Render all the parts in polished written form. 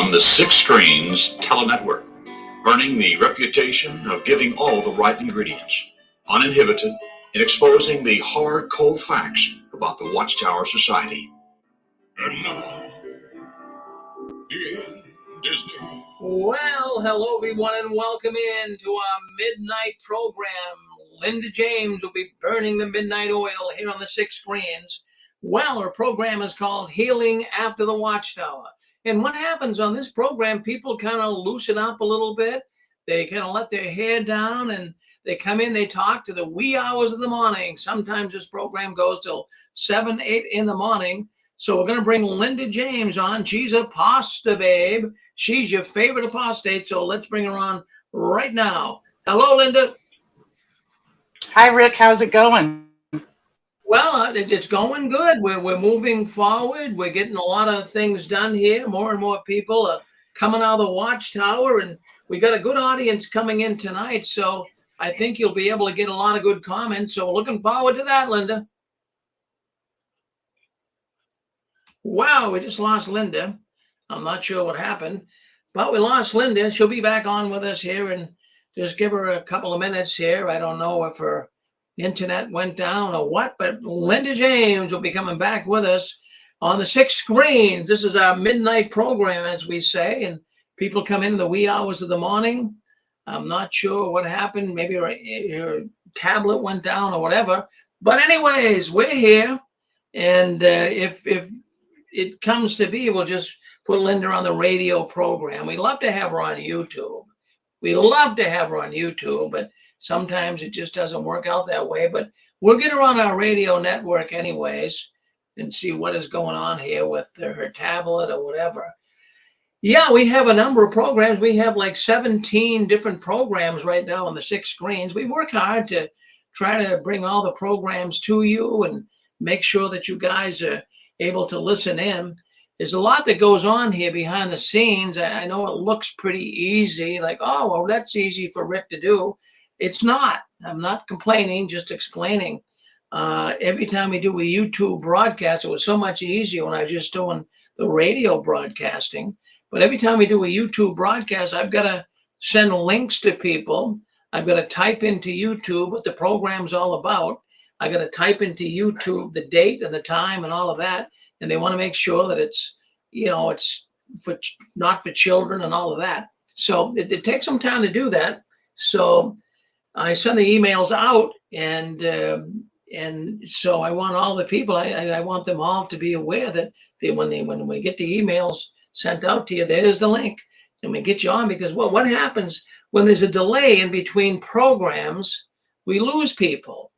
on the Six Screens Telenetwork, earning the reputation of giving all the right ingredients, uninhibited in exposing the hard, cold facts about the Watchtower Society. And now, the end, Disney. Well, hello everyone, and welcome in to our midnight program. Linda James will be burning the midnight oil here on the Six Screens. Well, her program is called Healing After the Watchtower. And what happens on this program, people kind of loosen up a little bit. They kind of let their hair down and they come in, they talk to the wee hours of the morning. Sometimes this program goes till 7, 8 in the morning. So we're going to bring Linda James on. She's a pasta babe. She's your favorite apostate. So let's bring her on right now. Hello, Linda. Hi, Rick. How's it going? Well, it's going good. We're moving forward. We're getting a lot of things done here. More and more people are coming out of the Watchtower, and we got a good audience coming in tonight. So I think you'll be able to get a lot of good comments. So we're looking forward to that, Linda. Wow, we just lost Linda. I'm not sure what happened, but we lost Linda. She'll be back on with us here, and just give her a couple of minutes here. I don't know if her internet went down or what, but Linda James will be coming back with us on the Six Screens. This is our midnight program, as we say, and people come in the wee hours of the morning. I'm not sure what happened. Maybe your tablet went down or whatever. But anyways, we're here, and if it comes to be, we'll just put Linda on the radio program. We'd love to have her on YouTube. We love to have her on YouTube, but sometimes it just doesn't work out that way. But we'll get her on our radio network anyways and see what is going on here with her tablet or whatever. Yeah, we have a number of programs. We have like 17 different programs right now on the Six Screens. We work hard to try to bring all the programs to you and make sure that you guys are able to listen in. There's a lot that goes on here behind the scenes. I know it looks pretty easy, like, oh, well, that's easy for Rick to do. It's not. I'm not complaining, just explaining. Every time we do a YouTube broadcast, it was so much easier when I was just doing the radio broadcasting. But every time we do a YouTube broadcast, I've got to send links to people. I've got to type into YouTube what the program's all about. I got to type into YouTube the date and the time and all of that. And they want to make sure that it's, it's not for children and all of that. So it takes some time to do that. So I send the emails out, and so I want all the people. I want them all to be aware that when we get the emails sent out to you, there's the link, and we get you on, because what happens when there's a delay in between programs? We lose people,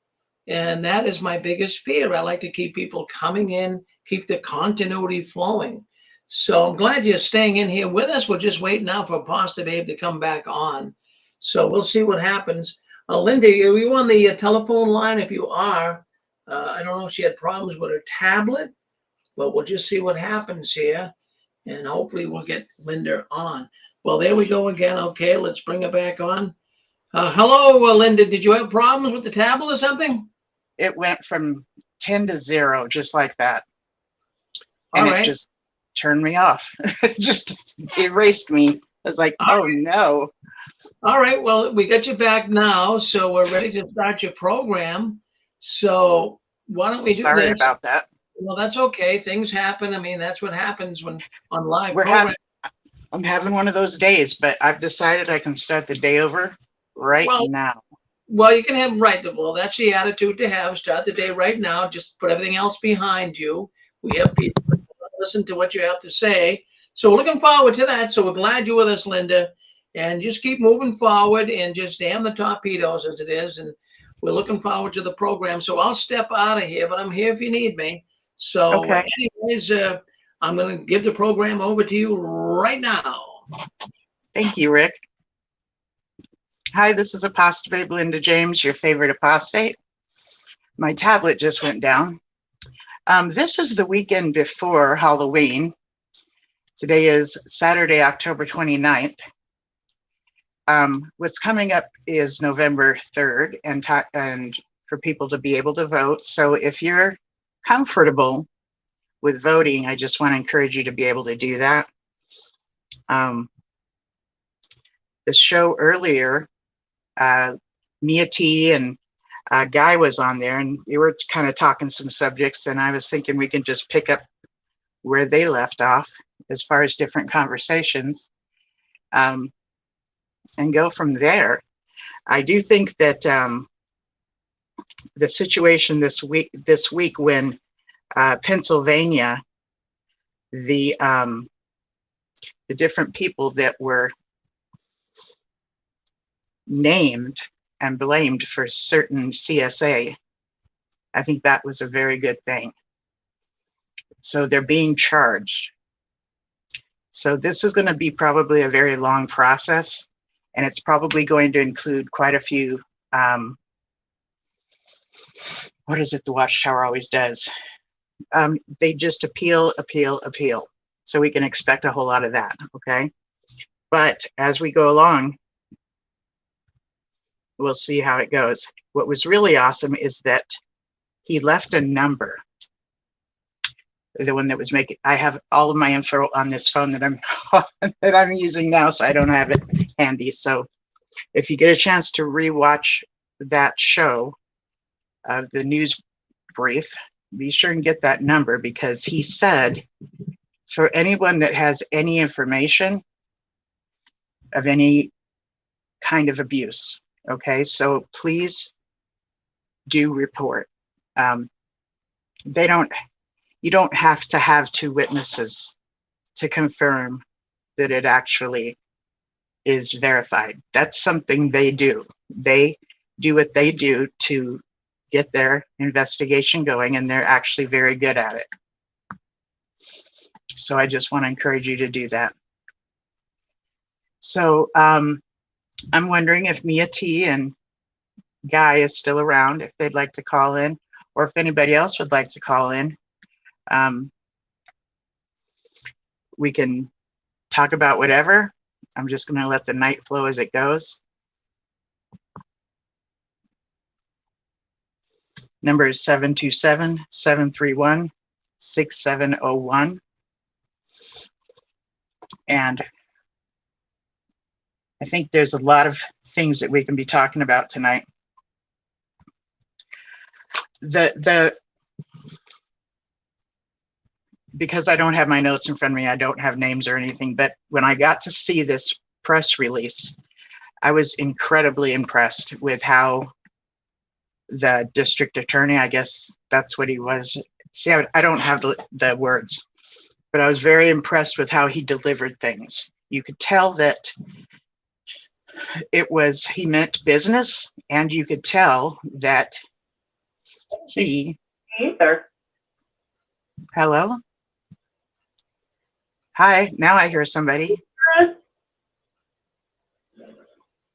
and that is my biggest fear. I like to keep people coming in, keep the continuity flowing. So I'm glad you're staying in here with us. We're just waiting now for Pastor Babe to come back on. So we'll see what happens. Linda, are you on the telephone line? If you are, I don't know if she had problems with her tablet, but we'll just see what happens here. And hopefully we'll get Linda on. Well, there we go again. Okay, let's bring her back on. Hello, Linda. Did you have problems with the tablet or something? It went from 10 to 0, just like that. And it just turned me off. It just erased me. I was like, oh, no. All right. Well, we got you back now, so we're ready to start your program. So why don't we do this? Sorry about that. Well, that's okay. Things happen. I mean, that's what happens when on live program. I'm having one of those days, but I've decided I can start the day over now. Well, you can have well, that's the attitude to have. Start the day right now. Just put everything else behind you. We have people that listen to what you have to say. So we're looking forward to that. So we're glad you're with us, Linda. And just keep moving forward and just damn the torpedoes as it is. And we're looking forward to the program. So I'll step out of here, but I'm here if you need me. So anyways, I'm going to give the program over to you right now. Thank you, Rick. Hi, this is Apostate Babe Linda James, your favorite apostate. My tablet just went down. This is the weekend before Halloween. Today is Saturday, October 29th. What's coming up is November 3rd, and for people to be able to vote. So if you're comfortable with voting, I just want to encourage you to be able to do that. The show earlier, Mia T and Guy was on there, and they were kind of talking some subjects, and I was thinking we can just pick up where they left off as far as different conversations, and go from there. I do think that the situation this week when Pennsylvania, the different people that were named and blamed for certain CSA, I think that was a very good thing. So they're being charged. So this is going to be probably a very long process, and it's probably going to include quite a few, what is it the Watchtower always does? They just appeal. So we can expect a whole lot of that, okay? But as we go along, we'll see how it goes. What was really awesome is that he left a number. The one that was making, I have all of my info on this phone that I'm using now, so I don't have it handy. So if you get a chance to rewatch that show of the news brief, be sure and get that number, because he said for anyone that has any information of any kind of abuse, okay, so please do report. You don't have to have two witnesses to confirm that it actually is verified. That's something they do. They do what they do to get their investigation going, and they're actually very good at it. So I just want to encourage you to do that. So I'm wondering if Mia T and Guy is still around, if they'd like to call in, or if anybody else would like to call in. We can talk about whatever. I'm just going to let the night flow as it goes. Number is 727-731-6701. And I think there's a lot of things that we can be talking about tonight. Because I don't have my notes in front of me, I don't have names or anything, but when I got to see this press release, I was incredibly impressed with how the district attorney, I guess that's what he was. See, I don't have the words, but I was very impressed with how he delivered things. You could tell that he meant business, and you could tell that he... Either. Hello? Hi, now I hear somebody.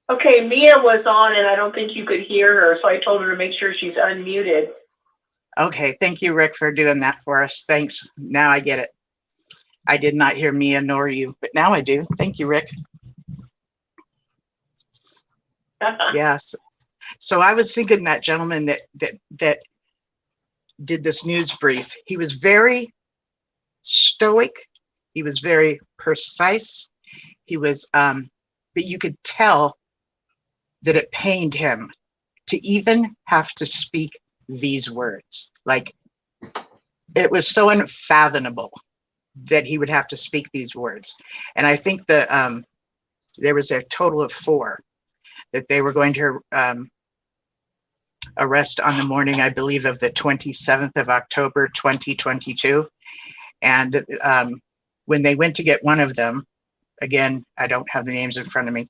Okay, Mia was on and I don't think you could hear her, so I told her to make sure she's unmuted. Okay, thank you, Rick, for doing that for us. Thanks. Now I get it. I did not hear Mia nor you, but now I do. Thank you, Rick. Yes. So I was thinking that gentleman that did this news brief, he was very stoic. He was very precise. He was, but you could tell that it pained him to even have to speak these words. Like, it was so unfathomable that he would have to speak these words. And I think that there was a total of 4 that they were going to arrest on the morning, I believe, of the 27th of October, 2022. And when they went to get one of them, again, I don't have the names in front of me,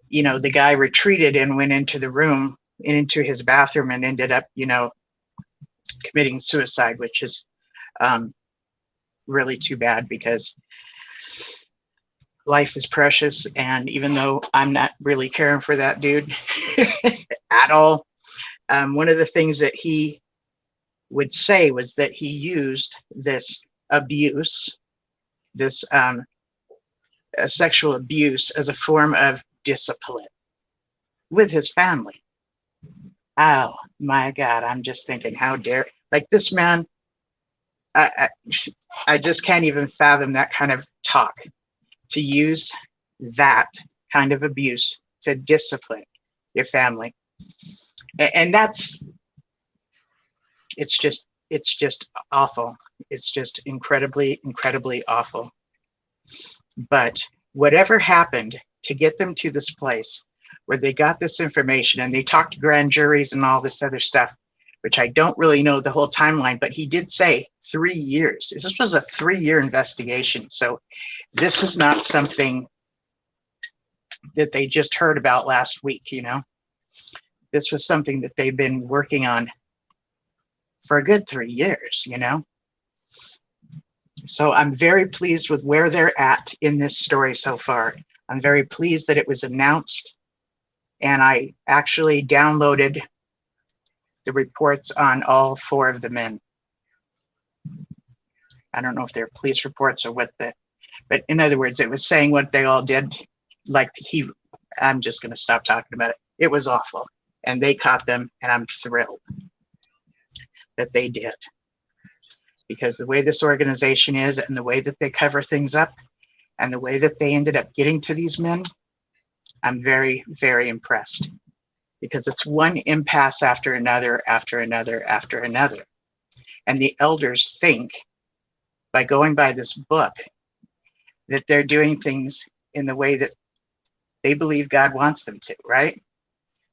you know, the guy retreated and went into the room and into his bathroom and ended up, you know, committing suicide, which is really too bad, because life is precious. And even though I'm not really caring for that dude at all, one of the things that he would say was that he used this abuse, this sexual abuse, as a form of discipline with his family. Oh my God, I'm just thinking, how dare, like, this man, I just can't even fathom that kind of talk. to use that kind of abuse to discipline your family. And it's just awful. It's just incredibly, incredibly awful. But whatever happened to get them to this place where they got this information and they talked to grand juries and all this other stuff, which I don't really know the whole timeline, but he did say 3 years. This was a 3-year investigation. So this is not something that they just heard about last week, you know. This was something that they've been working on for a good 3 years, you know. So I'm very pleased with where they're at in this story so far. I'm very pleased that it was announced, and I actually downloaded the reports on all 4 of the men. I don't know if they're police reports or what but in other words, it was saying what they all did. Like I'm just going to stop talking about it. It was awful, and they caught them, and I'm thrilled that they did. Because the way this organization is and the way that they cover things up and the way that they ended up getting to these men, I'm very, very impressed. Because it's one impasse after another, after another, after another. And the elders think, by going by this book, that they're doing things in the way that they believe God wants them to, right?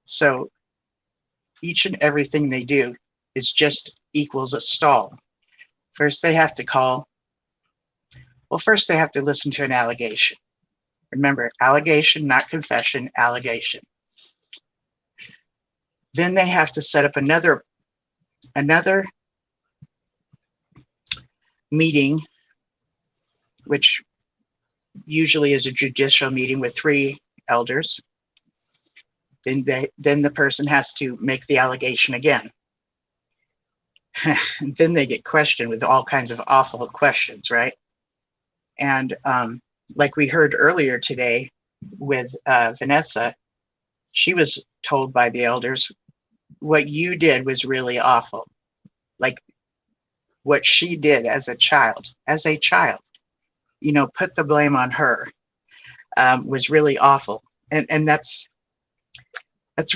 So each and everything they do is just equals a stall. First, they have to first they have to listen to an allegation. Remember, allegation, not confession, allegation. Then they have to set up another meeting, which usually is a judicial meeting with 3 elders. Then the person has to make the allegation again. Then they get questioned with all kinds of awful questions, right? And like we heard earlier today with Vanessa, she was told by the elders, what you did was really awful. Like what she did as a child, you know, put the blame on her, was really awful. And that's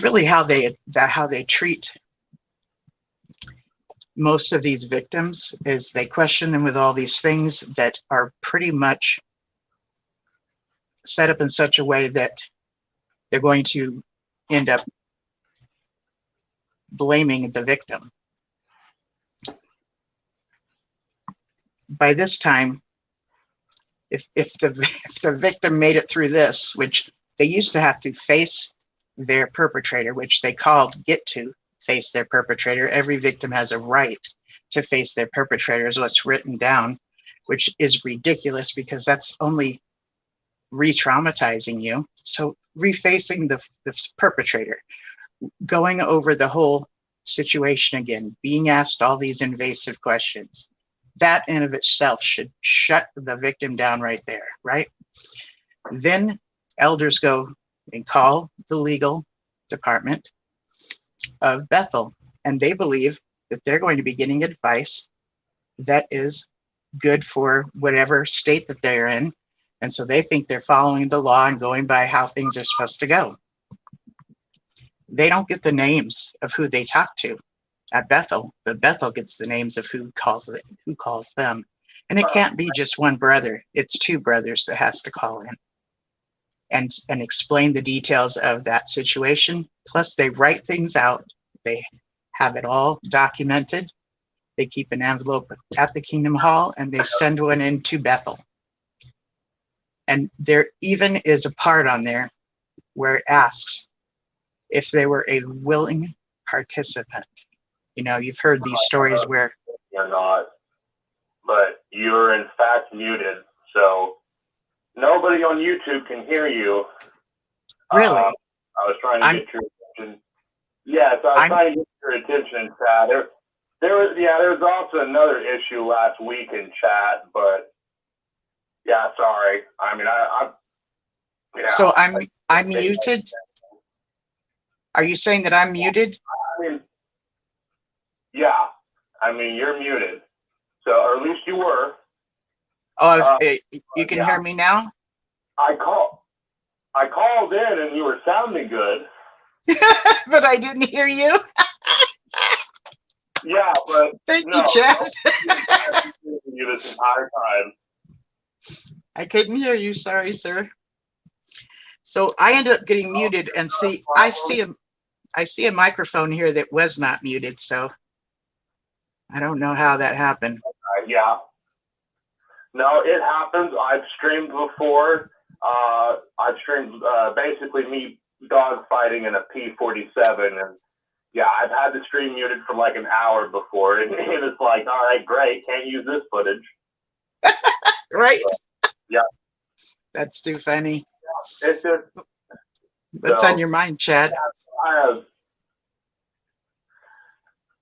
really how they treat most of these victims, is they question them with all these things that are pretty much set up in such a way that they're going to end up blaming the victim. By this time, if the victim made it through this, which they used to have to face their perpetrator, which they called get to face their perpetrator. Every victim has a right to face their perpetrator, is what's written down, which is ridiculous because that's only re-traumatizing you. So refacing the perpetrator, going over the whole situation again, being asked all these invasive questions, that in of itself should shut the victim down right there, right? Then elders go and call the legal department of Bethel, and they believe that they're going to be getting advice that is good for whatever state that they're in. And so they think they're following the law and going by how things are supposed to go. They don't get the names of who they talk to at Bethel, but Bethel gets the names of who calls them. And it can't be just one brother. It's 2 brothers that has to call in and explain the details of that situation. Plus they write things out. They have it all documented. They keep an envelope at the Kingdom Hall and they send one into Bethel. And there even is a part on there where it asks if they were a willing participant. You know, you've heard these stories where you're not, but you're in fact muted, so nobody on YouTube can hear you. Really? I was trying to get your attention. Yes, I was trying to get your attention, Chad. There was also another issue last week in chat, but yeah, sorry. I mean, So I'm muted. Are you saying that I'm muted? I mean, yeah. I mean, you're muted. So, or at least you were. Oh, you can hear me now? I called in and you were sounding good. But I didn't hear you. Yeah, but Thank no, you, Chad. you this entire time. I couldn't hear you. Sorry, sir. So I ended up getting muted, and I see a microphone here that was not muted. So I don't know how that happened. Yeah. No, it happens. I've streamed before. I've streamed basically me dog fighting in a P-47, and yeah, I've had the stream muted for like an hour before, and it's like, all right, great, can't use this footage. Right? Yeah. That's too funny. It's just. What's on your mind, Chad?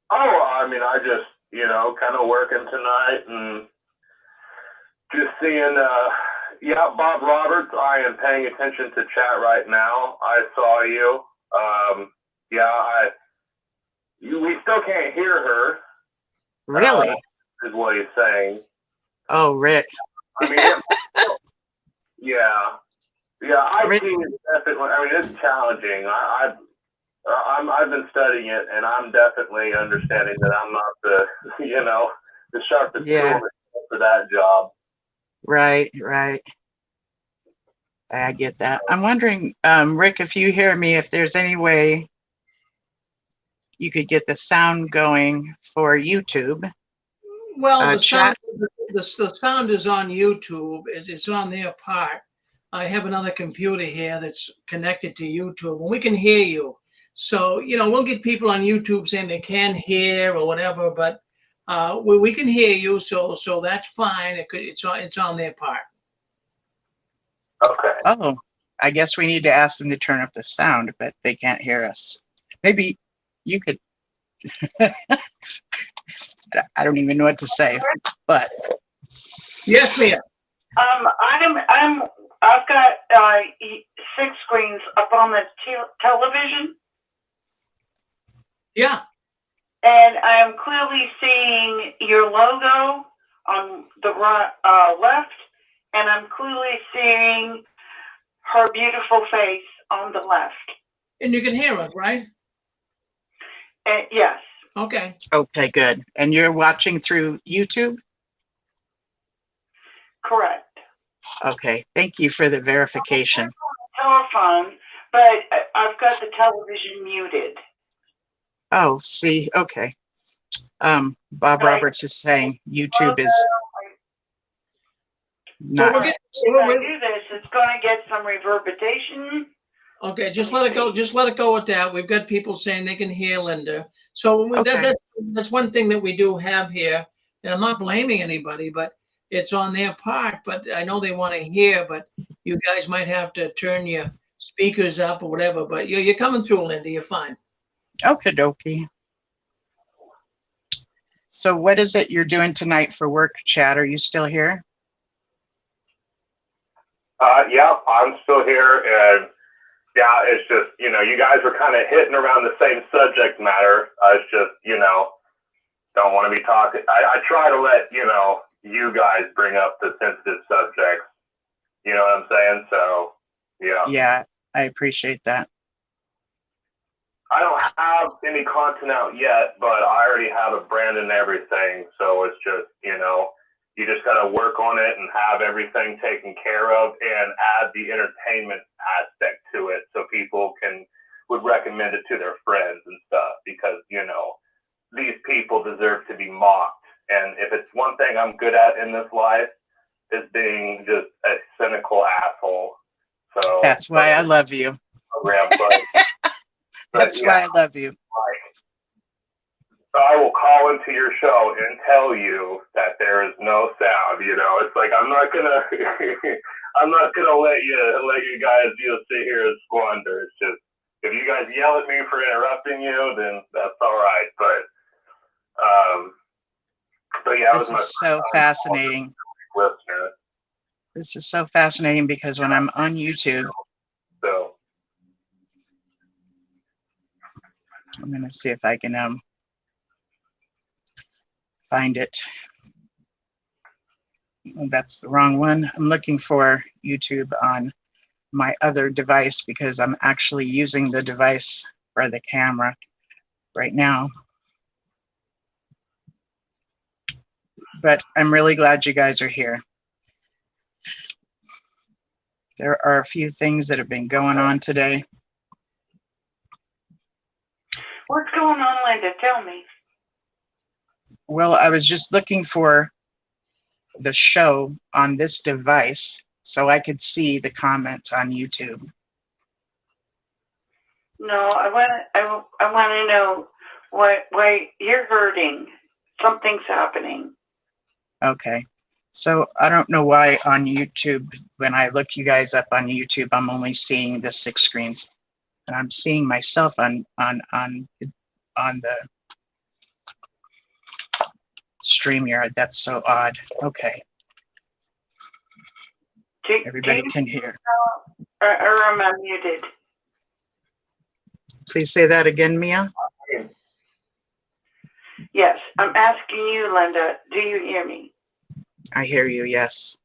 I mean, I just, kind of working tonight and just seeing, Bob Roberts, I am paying attention to chat right now. I saw you. We still can't hear her. Really? Is what he's saying. Oh, Rick. I mean, yeah. I see it definitely. I mean, it's challenging. I've been studying it, and I'm definitely understanding that I'm not the sharpest tool for that job. Right. I get that. I'm wondering, Rick, if you hear me, if there's any way you could get the sound going for YouTube. Well, the sound is on YouTube. It's on their part. I have another computer here that's connected to YouTube, and we can hear you. So, we'll get people on YouTube saying they can't hear or whatever, but we can hear you. So that's fine. It's on their part. Okay. Oh, I guess we need to ask them to turn up the sound, but they can't hear us. Maybe you could. I don't even know what to say, but. Yes, ma'am. I've got 6 screens up on the television. Yeah. And I'm clearly seeing your logo on the left, and I'm clearly seeing her beautiful face on the left. And you can hear us, right? Yes. Okay. Okay, good. And you're watching through YouTube? Correct. Okay, thank you for the verification. Telephone, but I've got the television muted. Oh, see, okay. Bob Roberts is saying YouTube is not. If I do this, it's going to get some reverberation. Okay, just let it go. Just let it go with that. We've got people saying they can hear Linda. So that's one thing that we do have here. And I'm not blaming anybody, but it's on their part. But I know they want to hear, but you guys might have to turn your speakers up or whatever. But you're coming through, Linda. You're fine. Okie dokie. So what is it you're doing tonight for work, Chad? Are you still here? Yeah, I'm still here, and yeah, it's just, you guys were kind of hitting around the same subject matter. I was just, don't want to be talking. I try to let, you guys bring up the sensitive subjects. You know what I'm saying? So, yeah. Yeah, I appreciate that. I don't have any content out yet, but I already have a brand and everything. So it's just, you just got to work on it and have everything taken care of and add the entertainment aspect to it so people would recommend it to their friends and stuff because, these people deserve to be mocked. And if it's one thing I'm good at in this life is being just a cynical asshole. So that's why I love you. That's why I love you. So I will call into your show and tell you that there is no sound. It's like I'm not gonna let you guys sit here and squander. It's just if you guys yell at me for interrupting you, then that's all right. But yeah, this is so fascinating. Listener. This is so fascinating because when I'm on YouTube. So. I'm going to see if I can find it. Oh, that's the wrong one. I'm looking for YouTube on my other device because I'm actually using the device for the camera right now. But I'm really glad you guys are here. There are a few things that have been going on today. What's going on, Linda? Tell me. Well, I was just looking for the show on this device so I could see the comments on YouTube. No, I want to know why you're hurting. Something's happening. Okay. So I don't know why on YouTube, when I look you guys up on YouTube, I'm only seeing the 6 screens, and I'm seeing myself on the StreamYard. That's so odd. Okay. Everybody can hear. Or am I muted? Please say that again, Mia. Yes, I'm asking you, Linda. Do you hear me? I hear you, yes.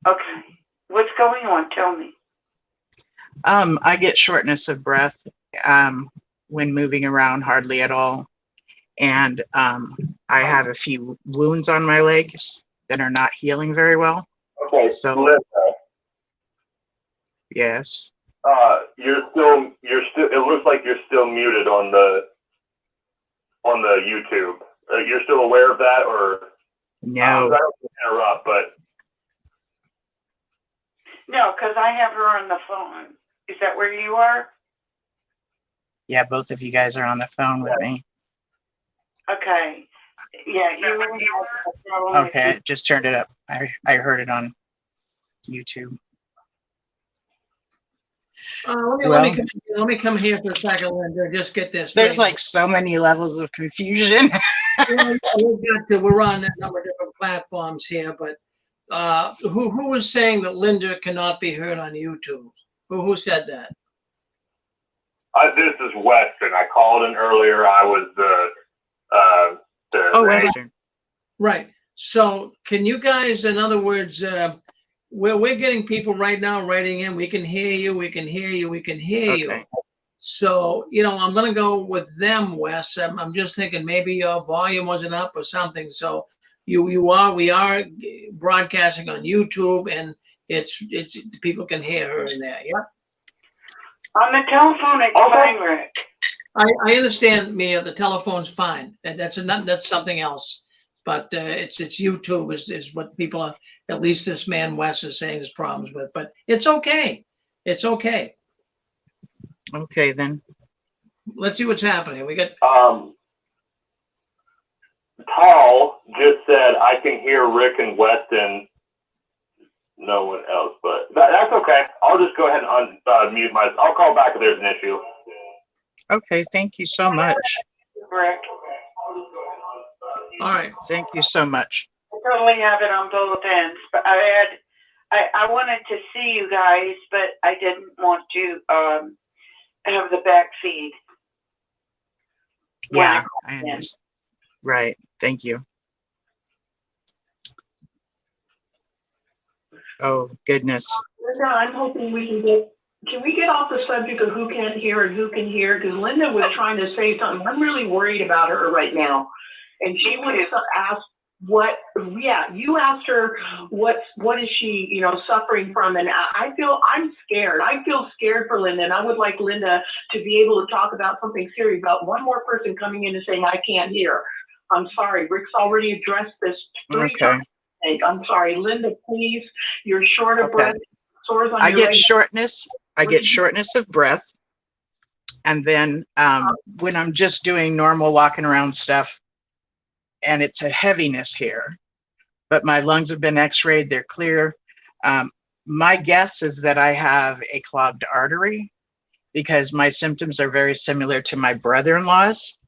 Okay. What's going on? Tell me. I get shortness of breath when moving around, hardly at all. And I have a few wounds on my legs that are not healing very well. Okay, So, Linda, yes. you're still. It looks like you're still muted on the YouTube. You're still aware of that, or No. I don't want to interrupt, but No, because I have her on the phone. Is that where you are? Yeah, both of you guys are on the phone with me. Okay. Yeah, you may have a problem with Okay, I just turned it up. I heard it on YouTube. Let me come here for a second, Linda. Just get this straight. There's like so many levels of confusion. We're on a number of different platforms here, but who was saying that Linda cannot be heard on YouTube? Who said that? this is Weston. I called in earlier. I was the Western. Right. So can you guys, in other words, we're getting people right now writing in, we can hear you, we can hear you, we can hear you. So, I'm going to go with them, Wes. I'm just thinking maybe your volume wasn't up or something. So we are broadcasting on YouTube, and it's people can hear her in there. Yeah. On the telephone, it's fine, Rick. I understand, Mia. The telephone's fine. That's something else. But it's YouTube is what people are. At least this man Wes is saying his problems with. But it's okay. It's okay. Okay, then. Let's see what's happening. We got. Paul just said I can hear Rick and Weston. No one else, but that's okay. I'll just go ahead and unmute myself. I'll call back if there's an issue. Okay, thank you so much. Rick. All right. Thank you so much. I totally have it on both ends, but I wanted to see you guys, but I didn't want to have the back feed. Yeah, I understand. Right. Thank you. Oh, goodness. Linda, I'm hoping can we get off the subject of who can't hear and who can hear? Because Linda was trying to say something. I'm really worried about her right now. And she would have asked you asked her what is she, suffering from? And I'm scared. I feel scared for Linda, and I would like Linda to be able to talk about something serious about one more person coming in and saying, I can't hear. I'm sorry. Rick's already addressed this 3 times. I'm sorry, Linda, please. You're short of breath. Sores on your legs. I get shortness of breath. And then when I'm just doing normal walking around stuff, and it's a heaviness here, but my lungs have been x-rayed, they're clear. My guess is that I have a clogged artery because my symptoms are very similar to my brother-in-law's,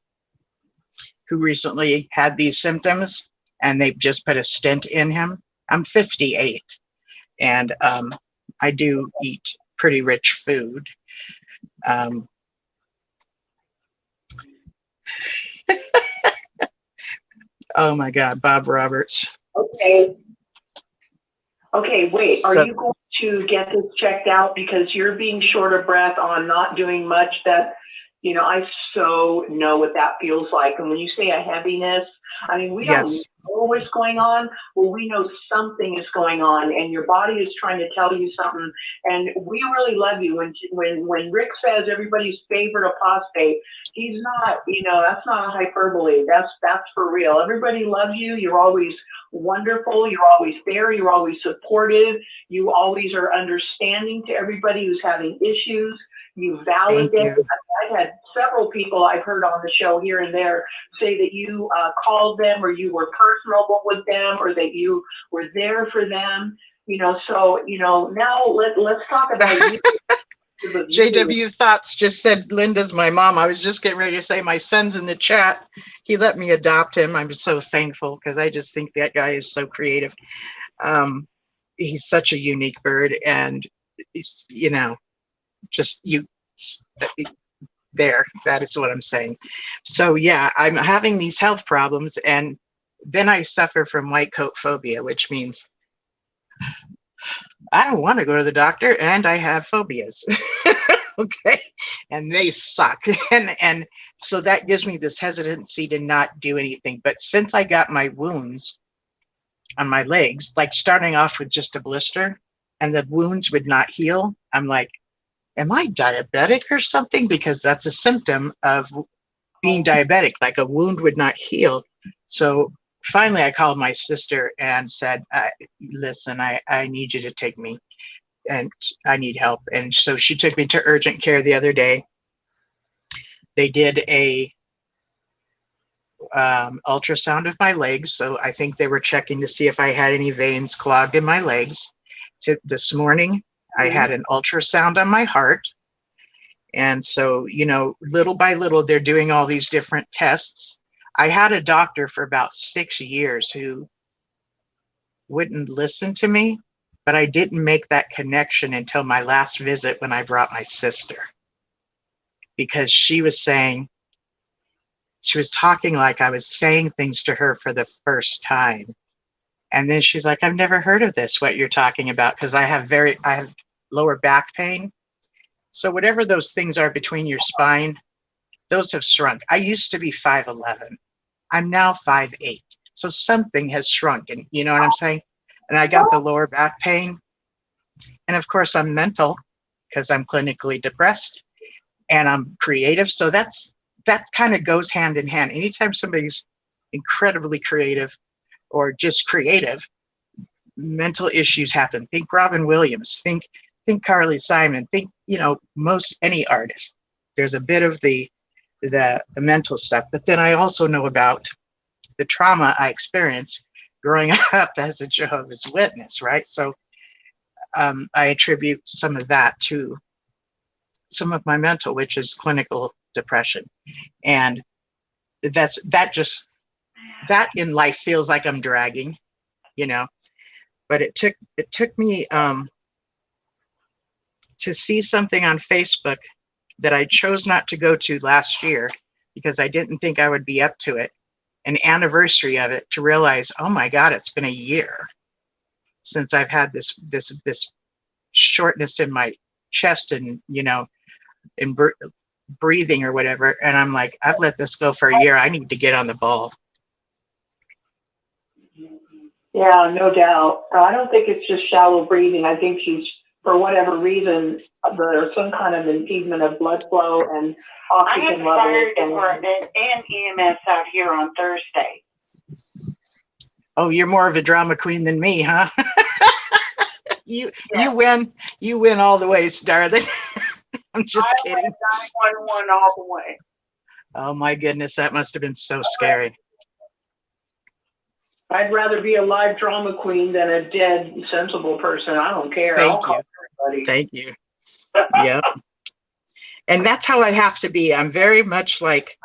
who recently had these symptoms, and they've just put a stent in him. I'm 58, and I do eat pretty rich food. Oh my God, Bob Roberts. Okay. Okay, wait, are So you going to get this checked out because you're being short of breath on not doing much? That, I so know what that feels like. And when you say a heaviness, I mean, we don't yes, know what's going on. Well, we know something is going on and your body is trying to tell you something. And we really love you. When Rick says everybody's favorite apostate, he's not, that's not a hyperbole. That's for real. Everybody loves you. You're always wonderful. You're always there. You're always supportive. You always are understanding to everybody who's having issues. You thank validate. you. I've had several people I've heard on the show here and there say that you called them or you were personable with them or that you were there for them. So, now let's talk about you. JW Thoughts just said Linda's my mom. I was just getting ready to say my son's in the chat. He let me adopt him. I'm so thankful because I just think that guy is so creative. He's such a unique bird, and he's, just you there. That is what I'm saying. So yeah, I'm having these health problems, and then I suffer from white coat phobia, which means I don't want to go to the doctor, and I have phobias. Okay, and they suck, and so that gives me this hesitancy to not do anything. But since I got my wounds on my legs, like starting off with just a blister, and the wounds would not heal, I'm like, am I diabetic or something? Because that's a symptom of being diabetic, like a wound would not heal. So finally I called my sister and said, listen, I need you to take me, and I need help. And so she took me to urgent care the other day. They did a ultrasound of my legs. So I think they were checking to see if I had any veins clogged in my legs. This morning, I had an ultrasound on my heart. And so, little by little, they're doing all these different tests. I had a doctor for about 6 years who wouldn't listen to me, but I didn't make that connection until my last visit when I brought my sister, because she was talking like I was saying things to her for the first time. And then she's like, I've never heard of this, what you're talking about, because I have lower back pain. So whatever those things are between your spine, those have shrunk. I used to be 5'11". I'm now 5'8". So something has shrunk, and you know what I'm saying? And I got the lower back pain. And of course I'm mental because I'm clinically depressed and I'm creative. So that kind of goes hand in hand. Anytime somebody's incredibly creative or just creative, mental issues happen. Think Robin Williams, think Carly Simon, think, most any artist. There's a bit of the mental stuff, but then I also know about the trauma I experienced growing up as a Jehovah's Witness, right? So I attribute some of that to some of my mental, which is clinical depression. And that in life feels like I'm dragging, but it took me to see something on Facebook that I chose not to go to last year because I didn't think I would be up to it, an anniversary of it, to realize, oh my God, it's been a year since I've had this shortness in my chest and, in breathing or whatever. And I'm like, I've let this go for a year. I need to get on the ball. Yeah, no doubt. I don't think it's just shallow breathing. I think she's, for whatever reason, there's some kind of impediment of blood flow and oxygen levels. I had fire department and EMS out here on Thursday. Oh, you're more of a drama queen than me, huh? You win all the ways, darling. I'm just kidding. 911 all the way. Oh my goodness, that must have been so scary. I'd rather be a live drama queen than a dead, sensible person. I don't care. Thank you. Yep. And that's how I have to be. I'm very much like,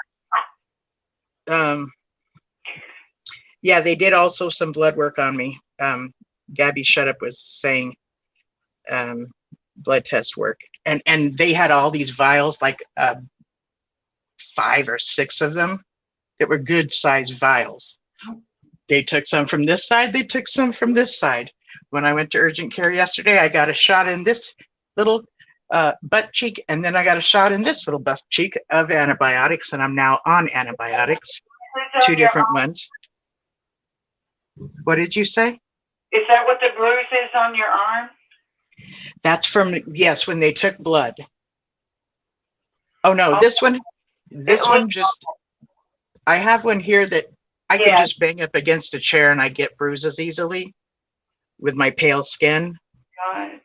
yeah, they did also some blood work on me. Gabby Shut Up was saying blood test work. And they had all these vials, like 5 or 6 of them that were good sized vials. They took some from this side, they took some from this side. when I went to urgent care yesterday, I got a shot in this little butt cheek, and then I got a shot in this little butt cheek of antibiotics, and I'm now on antibiotics, two different ones. What did you say? Is that what the bruise is on your arm? That's from, yes, when they took blood. Oh no, this one just, I have one here that I can just bang up against a chair and I get bruises easily with my pale skin. Got it.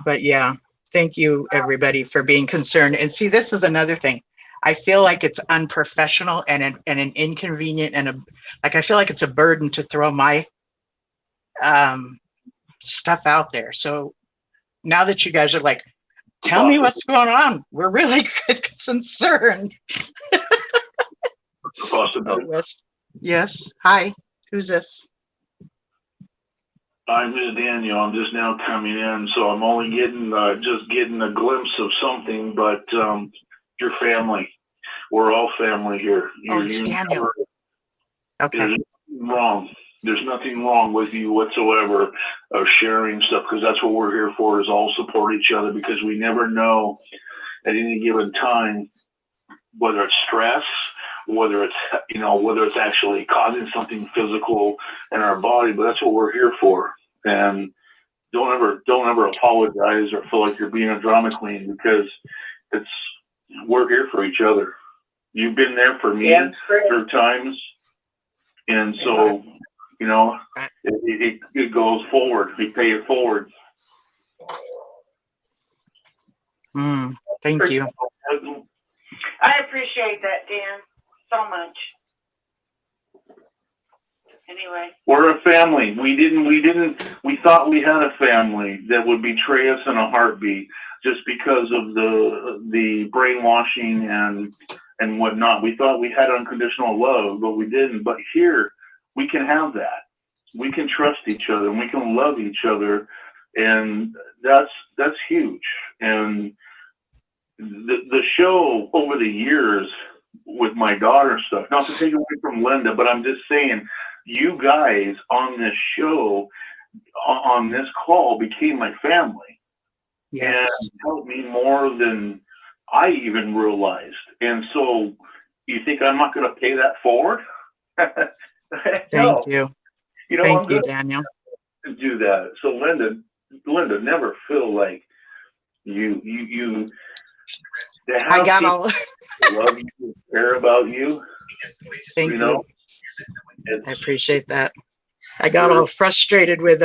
But yeah, thank you everybody for being concerned. And see, this is another thing. I feel like it's unprofessional and an inconvenient and I feel like it's a burden to throw my stuff out there. So now that you guys are like, tell me what's going on, we're really concerned. Oh, West. Yes. Hi. Who's this? I'm Miss Daniel. I'm just now coming in, so I'm only getting just getting a glimpse of something. But your family, we're all family here. It's Daniel. Okay. There's nothing wrong with you whatsoever of sharing stuff, because that's what we're here for, is all support each other, because we never know at any given time whether it's stress, whether it's actually causing something physical in our body. But that's what we're here for. And don't ever apologize or feel like you're being a drama queen, because we're here for each other. You've been there for me through times, and so it goes forward. We pay it forward. Thank you. I appreciate that, Dan, so much. Anyway, we're a family. We thought we had a family that would betray us in a heartbeat just because of the brainwashing and whatnot. We thought we had unconditional love, but we didn't. But here we can have that. We can trust each other and we can love each other, and that's huge. And the show over the years with my daughter stuff, not to take away from Linda, but I'm just saying, you guys on this show, on this call, became my family. Yes. And helped me more than I even realized. And so you think I'm not going to pay that forward? Thank you. Thank you, Daniel. To do that. So Linda, never feel like you I got all love you, care about you. Thank you. I appreciate that. I got all frustrated with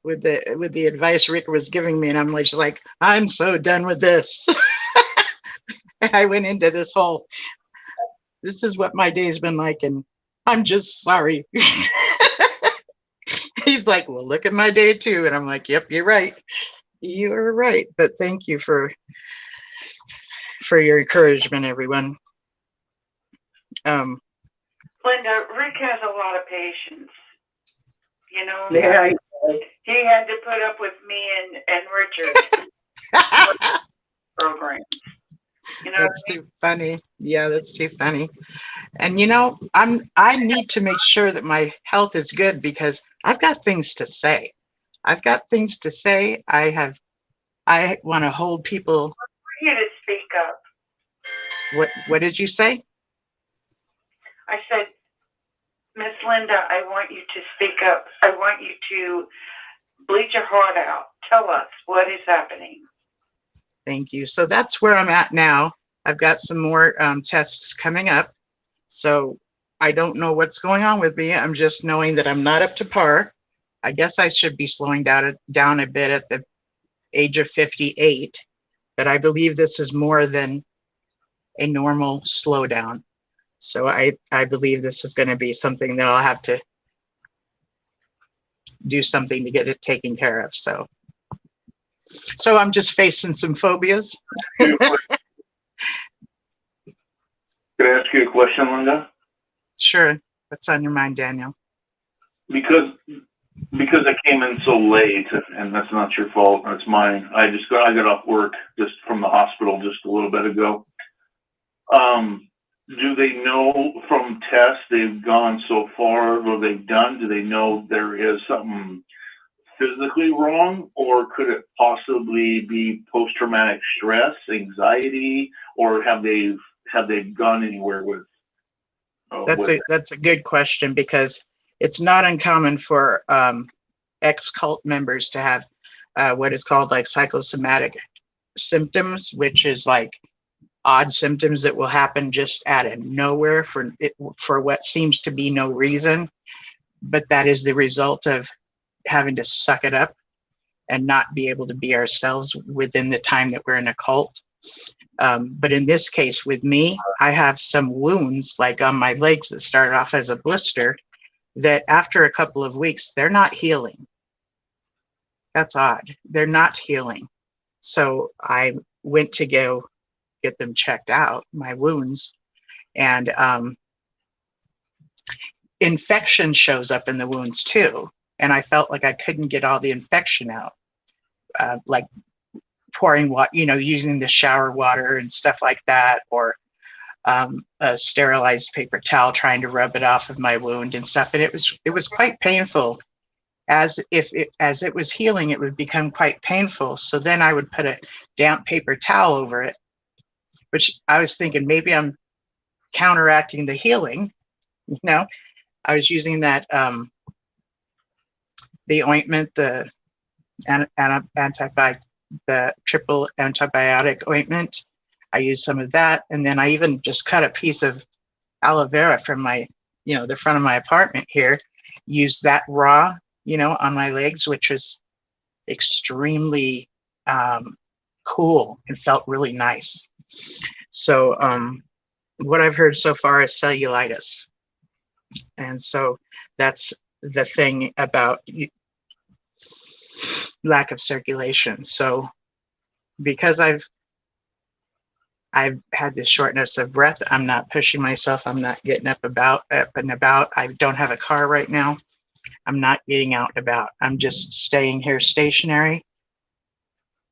with the advice Rick was giving me, and I'm just like, I'm so done with this. And I went into this is what my day's been like, and I'm just sorry. He's like, well, look at my day too, and I'm like, yep, you're right. You're right. But thank you for your encouragement, everyone. Linda, Rick has a lot of patience. Yeah. He had to put up with me and Richard program. That's too funny. Yeah, that's too funny. And I need to make sure that my health is good, because I've got things to say. I want to hold people. I want you to speak up. What did you say? I said, Miss Linda, I want you to speak up. I want you to bleed your heart out. Tell us what is happening. Thank you. So that's where I'm at now. I've got some more tests coming up. So I don't know what's going on with me. I'm just knowing that I'm not up to par. I guess I should be slowing down a bit at the age of 58, but I believe this is more than a normal slowdown. So I believe this is going to be something that I'll have to do something to get it taken care of. So I'm just facing some phobias. Can I ask you a question, Linda? Sure. What's on your mind, Daniel? Because I came in so late, and that's not your fault, it's mine. I got off work just from the hospital just a little bit ago. do they know from tests they've gone so far, or they've done, do they know there is something physically wrong, or could it possibly be post-traumatic stress, anxiety, or have they gone anywhere with That's a good question, because it's not uncommon for ex-cult members to have what is called like psychosomatic symptoms, which is like odd symptoms that will happen just out of nowhere for what seems to be no reason, but that is the result of having to suck it up and not be able to be ourselves within the time that we're in a cult. But in this case with me, I have some wounds like on my legs that started off as a blister that after a couple of weeks, they're not healing. That's odd. They're not healing. So I went to go get them checked out, my wounds, and infection shows up in the wounds too. And I felt like I couldn't get all the infection out, like pouring water, using the shower water and stuff like that, or a sterilized paper towel, trying to rub it off of my wound and stuff. And it was quite painful. As it was healing, it would become quite painful. So then I would put a damp paper towel over it, which I was thinking maybe I'm counteracting the healing. I was using that the ointment, the triple antibiotic ointment. I used some of that, and then I even just cut a piece of aloe vera from my, the front of my apartment here. Used that raw, on my legs, which was extremely cool and felt really nice. So what I've heard so far is cellulitis. And so that's the thing about lack of circulation. So because I've had this shortness of breath, I'm not pushing myself. I'm not getting up and about. I don't have a car right now. I'm not getting out and about. I'm just staying here stationary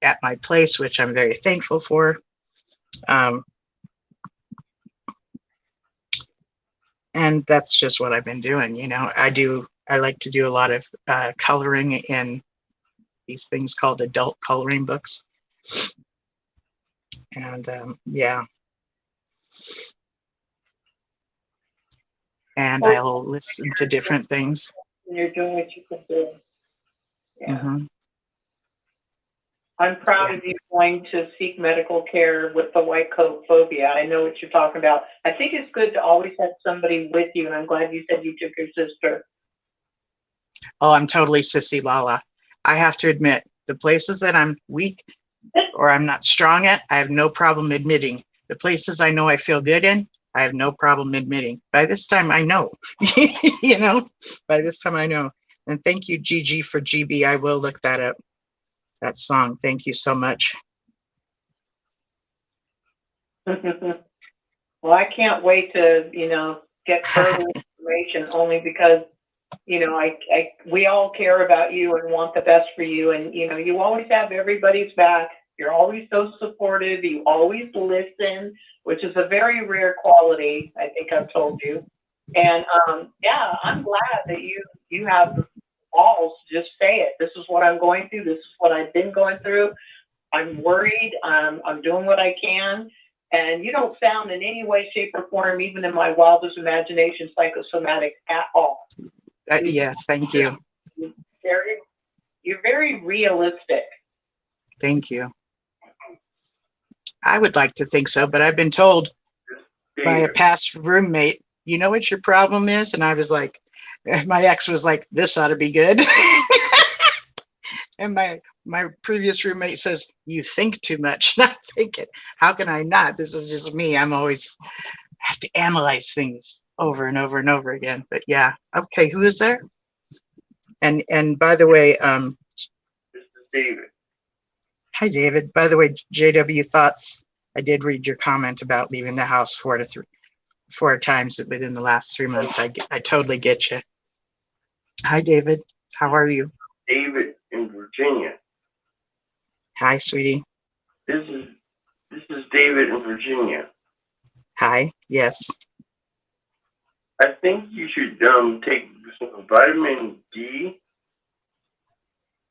at my place, which I'm very thankful for. And that's just what I've been doing. I like to do a lot of coloring in these things called adult coloring books. And yeah. And I'll listen to different things. You're doing what you can do. Yeah. Mm-hmm. I'm proud of you going to seek medical care with the white coat phobia. I know what you're talking about. I think it's good to always have somebody with you, and I'm glad you said you took your sister. Oh, I'm totally sissy Lala. I have to admit, the places that I'm weak or I'm not strong at, I have no problem admitting. The places I know I feel good in, I have no problem admitting. By this time, I know. By this time, I know. And thank you, Gigi, for GB. I will look that up. That song. Thank you so much. Well, I can't wait to, get further information, only because, we all care about you and want the best for you. And, you always have everybody's back. You're always so supportive. You always listen, which is a very rare quality, I think I've told you. And, I'm glad that you have the balls to just say it. This is what I'm going through. This is what I've been going through. I'm worried. I'm doing what I can. And you don't sound in any way, shape, or form, even in my wildest imagination, psychosomatic at all. Yeah, thank you. You're very realistic. Thank you. I would like to think so, but I've been told by a past roommate, you know what your problem is? And I was like, my ex was like, this ought to be good. And my previous roommate says, you think too much. And I'm thinking, how can I not? This is just me. I'm always have to analyze things over and over and over again. But yeah, okay, who is there? And by the way, This is David. Hi, David. By the way, JW thoughts. I did read your comment about leaving the house 4 times within the last 3 months. I totally get you. Hi, David. How are you? David in Virginia. Hi, sweetie. This is David in Virginia. Hi. Yes. I think you should take some vitamin D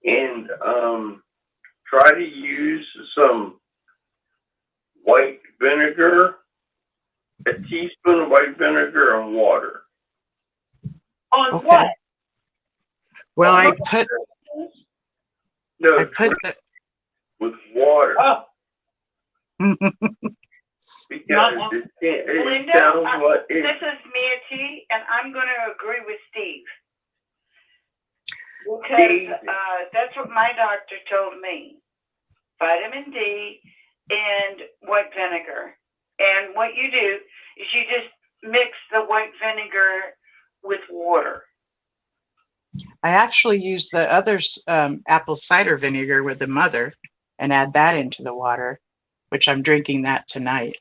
and try to use some white vinegar, a teaspoon of white vinegar and water. On Okay. what? Well, I No, put with water. Oh, Because Linda, it sounds like this is Mia T, and I'm going to agree with Steve. Because that's what my doctor told me. Vitamin D and white vinegar. And what you do is you just mix the white vinegar with water. I actually use the other apple cider vinegar with the mother and add that into the water, which I'm drinking that tonight,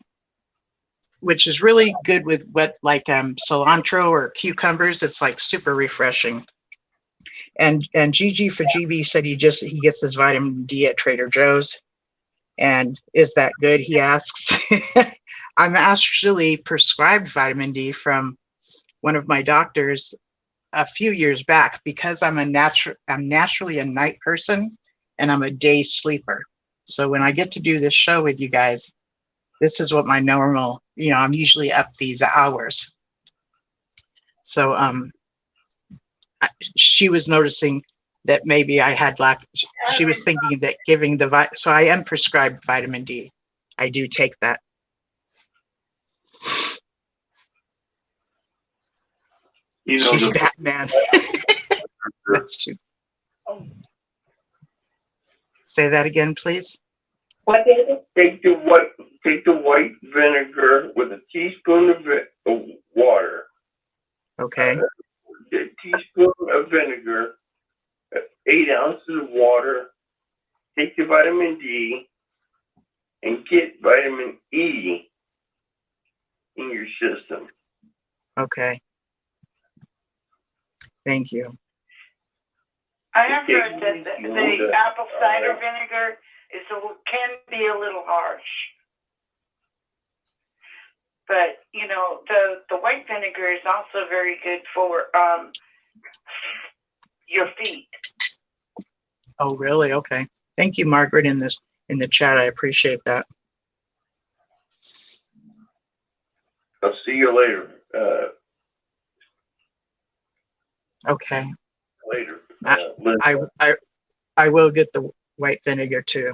which is really good with like cilantro or cucumbers. It's like super refreshing. And Gigi for GB said he gets his vitamin D at Trader Joe's. And is that good? He asks. I'm actually prescribed vitamin D from one of my doctors a few years back because I'm naturally a night person and I'm a day sleeper. So when I get to do this show with you guys, this is what my normal, I'm usually up these hours. So she was noticing that maybe I had she was thinking that giving so I am prescribed vitamin D. I do take that. She's Batman. That's too. Say that again, please. what is it? take the white vinegar with a teaspoon of water. Okay. A teaspoon of vinegar, 8 ounces of water. Take the vitamin D and get vitamin E in your system. Okay. Thank you. I have heard that the apple cider vinegar can be a little harsh. But, the white vinegar is also very good for your feet. Oh, really? Okay. Thank you, Margaret, in the chat. I appreciate that. I'll see you later. Okay. Later. I will get the white vinegar too.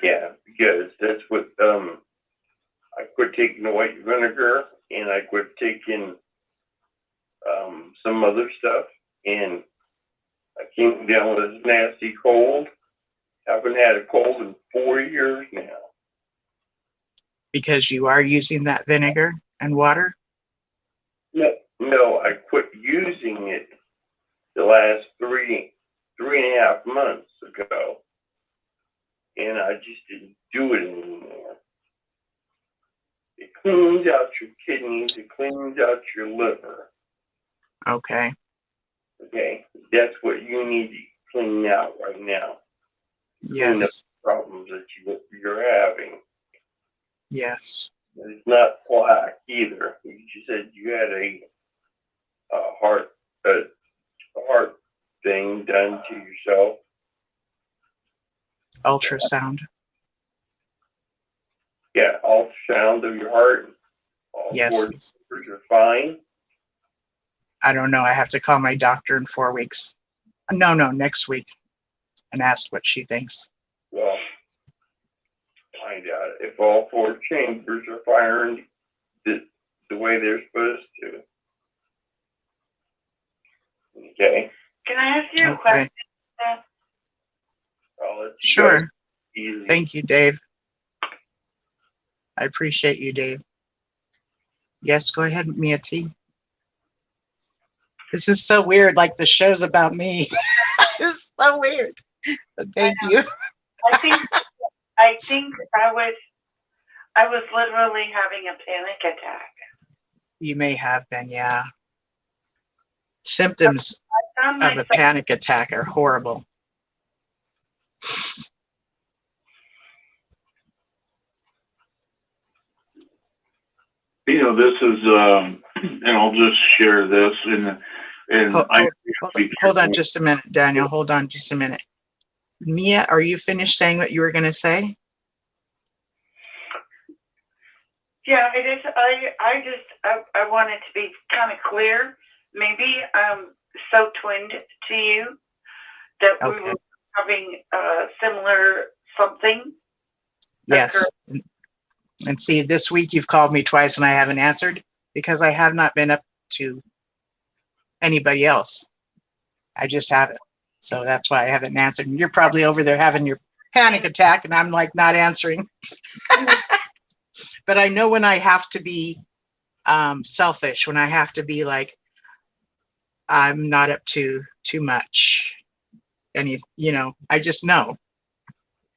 Yeah, because that's what I quit taking the white vinegar and I quit taking some other stuff, and I came down with this nasty cold. I haven't had a cold in 4 years now. Because you are using that vinegar and water? No, I quit using it the last three and a half months ago. And I just didn't do it anymore. It cleans out your kidneys, it cleans out your liver. Okay. Okay, that's what you need to clean out right now. Yes. Clean up the problems that you're having. Yes. It's not plaque either. You said you had a heart thing done to yourself. Ultrasound. Yeah, ultrasound of your heart. All Yes. 4 numbers are fine. I don't know. I have to call my doctor in 4 weeks. No, next week, and ask what she thinks. Well, find out if all 4 chambers are firing the way they're supposed to. Okay. Can I ask you a Okay. question? I'll let you Sure. go. Easy. Thank you, Dave. I appreciate you, Dave. Yes, go ahead, Mia T. This is so weird, like the show's about me. It's so weird. But thank you. I think I was literally having a panic attack. You may have been, yeah. Symptoms I found of a myself, panic attack are horrible. This is, and I'll just share this, and hold on just a minute, Daniel. Hold on just a minute. Mia, are you finished saying what you were going to say? Yeah, it is. I want it to be kind of clear. Maybe I'm so twinned to you that we were having a similar something. Yes. And see, this week you've called me twice and I haven't answered because I have not been up to anybody else. I just haven't. So that's why I haven't answered. And you're probably over there having your panic attack and I'm like not answering. But I know when I have to be selfish, when I have to be like, I'm not up to too much. And, I just know.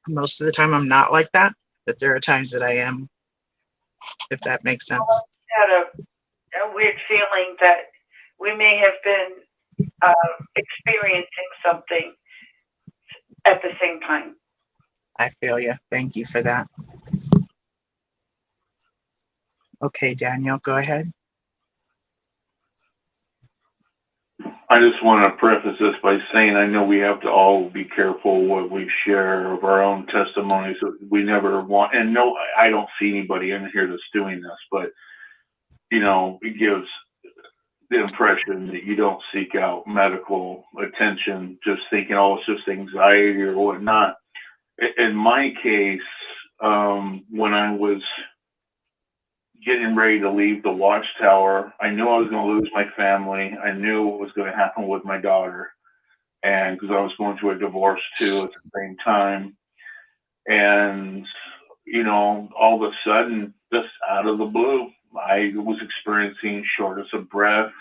Most of the time I'm not like that, but there are times that I am, if that makes sense. I had a weird feeling that we may have been experiencing something at the same time. I feel you. Thank you for that. Okay, Daniel, go ahead. I just want to preface this by saying I know we have to all be careful what we share of our own testimonies. We never want, and no, I don't see anybody in here that's doing this, but, it gives the impression that you don't seek out medical attention, just thinking, oh, it's just anxiety or whatnot. In my case, when I was getting ready to leave the Watchtower, I knew I was going to lose my family. I knew what was going to happen with my daughter, and because I was going through a divorce too at the same time. And all of a sudden, just out of the blue, I was experiencing shortness of breath.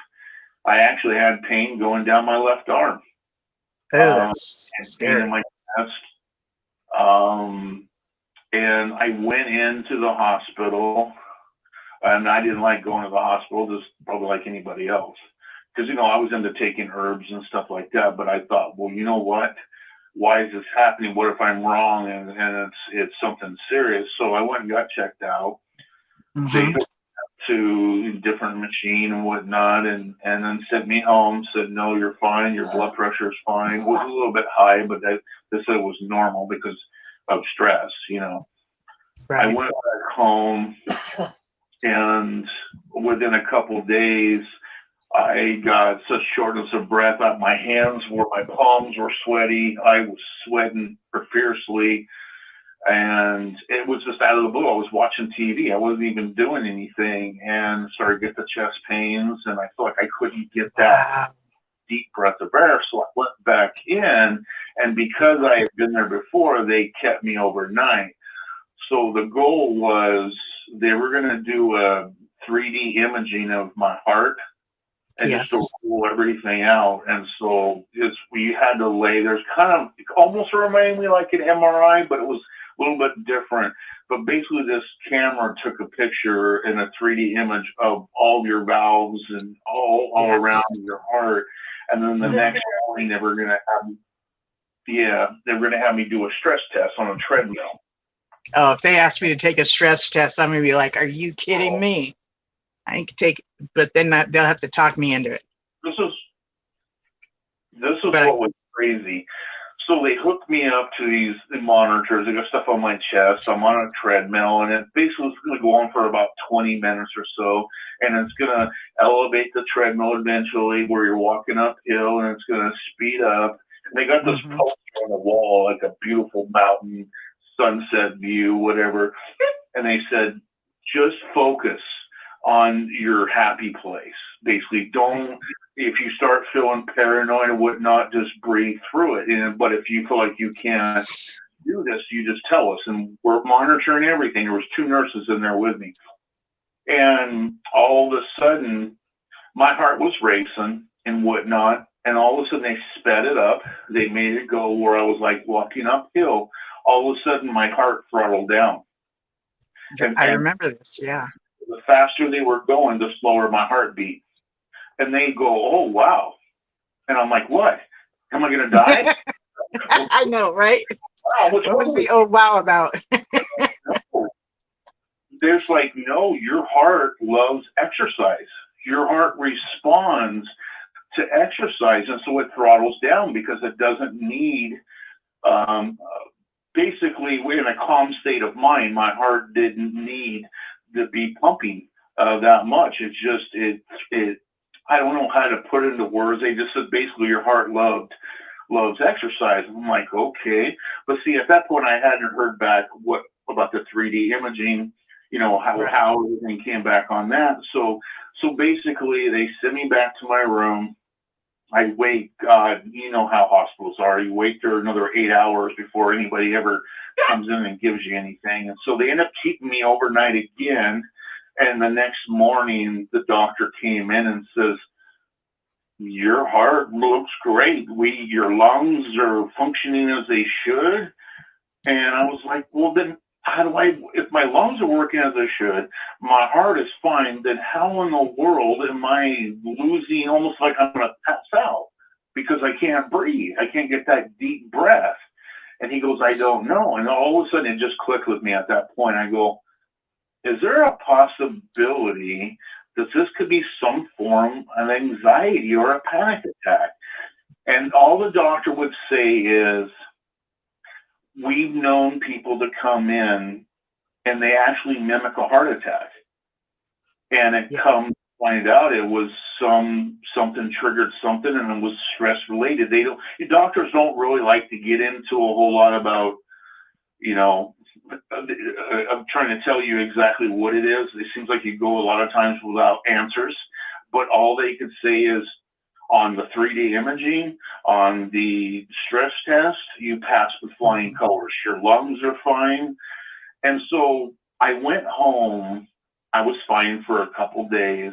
I actually had pain going down my left arm. That's pain in my chest. And I went into the hospital. And I didn't like going to the hospital, just probably like anybody else. Because, I was into taking herbs and stuff like that. But I thought, well, you know what? Why is this happening? What if I'm wrong and it's something serious? So I went and got checked out. Mm-hmm. They took me to a different machine and whatnot, and then sent me home, said, no, you're fine. Your blood pressure is fine. It was a little bit high, but they said it was normal because of stress, Right. I went back home. And within a couple of days, I got such shortness of breath. My palms were sweaty. I was sweating profusely. And it was just out of the blue. I was watching TV. I wasn't even doing anything and started to get the chest pains. And I felt like I couldn't get that deep breath of air. So I went back in. And because I had been there before, they kept me overnight. So the goal was they were going to do a 3D imaging of my heart and just to rule everything out. And so we had to lay, there's kind of, it almost reminded me like an MRI, but it was a little bit different. But basically this camera took a picture and a 3D image of all your valves and all around your heart. And then the next morning they were going to have me do a stress test on a treadmill. Oh, if they ask me to take a stress test, I'm going to be like, are you kidding me? I can take, but then they'll have to talk me into it. This is what was crazy. So they hooked me up to these monitors. They got stuff on my chest. I'm on a treadmill, and it basically is going to go on for about 20 minutes or so. And it's going to elevate the treadmill eventually where you're walking uphill, and it's going to speed up. And they got this poster on the wall, like a beautiful mountain, sunset view, whatever. And they said, just focus on your happy place. Basically, if you start feeling paranoid and whatnot, just breathe through it. But if you feel like you can't do this, you just tell us. And we're monitoring everything. There was 2 nurses in there with me. And all of a sudden, my heart was racing and whatnot. And all of a sudden, they sped it up. They made it go where I was like walking uphill. All of a sudden, my heart throttled down. I remember this, yeah. The faster they were going, the slower my heart beat. And they go, oh, wow. And I'm like, what? Am I going to die? I know, right? Wow, what was the oh, wow about? They're doctor's like, no, your heart loves exercise. Your heart responds to exercise, and so it throttles down because it doesn't need, basically, in a calm state of mind, my heart didn't need to be pumping that much. It just, I don't know how to put it into words. They just said basically your heart loves exercise. I'm like, okay. But see, at that point, I hadn't heard back what about the 3D imaging, how everything came back on that. So basically, they send me back to my room. I wait, you know how hospitals are. You wait there another 8 hours before anybody ever comes in and gives you anything. And so they end up keeping me overnight again. And the next morning, the doctor came in and says, your heart looks great. Your lungs are functioning as they should. And I was like, well, then how do if my lungs are working as they should, my heart is fine, then how in the world am I losing, almost like I'm going to pass out because I can't breathe. I can't get that deep breath. And he goes, I don't know. And all of a sudden it just clicked with me at that point. I go, is there a possibility that this could be some form of anxiety or a panic attack? And all the doctor would say is, we've known people to come in and they actually mimic a heart attack. And it comes to find out it was something triggered something, and it was stress related. Doctors don't really like to get into a whole lot about, I'm trying to tell you exactly what it is. It seems like you go a lot of times without answers, but all they can say is, on the 3D imaging, on the stress test, you pass with flying colors. Your lungs are fine. And so I went home. I was fine for a couple days.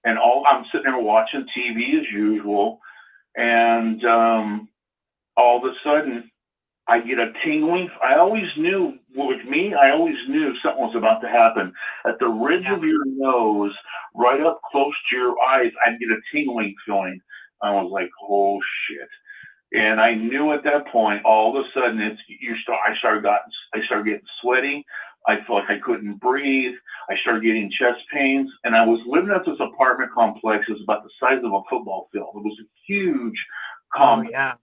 And I'm sitting there watching TV as usual. And all of a sudden, I get a tingling. I always knew, with me, something was about to happen. At the ridge of your nose, right up close to your eyes, I'd get a tingling feeling. I was like, oh shit. And I knew at that point, all of a sudden, I started getting sweaty. I felt like I couldn't breathe. I started getting chest pains. And I was living at this apartment complex. It was about the size of a football field. It was a huge complex. Oh,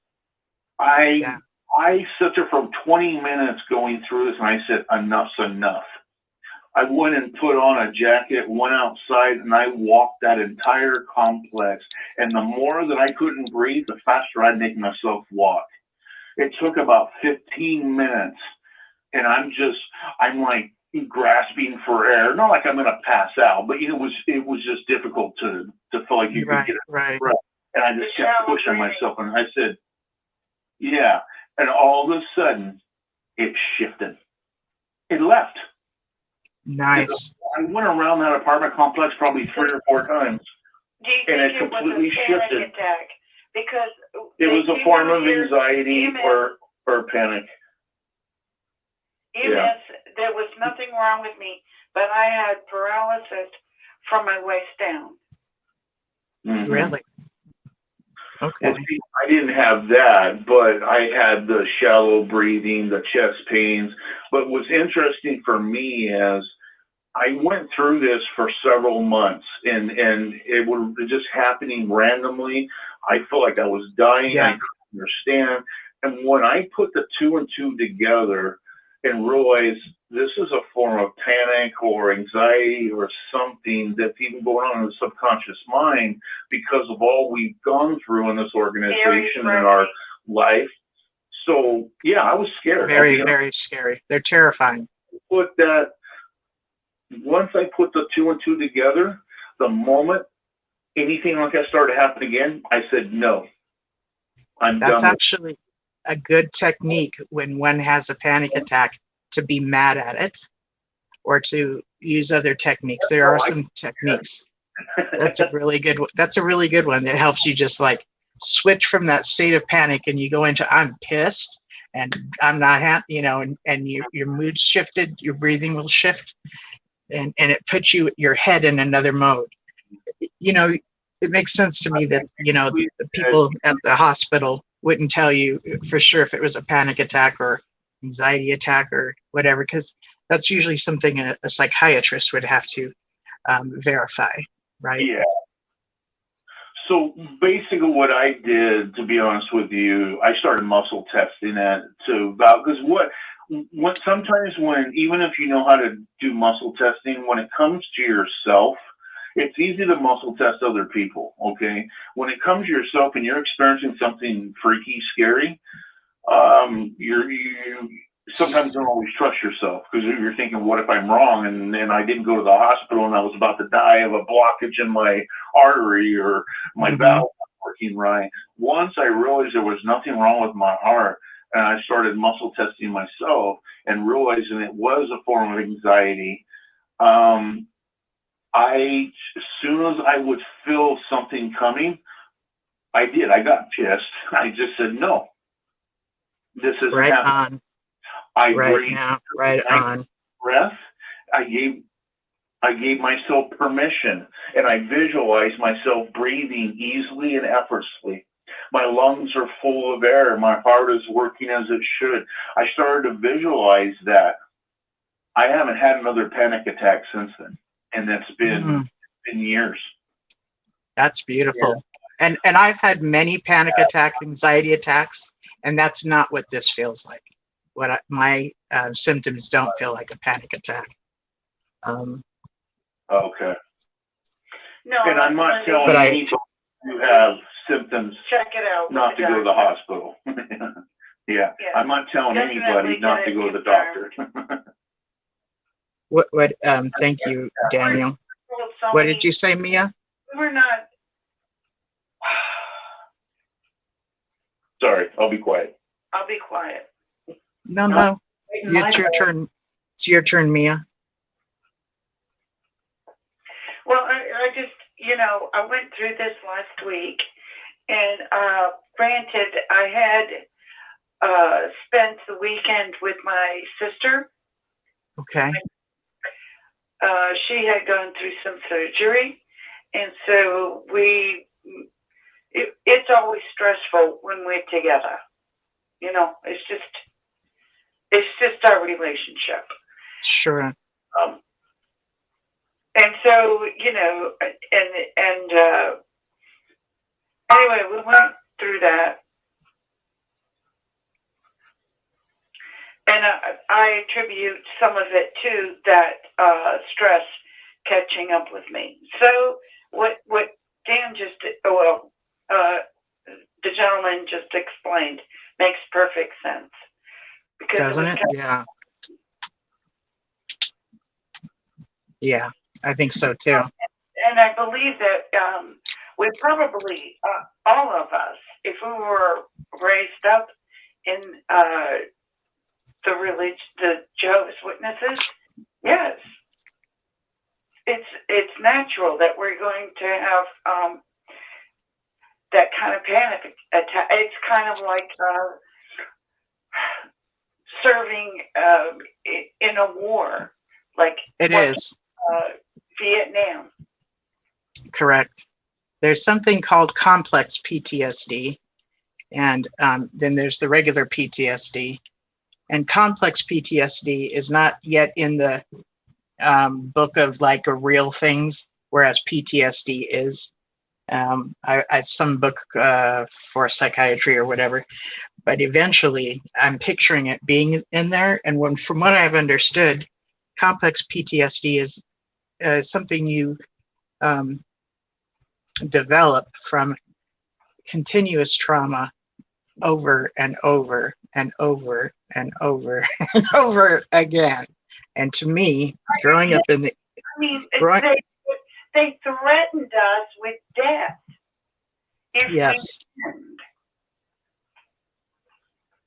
yeah. I sat there for 20 minutes going through this, and I said, enough's enough. I went and put on a jacket, went outside, and I walked that entire complex. And the more that I couldn't breathe, the faster I'd make myself walk. It took about 15 minutes, and I'm like grasping for air. Not like I'm going to pass out, but it was just difficult to feel like you could get a breath. And I just kept pushing myself, and I said, yeah. And all of a sudden, it shifted. It left. Nice. I went around that apartment complex probably 3 or 4 times. Do you think it completely was a panic shifted. Attack? Because it was a form of anxiety or panic. There was nothing wrong with me, but I had paralysis from my waist down. Mm-hmm. Really? Okay. Well, see, I didn't have that, but I had the shallow breathing, the chest pains. But what's interesting for me is I went through this for several months, and it was just happening randomly. I felt like I was dying. Yeah. I couldn't understand. And when I put the 2 and 2 together and realized this is a form of panic or anxiety or something that's even going on in the subconscious mind because of all we've gone through in this organization and our life. So, yeah, I was scared. Very, very scary. They're terrifying. Once I put the 2 and 2 together, the moment anything like that started to happen again, I said, no, I'm done. That's actually a good technique when one has a panic attack, to be mad at it or to use other techniques. There are some techniques. That's a really good one. That's a really good one that helps you just like switch from that state of panic and you go into I'm pissed and I'm not happy, and your mood shifted, your breathing will shift, and it puts your head in another mode. It makes sense to me that the people at the hospital wouldn't tell you for sure if it was a panic attack or anxiety attack or whatever, because That's usually something a psychiatrist would have to verify, right? Yeah. So basically what I did, to be honest with you, I started muscle testing it to about, because what sometimes when, even if you know how to do muscle testing, when it comes to yourself, it's easy to muscle test other people, okay? When it comes to yourself and you're experiencing something freaky, scary, you sometimes don't always trust yourself, because you're thinking, what if I'm wrong and I didn't go to the hospital and I was about to die of a blockage in my artery or my valve not working right. Once I realized there was nothing wrong with my heart, and I started muscle testing myself and realizing it was a form of anxiety, as soon as I would feel something coming, I got pissed. I just said, no, this isn't Right happening. on. I Right breathed now. Right on. breath. I gave myself permission, and I visualized myself breathing easily and effortlessly. My lungs are full of air. My heart is working as it should. I started to visualize that. I haven't had another panic attack since then, and that's been years. That's beautiful. Yeah. And I've had many panic attacks, anxiety attacks, and that's not what this feels like. My symptoms don't feel like a panic attack. Okay. No, and I'm not telling anybody who have symptoms check it out not to go to the hospital. Yeah, I'm not telling anybody not to go to the doctor. Thank you, Daniel. What did you say, Mia? We're not. Sorry, I'll be quiet. I'll be quiet. No. It's your turn. It's your turn, Mia. Well, I just, I went through this last week, and granted, I had spent the weekend with my sister. Okay. She had gone through some surgery, and so it's always stressful when we're together. It's just our relationship. Sure. And so, anyway, we went through that. And I attribute some of it to that stress catching up with me. So what Dan the gentleman just explained makes perfect sense. Because doesn't it? Yeah. Yeah, I think so too. And I believe that we probably, all of us, if we were raised up in the religion, the Jehovah's Witnesses, yes, it's natural that we're going to have that kind of panic attack. It's kind of like serving in a war, like it is. Vietnam. Correct. There's something called complex PTSD, and then there's the regular PTSD. And complex PTSD is not yet in the book of like a real things, whereas PTSD is. Some book for psychiatry or whatever, but eventually I'm picturing it being in there. And from what I've understood, complex PTSD is something you develop from continuous trauma over and over and over and over and over again. And to me, growing up in the they threatened us with death. Yes.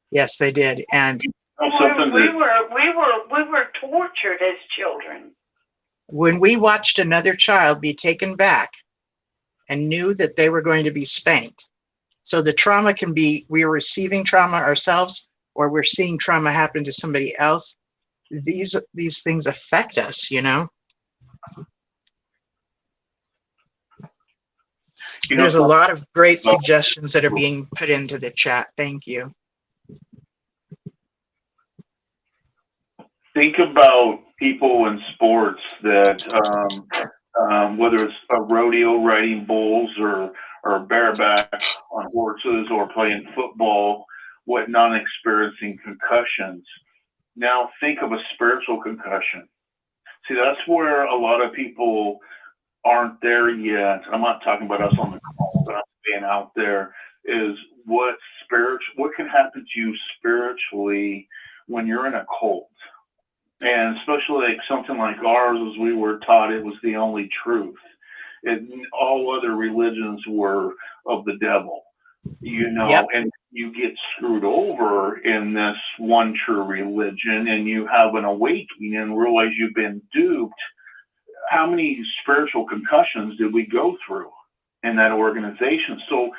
Yes, they did. And we were tortured as children. When we watched another child be taken back and knew that they were going to be spanked. So the trauma can be, we're receiving trauma ourselves, or we're seeing trauma happen to somebody else. These things affect us, There's a lot of great suggestions that are being put into the chat. Thank you. think about people in sports that, whether it's a rodeo riding bulls or bareback on horses or playing football, whatnot, experiencing concussions. Now think of a spiritual concussion. See, that's where a lot of people aren't there yet. I'm not talking about us on the call, but I'm saying out there is what can happen to you spiritually when you're in a cult. And especially like something like ours, as we were taught, it was the only truth. All other religions were of the devil, Yep. and you get screwed over in this one true religion, and you have an awakening and realize you've been duped. How many spiritual concussions did we go through in that organization? So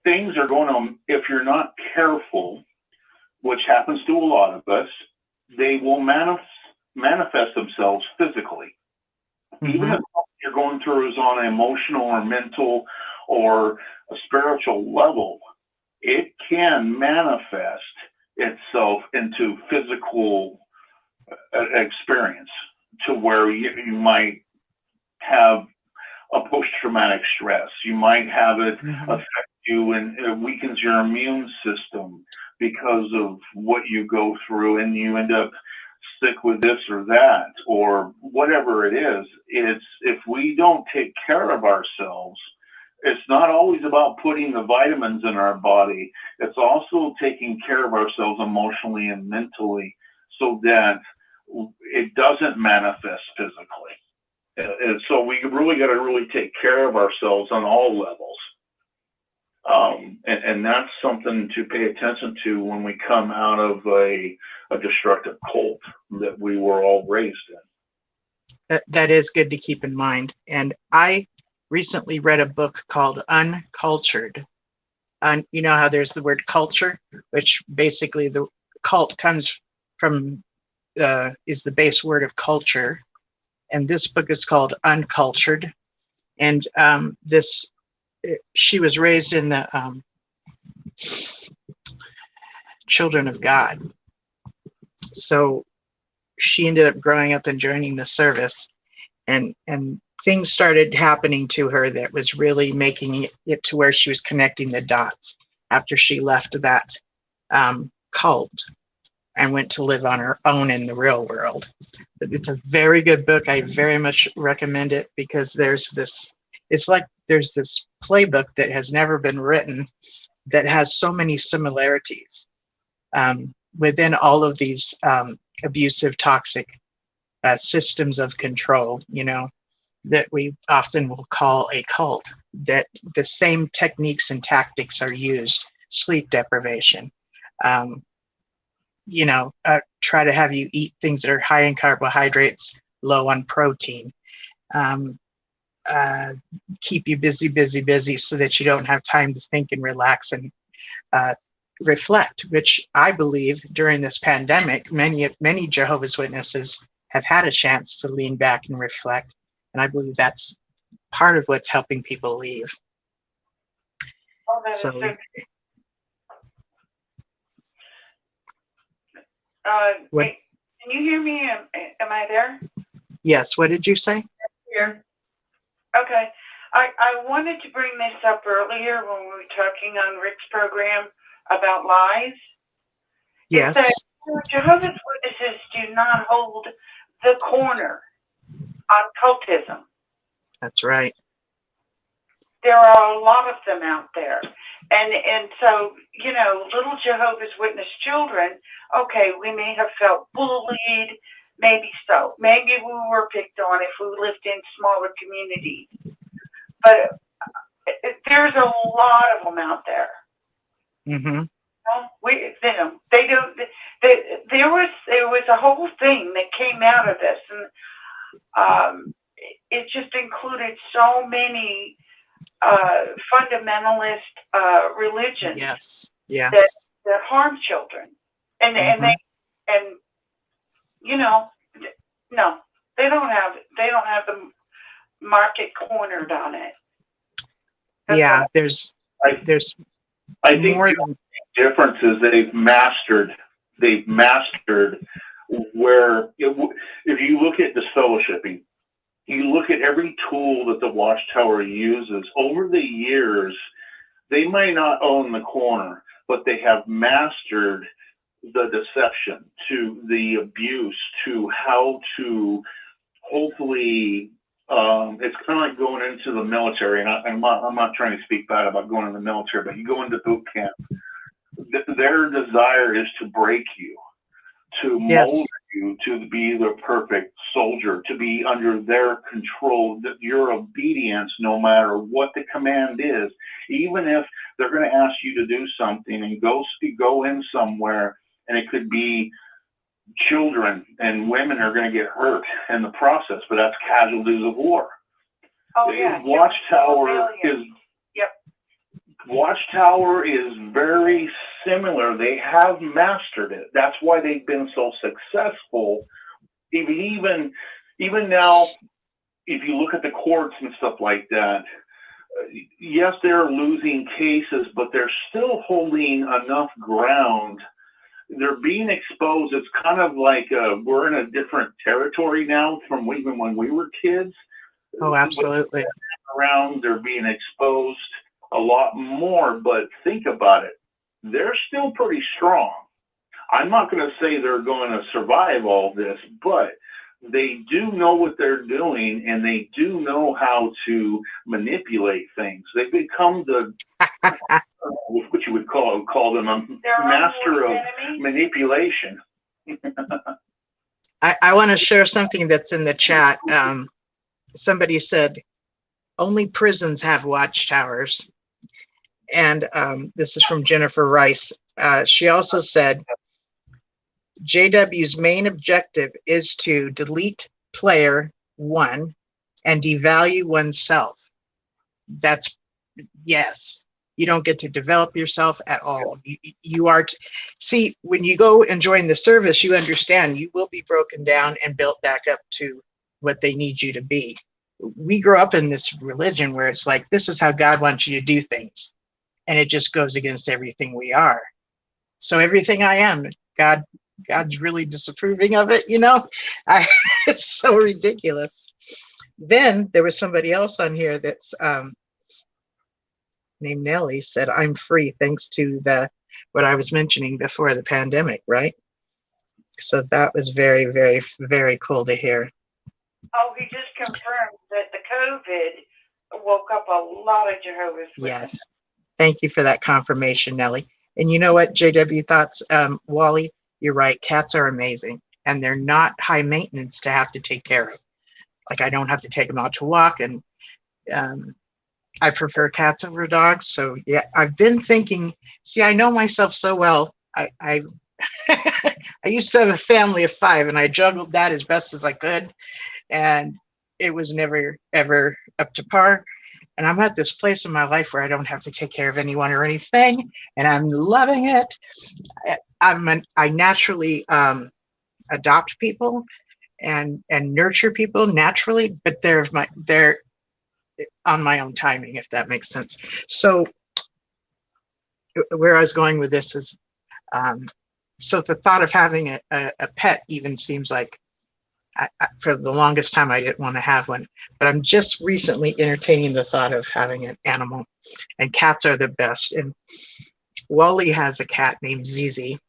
things are going on. If you're not careful, which happens to a lot of us, they will manifest themselves physically. Even if what you're going through is on an emotional or mental or a spiritual level, it can manifest itself into physical experience, to where you might have a post-traumatic stress. You might have it affect you, and it weakens your immune system because of what you go through, and you end up sick with this or that or whatever it is. It's, if we don't take care of ourselves, it's not always about putting the vitamins in our body. It's also taking care of ourselves emotionally and mentally so that it doesn't manifest physically. And so we really got to really take care of ourselves on all levels. And that's something to pay attention to when we come out of a destructive cult that we were all raised in. That is good to keep in mind. And I recently read a book called Uncultured. And you know how there's the word culture, which basically the cult comes from, is the base word of culture. And this book is called Uncultured. And she was raised in the Children of God. So she ended up growing up and joining the service, and things started happening to her that was really making it to where she was connecting the dots after she left that cult and went to live on her own in the real world. It's a very good book. I very much recommend it, because there's this playbook that has never been written that has so many similarities within all of these abusive, toxic systems of control, that we often will call a cult, that the same techniques and tactics are used. Sleep deprivation, try to have you eat things that are high in carbohydrates, low on protein, keep you busy so that you don't have time to think and relax and reflect, which I believe during this pandemic, many Jehovah's Witnesses have had a chance to lean back and reflect. And I believe that's part of what's helping people leave. Oh, that So, is so what, can you hear me? Am I there? yes, what did you say? Here. Okay. I wanted to bring this up earlier when we were talking on Rick's program about lies. Yes. That Jehovah's Witnesses do not hold the corner on cultism. That's right. There are a lot of them out there. And so, little Jehovah's Witness children, okay, we may have felt bullied, maybe so. Maybe we were picked on if we lived in smaller communities. But there's a lot of them out there. Mm-hmm. They don't. There was a whole thing that came out of this, and it just included so many fundamentalist religions. Yes. Yes. That harm children, and no, they don't have the market cornered on it. Yeah, there's I think more the difference is they've mastered where if you look at disfellowshipping, you look at every tool that the Watchtower uses over the years, they might not own the corner, but they have mastered the deception, to the abuse, to how to hopefully, it's kind of like going into the military, and I'm not trying to speak bad about going in the military, but you go into boot camp, their desire is to break you, to mold you to be the perfect soldier, to be under their control, that your obedience, no matter what the command is, even if they're going to ask you to do something and go in somewhere, and it could be children and women are going to get hurt in the process, but that's casualties of war. Oh, yeah. Watchtower is very similar. They have mastered it. That's why they've been so successful. Even now, if you look at the courts and stuff like that, yes, they're losing cases, but they're still holding enough ground. They're being exposed. It's kind of like we're in a different territory now from even when we were kids. Oh, absolutely. Around, they're being exposed a lot more, but think about it. They're still pretty strong. I'm not going to say they're going to survive all this, but they do know what they're doing, and they do know how to manipulate things. They've become the what you would call them a master of manipulation. I want to share something that's in the chat. Somebody said only prisons have watchtowers. And this is from Jennifer Rice. She also said, JW's main objective is to delete player one and devalue oneself. That's, yes, you don't get to develop yourself at all. You are, see, when you go and join the service, you understand you will be broken down and built back up to what they need you to be. We grew up in this religion where it's like, this is how God wants you to do things. And it just goes against everything we are. So everything I am, God's really disapproving of it, you know? It's so ridiculous. Then there was somebody else on here that's named Nellie, said, I'm free thanks to what I was mentioning before, the pandemic, right? So that was very, very, very cool to hear. Oh, he just confirmed that the COVID woke up a lot of Jehovah's Witnesses. Yes. Thank you for that confirmation, Nellie. And you know what, JW thoughts, Wally, you're right. Cats are amazing, and they're not high maintenance to have to take care of. Like, I don't have to take them out to walk, and I prefer cats over dogs. So yeah, I've been thinking, see, I know myself so well. I used to have a family of 5, and I juggled that as best as I could, and it was never, ever up to par. And I'm at this place in my life where I don't have to take care of anyone or anything, and I'm loving it. I naturally adopt people and nurture people naturally, but they're on my own timing, if that makes sense. So where I was going with this is, so the thought of having a pet even seems like, for the longest time, I didn't want to have one, but I'm just recently entertaining the thought of having an animal, and cats are the best. And Wally has a cat named Zizi,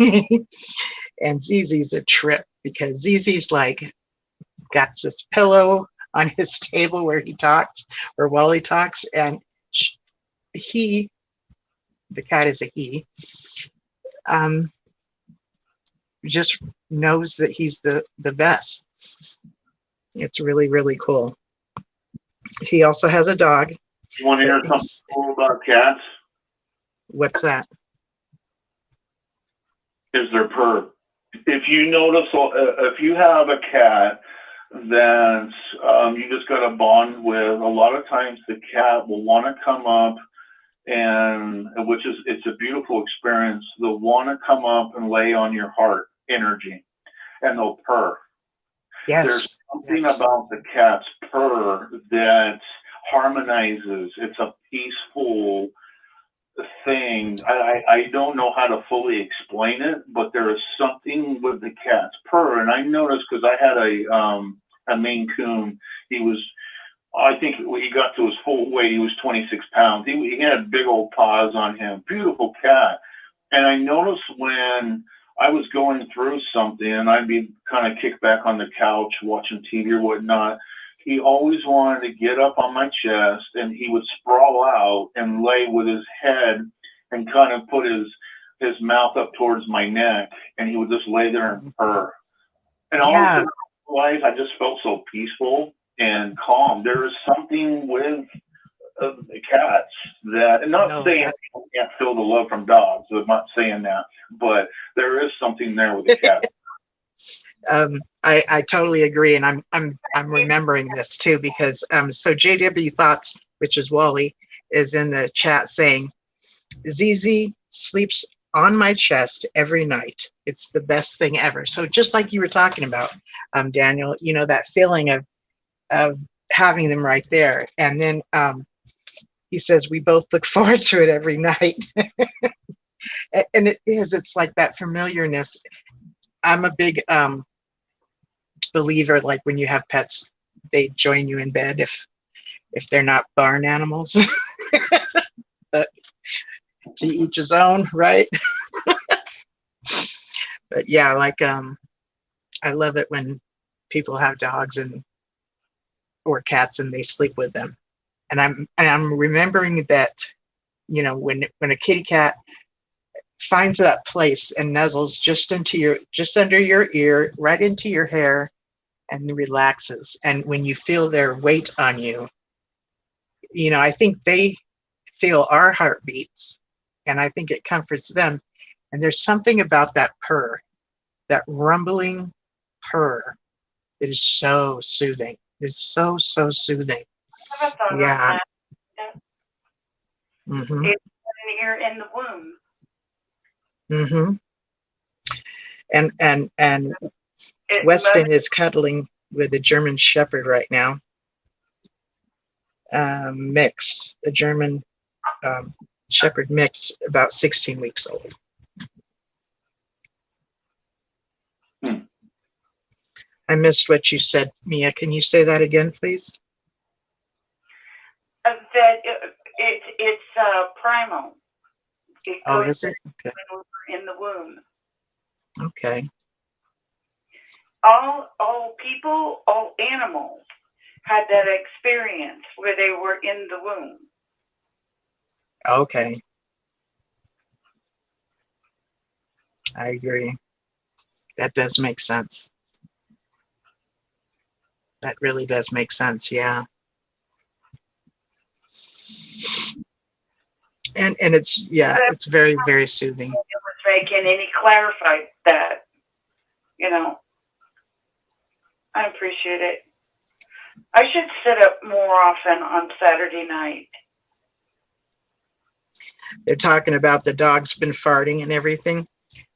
and Zizi's a trip because Zizi's like got this pillow on his table where he talks, where Wally talks, and the cat is a he, just knows that he's the best. It's really, really cool. He also has a dog. You want to hear something cool about cats? What's that? Is their purr. If you notice, if you have a cat that you just got a bond with, a lot of times the cat will want to come up, and it's a beautiful experience. They'll want to come up and lay on your heart energy, and they'll purr. Yes. There's something about the cat's purr that harmonizes. It's a peaceful thing. I don't know how to fully explain it, but there is something with the cat's purr. And I noticed because I had a Maine Coon. He was, I think when he got to his full weight, he was 26 pounds. He had big old paws on him. Beautiful cat. And I noticed when I was going through something and I'd be kind of kicked back on the couch watching TV or whatnot, he always wanted to get up on my chest and he would sprawl out and lay with his head and kind of put his mouth up towards my neck, and he would just lay there and purr. And all of his life, I just felt so peaceful and calm. There is something with the cats that, and not saying people can't feel the love from dogs. I'm not saying that, but there is something there with the cats. I totally agree, and I'm remembering this too because so JW Thoughts, which is Wally, is in the chat saying ZZ sleeps on my chest every night. It's the best thing ever. So just like you were talking about, Daniel, you know, that feeling of having them right there. And then he says we both look forward to it every night. And it is, it's like that familiarness. I'm a big believer, like when you have pets, they join you in bed if they're not barn animals. But to each his own, right? But yeah, like I love it when people have dogs or cats and they sleep with them. And I'm remembering that, you know, when a kitty cat finds that place and nuzzles just under your ear, right into your hair, and relaxes. And when you feel their weight on you, you know, I think they feel our heartbeats, and I think it comforts them. And there's something about that purr, that rumbling purr, that is so soothing. It's so soothing. Yeah. Mm-hmm. It's when you're in the womb. Mm-hmm. And Weston is cuddling with a German Shepherd right now. Mix, a German Shepherd mix, about 16 weeks old. I missed what you said, Mia. Can you say that again, please? That it's primal. It Is it? Okay. In the womb. Okay. All people, all animals had that experience where they were in the womb. Okay. I agree. That does make sense. That really does make sense, yeah. And it's, yeah, it's very, very soothing. It was making, and he clarified that, you know. I appreciate it. I should sit up more often on Saturday night. They're talking about the dog's been farting and everything.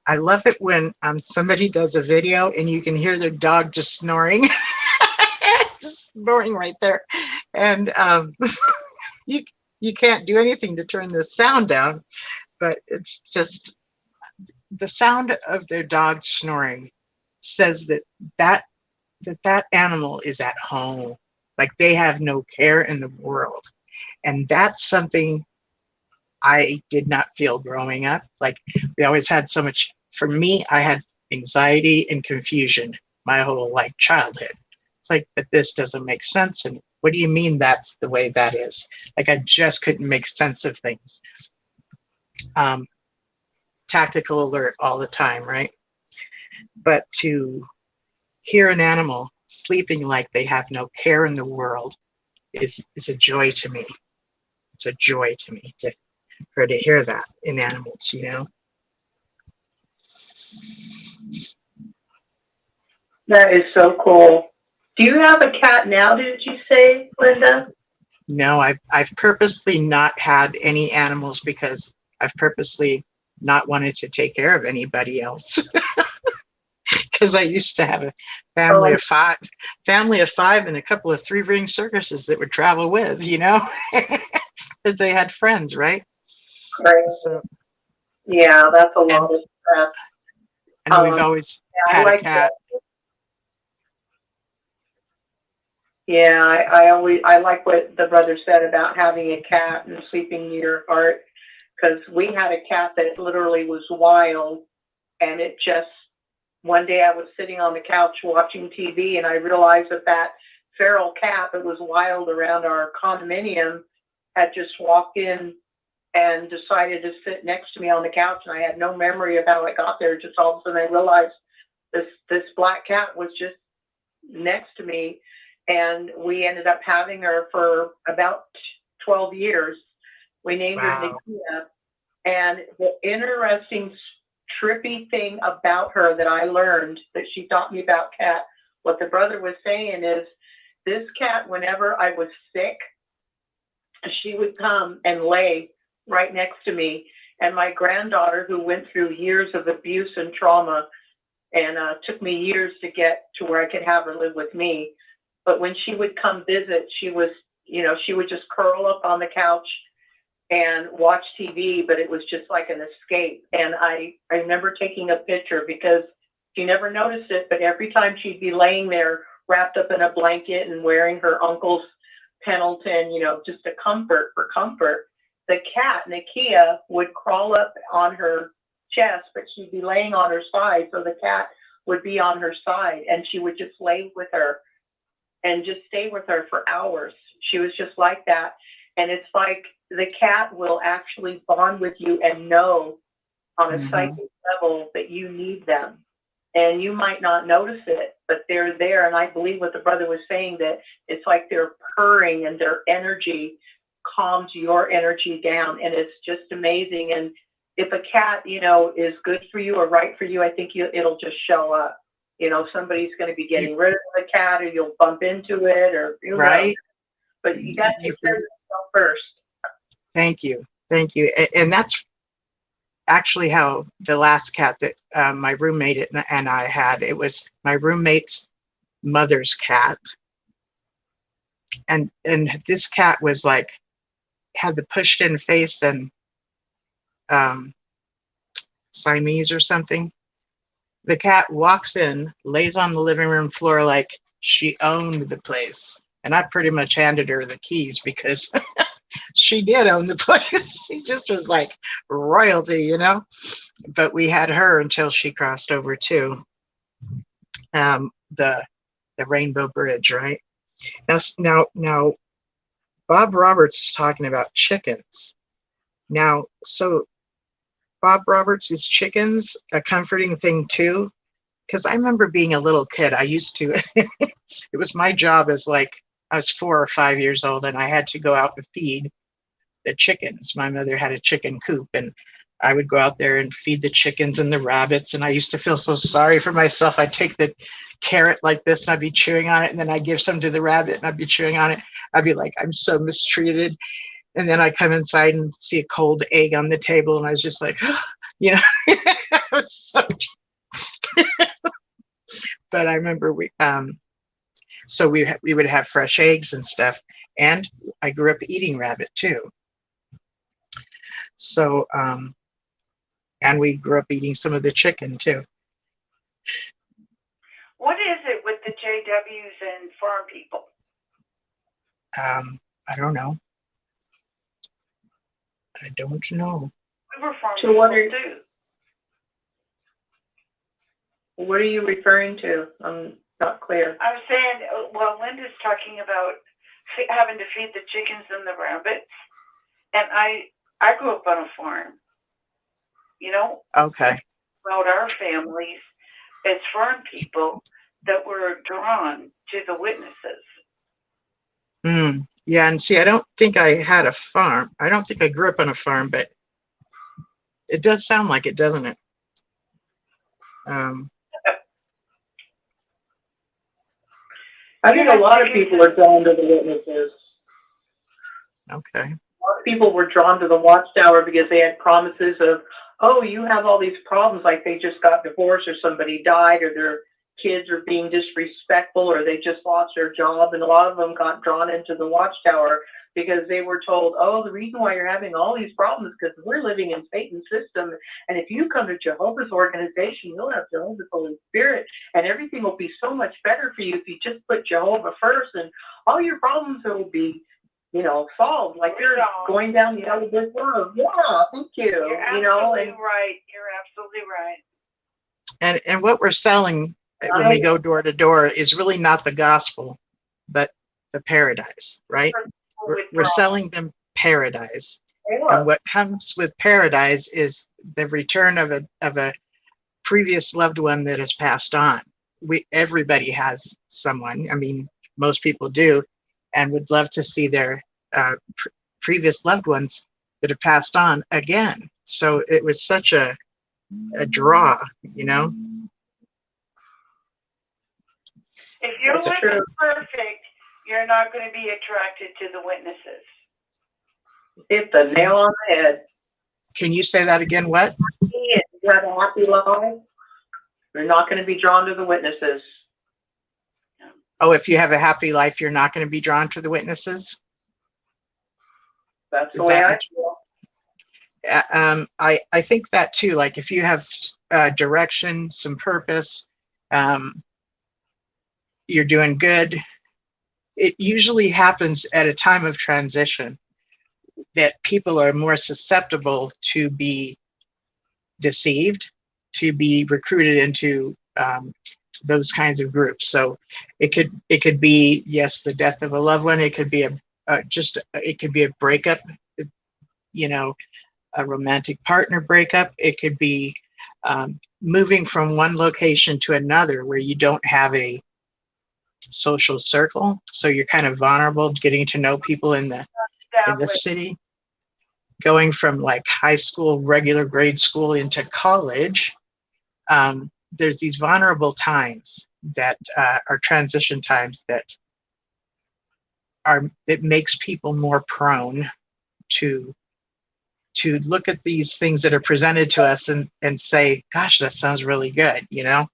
I love it when somebody does a video and you can hear their dog just snoring. Just snoring right there. And you can't do anything to turn the sound down, but it's just the sound of their dog snoring says that animal is at home, like they have no care in the world. And that's something I did not feel growing up. Like we always had so much, for me, I had anxiety and confusion my whole childhood. It's like, but this doesn't make sense. And what do you mean that's the way that is? Like I just couldn't make sense of things. Tactical alert all the time, right? But to hear an animal sleeping like they have no care in the world is a joy to me. It's a joy to me for to hear that in animals, you know. That is so cool. Do you have a cat now, did you say, Linda? No, I've purposely not had any animals because I've purposely not wanted to take care of anybody else. Because I used to have a family of five and a couple of 3-ring circuses that would travel with, you know, because they had friends, right? Right. So, Yeah, that's a and lot of stress. we've always Yeah, I had a like cat. that. Yeah, I like what the brother said about having a cat and sleeping near your heart, because we had a cat that literally was wild, and it just, one day I was sitting on the couch watching TV, and I realized that feral cat that was wild around our condominium had just walked in and decided to sit next to me on the couch, and I had no memory of how it got there. Just all of a sudden I realized this black cat was just next to me, and we ended up having her for about 12 years. We named her Wow. Nakia, and the interesting, trippy thing about her that I learned that she taught me about cat, what the brother was saying is, this cat, whenever I was sick, she would come and lay right next to me. And my granddaughter, who went through years of abuse and trauma, and took me years to get to where I could have her live with me. But when she would come visit, she was, she would just curl up on the couch and watch TV, but it was just like an escape. And I remember taking a picture because she never noticed it, but every time she'd be laying there wrapped up in a blanket and wearing her uncle's Pendleton, just a comfort, the cat, Nakia, would crawl up on her chest, but she'd be laying on her side, so the cat would be on her side, and she would just lay with her and just stay with her for hours. She was just like that. And it's like the cat will actually bond with you and know on a psychic level that you need them. And you might not notice it, but they're there. And I believe what the brother was saying, that it's like they're purring and their energy calms your energy down. And it's just amazing. And if a cat, is good for you or right for you, I think it'll just show up. Somebody's going to be getting rid of the cat, or you'll bump into it, or Right. But you got to take care of yourself first. Thank you. And that's actually how the last cat that my roommate and I had, it was my roommate's mother's cat. And this cat was like, had the pushed in face and Siamese or something. The cat walks in, lays on the living room floor like she owned the place. And I pretty much handed her the keys because she did own the place. She just was like royalty, But we had her until she crossed over to the Rainbow Bridge, right? Now, Bob Roberts is talking about chickens. Now, so Bob Roberts, is chickens a comforting thing too? Because I remember being a little kid, I used to, it was my job as like, I was 4 or 5 years old, and I had to go out and feed the chickens. My mother had a chicken coop, and I would go out there and feed the chickens and the rabbits. And I used to feel so sorry for myself. I'd take the carrot like this and I'd be chewing on it. And then I'd give some to the rabbit and I'd be chewing on it. I'd be like, I'm so mistreated. And then I'd come inside and see a cold egg on the table. And I was just like, I was so but I remember we would have fresh eggs and stuff. And I grew up eating rabbit too. So, and we grew up eating some of the chicken too. What is it with the JWs and farm people? I don't know. We were farm So people what are- too. What are you referring to? I'm not clear. I was saying, well, Linda's talking about having to feed the chickens and the rabbits, and I grew up on a farm. Okay. About our families as farm people that were drawn to the witnesses. Yeah, and see, I don't think I had a farm. I don't think I grew up on a farm, but it does sound like it, doesn't it? I think a lot of people are drawn to the witnesses. Okay. A lot of people were drawn to the Watchtower because they had promises of, oh, you have all these problems, like they just got divorced or somebody died or they're kids are being disrespectful or they just lost their job. And a lot of them got drawn into the Watchtower because they were told, oh, the reason why you're having all these problems is because we're living in Satan's system. And if you come to Jehovah's organization, you'll have Jehovah's Holy Spirit and everything will be so much better for you if you just put Jehovah first, and all your problems will be, you know, solved. Like you're going down the other brick road. Yeah, thank you. You're absolutely right. You're absolutely right. And what we're selling when we go door to door is really not the gospel, but the paradise, right? We're selling them paradise. And what comes with paradise is the return of a previous loved one that has passed on. Everybody has someone. I mean, most people do, and would love to see their previous loved ones that have passed on again. So it was such a draw, you know. If you're living perfect, you're not going to be attracted to the witnesses. Hit the nail on the head. Can you say that again? What? If you have a happy life, you're not going to be drawn to the witnesses. Oh, if you have a happy life, you're not going to be drawn to the witnesses? That's the way I feel. I think that too. Like if you have direction, some purpose, you're doing good. It usually happens at a time of transition that people are more susceptible to be deceived, to be recruited into those kinds of groups. So it could be, yes, the death of a loved one. It could be it could be a breakup, you know, a romantic partner breakup. It could be moving from one location to another where you don't have a social circle, so you're kind of vulnerable to getting to know people in the city. Going from like high school, regular grade school into college, there's these vulnerable times that are transition times that makes people more prone to look at these things that are presented to us and say, gosh, that sounds really good, you know?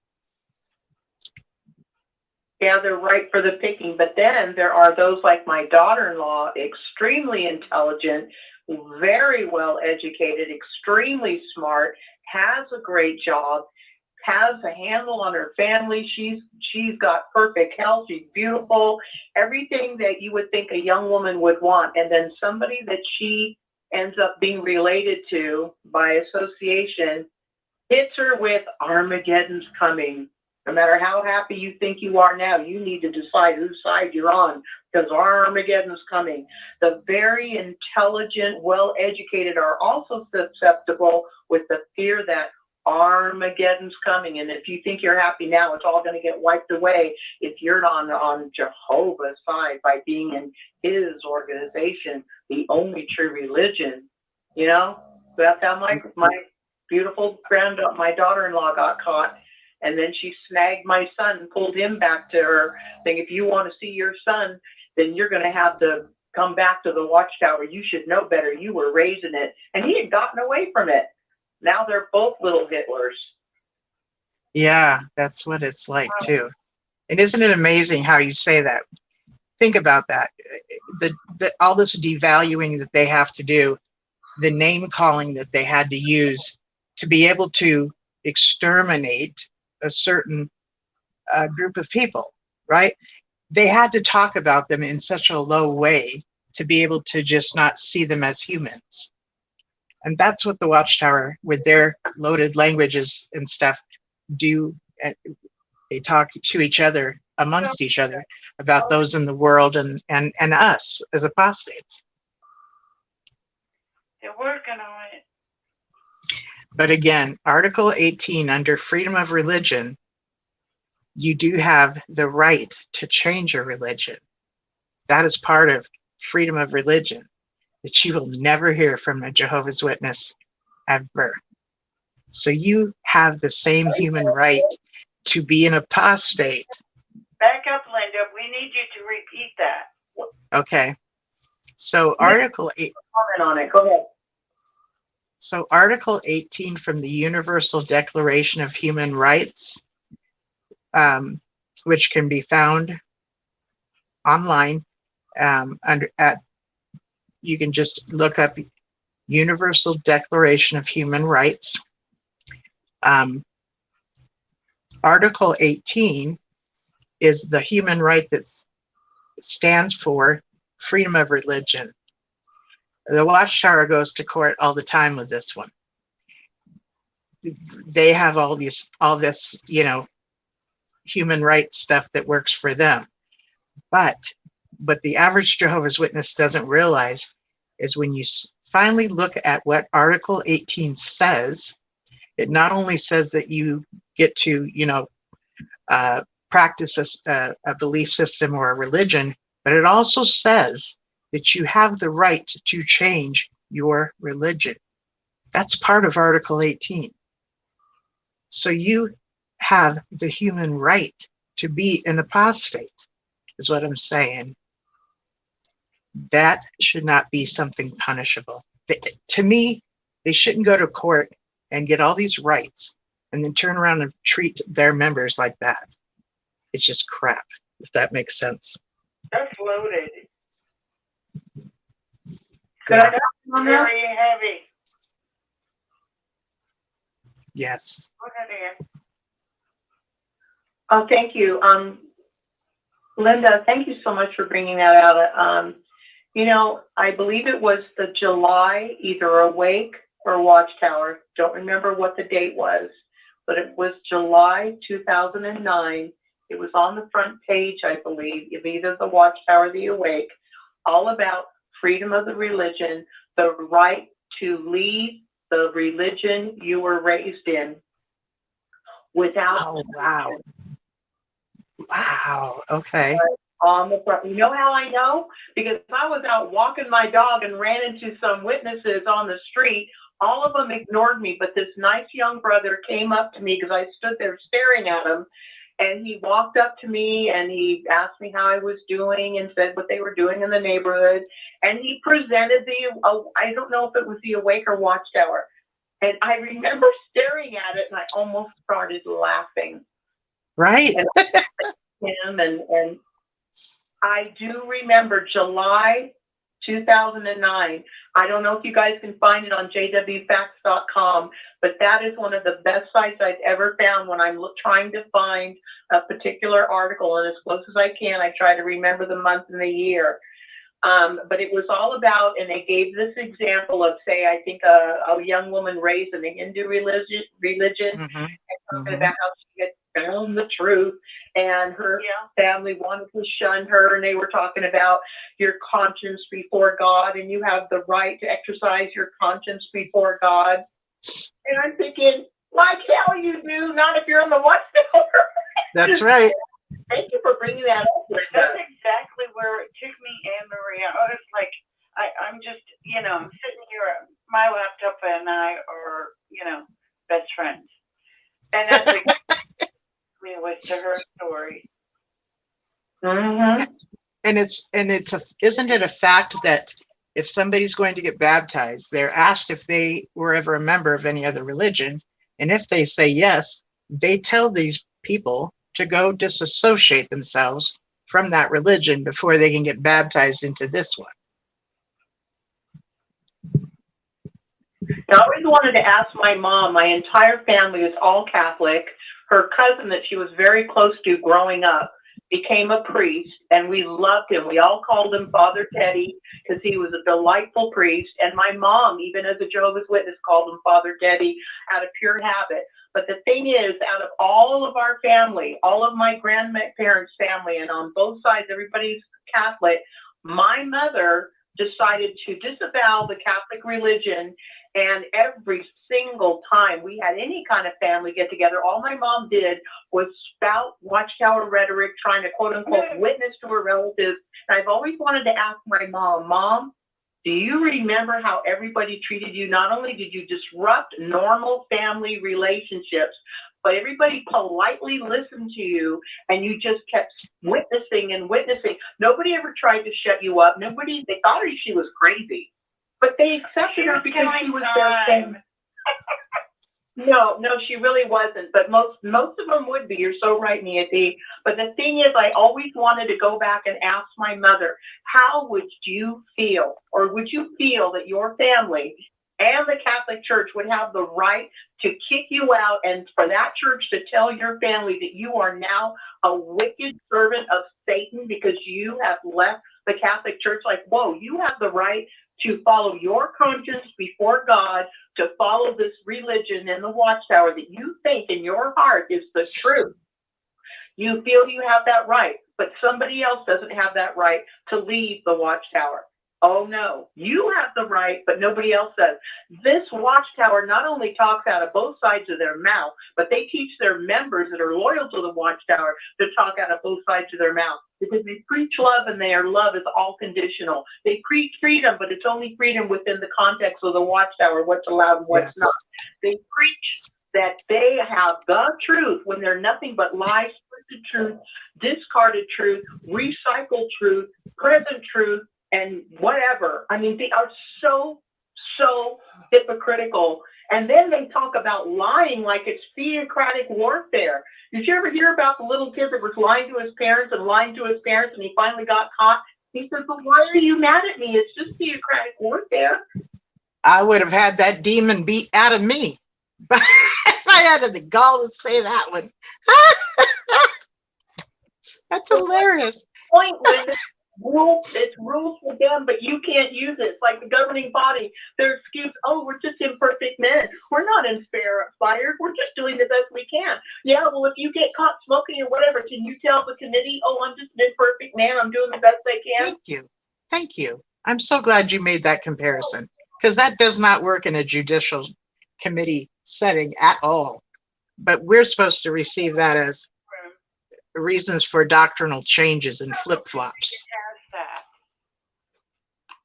Yeah, they're right for the picking. But then there are those like my daughter-in-law, extremely intelligent, very well educated, extremely smart, has a great job, has a handle on her family. She's got perfect health. She's beautiful, everything that you would think a young woman would want. And then somebody that she ends up being related to by association hits her with Armageddon's coming. No matter how happy you think you are now, you need to decide whose side you're on because Armageddon's coming. The very intelligent, well-educated are also susceptible with the fear that Armageddon's coming. And if you think you're happy now, it's all going to get wiped away if you're not on Jehovah's side by being in his organization, the only true religion. You know, that's how my beautiful my daughter-in-law got caught. And then she snagged my son and pulled him back to her, saying, if you want to see your son, then you're going to have to come back to the Watchtower. You should know better. You were raising it. And he had gotten away from it. Now they're both little Hitlers. Yeah, that's what it's like too. And isn't it amazing how you say that? Think about that. All this devaluing that they have to do, the name calling that they had to use to be able to exterminate a certain group of people, right? They had to talk about them in such a low way to be able to just not see them as humans. And that's what the Watchtower, with their loaded languages and stuff, do. They talk to each other, amongst each other, about those in the world and us as apostates. They're working on it. But again, Article 18, under freedom of religion, you do have the right to change your religion. That is part of freedom of religion, that you will never hear from a Jehovah's Witness ever. So you have the same human right to be an apostate. Back up, Linda. We need you to repeat that. Okay. So Article 8. Comment on it. Go ahead. So Article 18 from the Universal Declaration of Human Rights which can be found online. You can just look up Universal Declaration of Human Rights. Article 18 is the human right that stands for freedom of religion. The Watchtower goes to court all the time with this one. They have all this, human rights stuff that works for them. But the average Jehovah's Witness doesn't realize is when you finally look at what Article 18 says, it not only says that you get to, practice a belief system or a religion, but it also says that you have the right to change your religion. That's part of Article 18. So you have the human right to be an apostate, is what I'm saying. That should not be something punishable. To me, they shouldn't go to court and get all these rights and then turn around and treat their members like that. It's just crap, if that makes sense. That's loaded. Yeah. Very heavy. Yes. Go ahead, Ann. Oh, thank you. Linda, thank you so much for bringing that out. I believe it was the July, either Awake or Watchtower. Don't remember what the date was, but it was July 2009. It was on the front page, I believe, of either the Watchtower or the Awake, all about freedom of the religion, the right to leave the religion you were raised in without. Oh, wow. Wow. Okay. On the front. You know how I know? Because I was out walking my dog and ran into some witnesses on the street. All of them ignored me, but this nice young brother came up to me because I stood there staring at him. And he walked up to me and he asked me how I was doing and said what they were doing in the neighborhood. And he presented I don't know if it was the Awake or Watchtower. And I remember staring at it and I almost started laughing. Right. And I do remember July 2009. I don't know if you guys can find it on jwfacts.com, but that is one of the best sites I've ever found when I'm trying to find a particular article. And as close as I can, I try to remember the month and the year. But it was all about, and they gave this example of, say, I think a young woman raised in the Hindu religion, Mm-hmm. and talking about how she had found the truth, and her family wanted to shun her, and they were talking about your conscience before God, and you have the right to exercise your conscience before God. And I'm thinking, like hell you do, not if you're on the Watchtower. That's right. Thank you for bringing that up. That's exactly where it took me, Anne Maria. I was like, I'm just, I'm sitting here at my laptop and I are, best friends. And that's exactly what to her story. Mm-hmm. And isn't it a fact that if somebody's going to get baptized, they're asked if they were ever a member of any other religion, and if they say yes, they tell these people to go disassociate themselves from that religion before they can get baptized into this one. Now, I always wanted to ask my mom. My entire family is all Catholic. Her cousin that she was very close to growing up became a priest, and we loved him. We all called him Father Teddy because he was a delightful priest. And my mom, even as a Jehovah's Witness, called him Father Teddy out of pure habit. But the thing is, out of all of our family, all of my grandparents' family, and on both sides, everybody's Catholic, my mother decided to disavow the Catholic religion. And every single time we had any kind of family get together, all my mom did was spout Watchtower rhetoric, trying to quote unquote witness to her relatives. And I've always wanted to ask my Mom, do you remember how everybody treated you? Not only did you disrupt normal family relationships, but everybody politely listened to you, and you just kept witnessing and witnessing. Nobody ever tried to shut you up. They thought she was crazy, but they accepted her because she was their family. No, no, she really wasn't. But most of them would be. You're so right, Nancy. But the thing is, I always wanted to go back and ask my mother, how would you feel, or would you feel that your family and the Catholic Church would have the right to kick you out, and for that church to tell your family that you are now a wicked servant of Satan because you have left the Catholic Church? Like, whoa, you have the right to follow your conscience before God, to follow this religion in the Watchtower that you think in your heart is the truth. You feel you have that right, but somebody else doesn't have that right to leave the Watchtower. Oh no, you have the right, but nobody else does. This Watchtower not only talks out of both sides of their mouth, but they teach their members that are loyal to the Watchtower to talk out of both sides of their mouth, because they preach love, and their love is all conditional. They preach freedom, but it's only freedom within the context of the Watchtower, what's allowed and what's not. They preach that they have the truth when they're nothing but lies, twisted truth, discarded truth, recycled truth, present truth, and whatever. I mean, they are so hypocritical. And then they talk about lying like it's theocratic warfare. Did you ever hear about the little kid that was lying to his parents and he finally got caught? He says, "But why are you mad at me? It's just theocratic warfare." I would have had that demon beat out of me. But if I had the gall to say that one. That's hilarious. Point when it's rules for them, but you can't use it. It's like the governing body, their excuse, oh, we're just imperfect men. We're not inspired. We're just doing the best we can. Yeah, well, if you get caught smoking or whatever, can you tell the committee, oh, I'm just an imperfect man, I'm doing the best I can? Thank you. I'm so glad you made that comparison, because that does not work in a judicial committee setting at all. But we're supposed to receive that as reasons for doctrinal changes and flip-flops.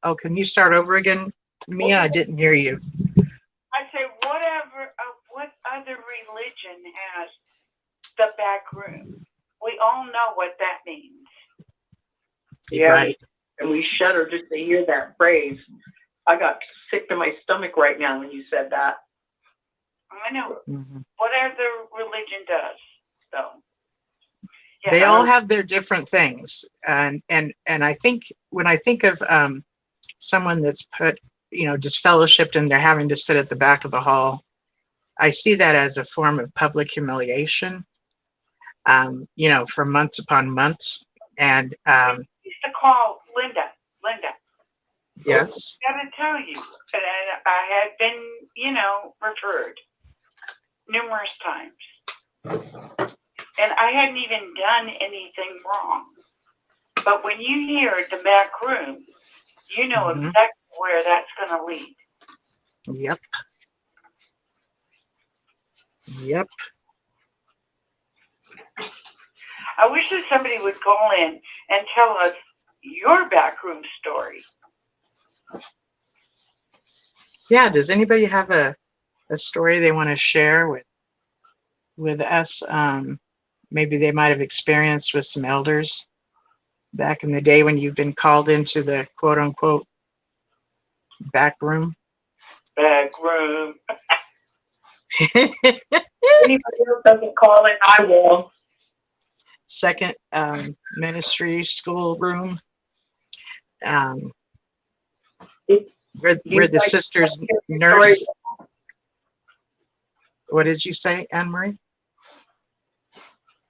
Oh, can you start over again, Mia? I didn't hear you. I say, what other religion has the back room? We all know what that means. Yeah, right. And we shudder just to hear that phrase. I got sick to my stomach right now when you said that. I know. Mm-hmm. What other religion does, though. Yeah, They all have their different things, and I think when I think of someone that's put, disfellowshipped, and they're having to sit at the back of the hall, I see that as a form of public humiliation, for months upon months. And I used to call Linda. Yes. I gotta tell you, I had been, referred numerous times. And I hadn't even done anything wrong. But when you hear the back room, you know exactly where that's going to lead. Yep. I wish that somebody would call in and tell us your backroom story. Yeah. Does anybody have a story they want to share with us? Maybe they might have experienced with some elders back in the day when you've been called into the quote unquote back room. Back room. Anybody else doesn't call it, I will. Second ministry school room. Where the sisters nurse. What did you say, Anne Marie?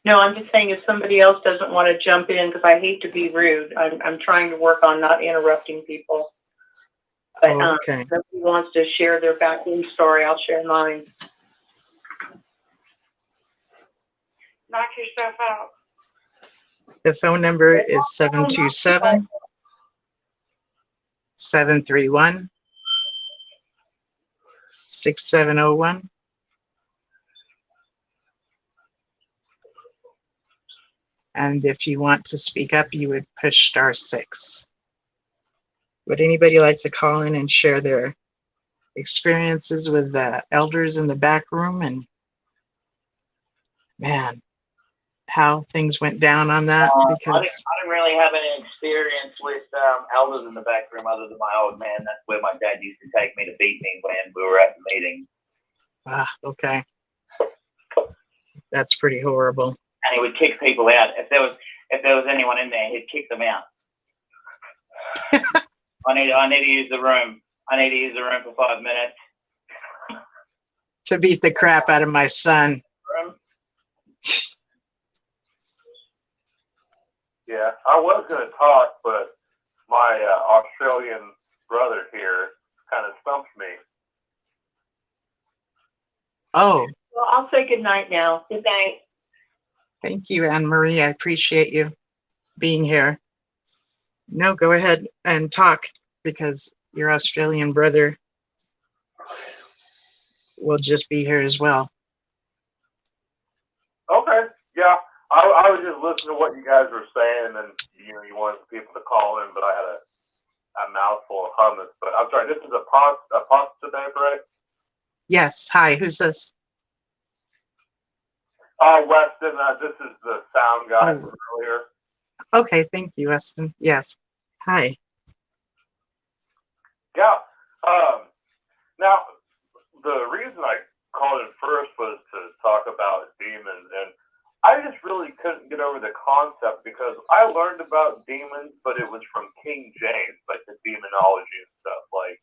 No, I'm just saying if somebody else doesn't want to jump in, because I hate to be rude. I'm trying to work on not interrupting people. But okay. if somebody wants to share their backroom story, I'll share mine. Knock yourself out. The phone number is 727-731-6701. And if you want to speak up, you would push *6. Would anybody like to call in and share their experiences with the elders in the back room, and man, how things went down on that? Because I didn't really have any experience with elders in the back room other than my old man. That's where my dad used to take me to beat me when we were at the meeting. Okay. That's pretty horrible. And he would kick people out. If there was anyone in there, he'd kick them out. I need to use the room. I need to use the room for 5 minutes. To beat the crap out of my son. Yeah, I was going to talk, but my Australian brother here kind of stumped me. Oh, Well, I'll say good night now. Good night. thank you, Anne Marie. I appreciate you being here. No, go ahead and talk, because your Australian brother will just be here as well. Okay, yeah. I was just listening to what you guys were saying, and you wanted people to call in, but I had a mouthful of hummus. But I'm sorry, this is a pasta today, right? Yes. Hi, who's this? Weston, this is the sound guy from earlier. Okay, thank you, Weston. Yes. Hi. Yeah. Now, the reason I called in first was to talk about demons, and I just really couldn't get over the concept, because I learned about demons, but it was from King James, like the demonology and stuff. Like,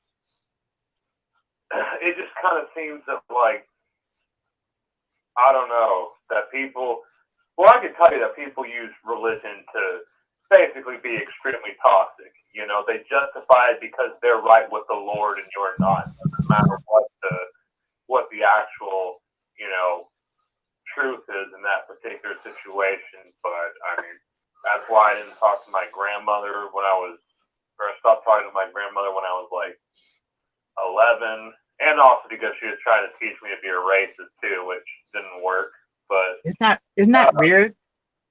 it just kind of seems that, like, I don't know, that people, well, I can tell you that people use religion to basically be extremely toxic. They justify it because they're right with the Lord and you're not. It doesn't matter what the actual, truth is in that particular situation. But I mean, that's why I didn't talk to my grandmother I stopped talking to my grandmother when I was like 11, and also because she was trying to teach me to be a racist too, which didn't work. But Isn't that weird?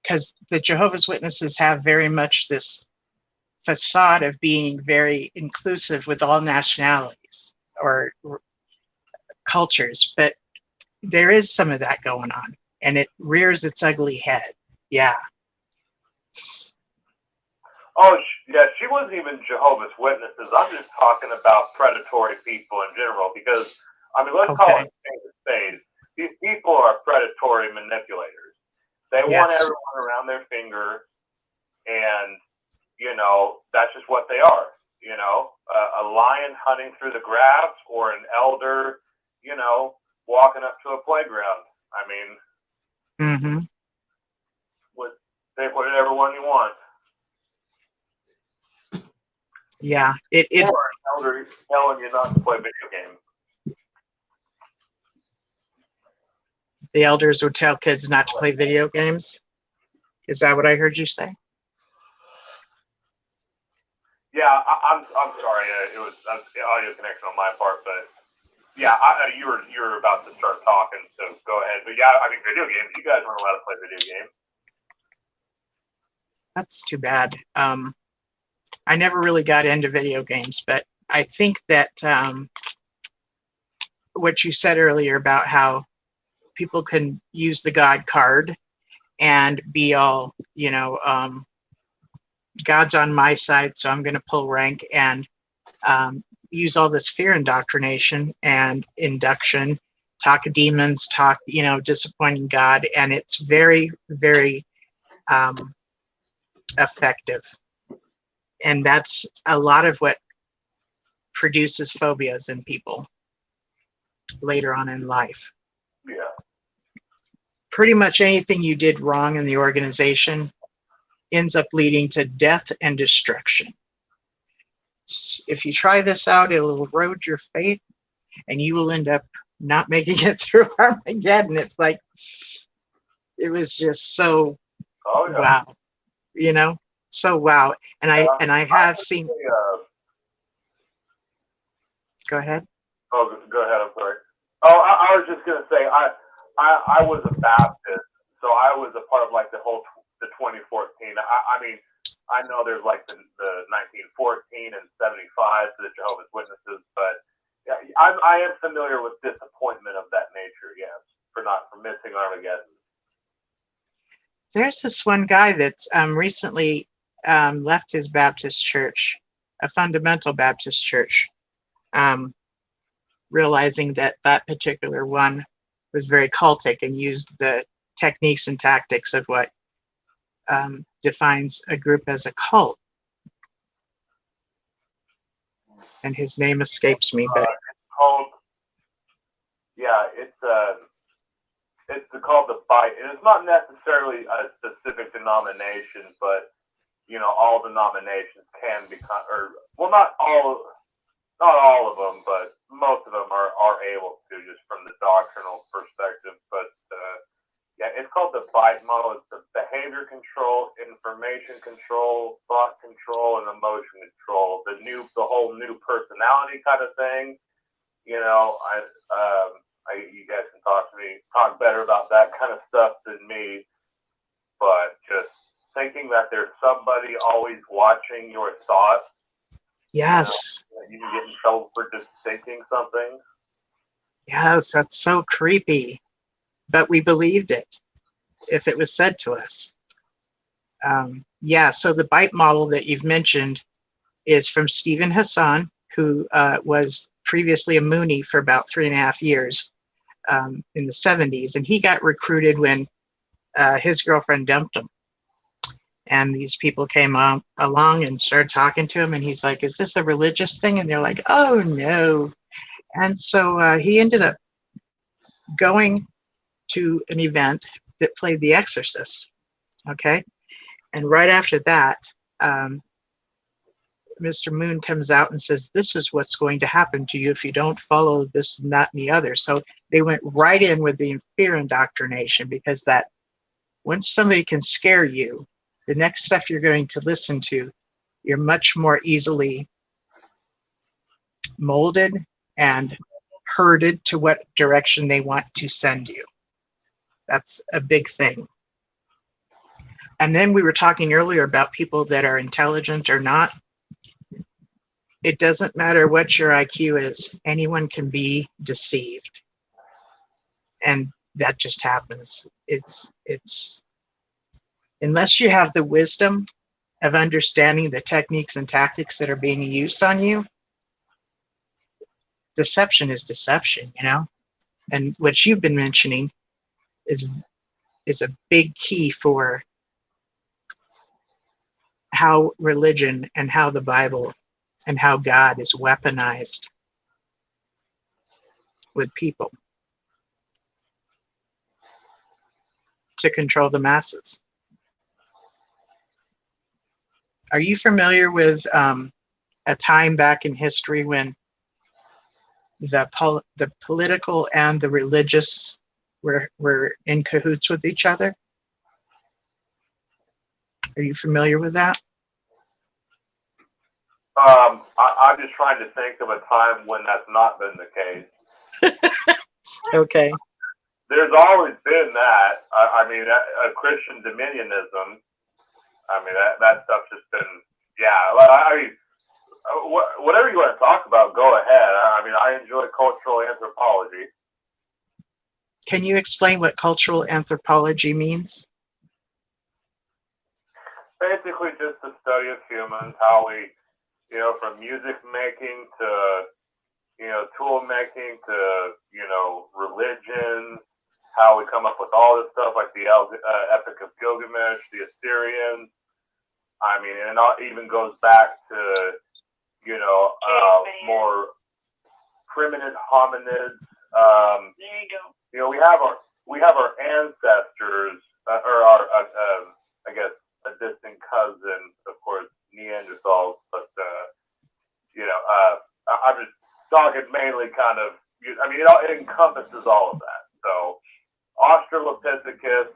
Because the Jehovah's Witnesses have very much this facade of being very inclusive with all nationalities or cultures, but there is some of that going on, and it rears its ugly head. Yeah. oh yeah, she wasn't even Jehovah's Witnesses. I'm just talking about predatory people in general, because I mean, let's call it spade. These people are predatory manipulators. They want everyone around their finger, and that's just what they are. A lion hunting through the grass, or an elder, walking up to a playground. I mean, take whatever one you want. Yeah, or an elder telling you not to play video games. The elders would tell kids not to play video games. Is that what I heard you say? Yeah, I'm sorry. It was audio connection on my part, but yeah, you were about to start talking, so go ahead. But yeah, I mean, video games. You guys weren't allowed to play video games. That's too bad. I never really got into video games, but I think that what you said earlier about how people can use the God card and be all, God's on my side, so I'm going to pull rank and use all this fear indoctrination and induction, talk demons, talk, disappointing God, and it's very, very effective. And that's a lot of what produces phobias in people later on in life. Yeah. Pretty much anything you did wrong in the organization ends up leading to death and destruction. If you try this out, it'll erode your faith, and you will end up not making it through Armageddon. It's like, it was just so wow, so wow. And I have seen. Go ahead. Oh, go ahead. I'm sorry. Oh, I was just gonna say I was a Baptist, so I was a part of like the 2014. I mean, I know there's like the 1914 and 75 for the Jehovah's Witnesses, but yeah, I am familiar with disappointment of that nature. Yes, for missing Armageddon. There's this one guy that's recently left his Baptist church, a fundamental Baptist church. realizing that that particular one was very cultic and used the techniques and tactics of what defines a group as a cult. And his name escapes me, but It's called, yeah, it's called the Bite. And it's not necessarily a specific denomination, but all denominations can become, or well, not all of them, but most of them are able to, just from the doctrinal perspective. But yeah, it's called the Bite model. It's the behavior control, information control, thought control, and emotion control. The whole new personality kind of thing. You guys can talk better about that kind of stuff than me. But just thinking that there's somebody always watching your thoughts. yes. You can get in trouble for just thinking something. Yes, that's so creepy. But we believed it if it was said to us. Yeah, so the Bite model that you've mentioned is from Stephen Hassan, who was previously a Moonie for about 3.5 years in the 70s. And he got recruited when his girlfriend dumped him. And these people came along and started talking to him. And he's like, is this a religious thing? And they're like, oh, no. And so he ended up going to an event that played The Exorcist. Okay. And right after that, Mr. Moon comes out and says, this is what's going to happen to you if you don't follow this and that and the other. So they went right in with the fear indoctrination, because that once somebody can scare you, the next stuff you're going to listen to, you're much more easily molded and herded to what direction they want to send you. That's a big thing. And then we were talking earlier about people that are intelligent or not. It doesn't matter what your IQ is. Anyone can be deceived. And that just happens. It's unless you have the wisdom of understanding the techniques and tactics that are being used on you, deception is deception, And what you've been mentioning is a big key for how religion and how the Bible and how God is weaponized with people to control the masses. Are you familiar with a time back in history when the political and the religious were in cahoots with each other? Are you familiar with that? I'm just trying to think of a time when that's not been the case. Okay. There's always been that. I mean, a Christian dominionism. I mean, that stuff's just been, yeah. I mean, whatever you want to talk about, go ahead. I mean, I enjoy cultural anthropology. Can you explain what cultural anthropology means? Basically, just the study of humans, how we, from music making to, tool making to, religion, how we come up with all this stuff like the Epic of Gilgamesh, the Assyrians. I mean, and it even goes back to, more primitive hominids. There you go. We have our ancestors, or our, I guess, a distant cousin, of course, Neanderthals, but I'm just talking mainly kind of. I mean, it encompasses all of that. So, Australopithecus,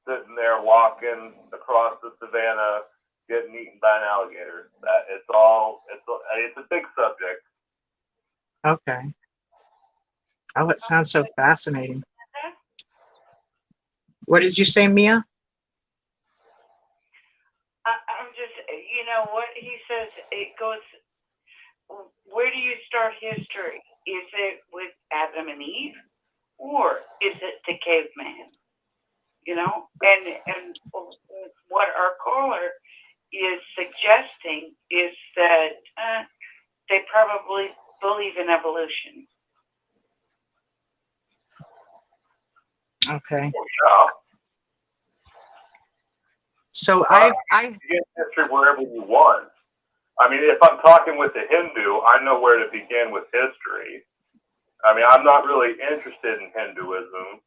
sitting there walking across the savannah, getting eaten by an alligator. It's a big subject. Okay. Oh, it sounds so fascinating. What did you say, Mia? I'm just, what he says, it goes, where do you start history? Is it with Adam and Eve, or is it the caveman? And what our caller is suggesting is that they probably in evolution. Okay. Yeah. So You I get history wherever you want. I mean, if I'm talking with a Hindu, I know where to begin with history. I mean, I'm not really interested in Hinduism.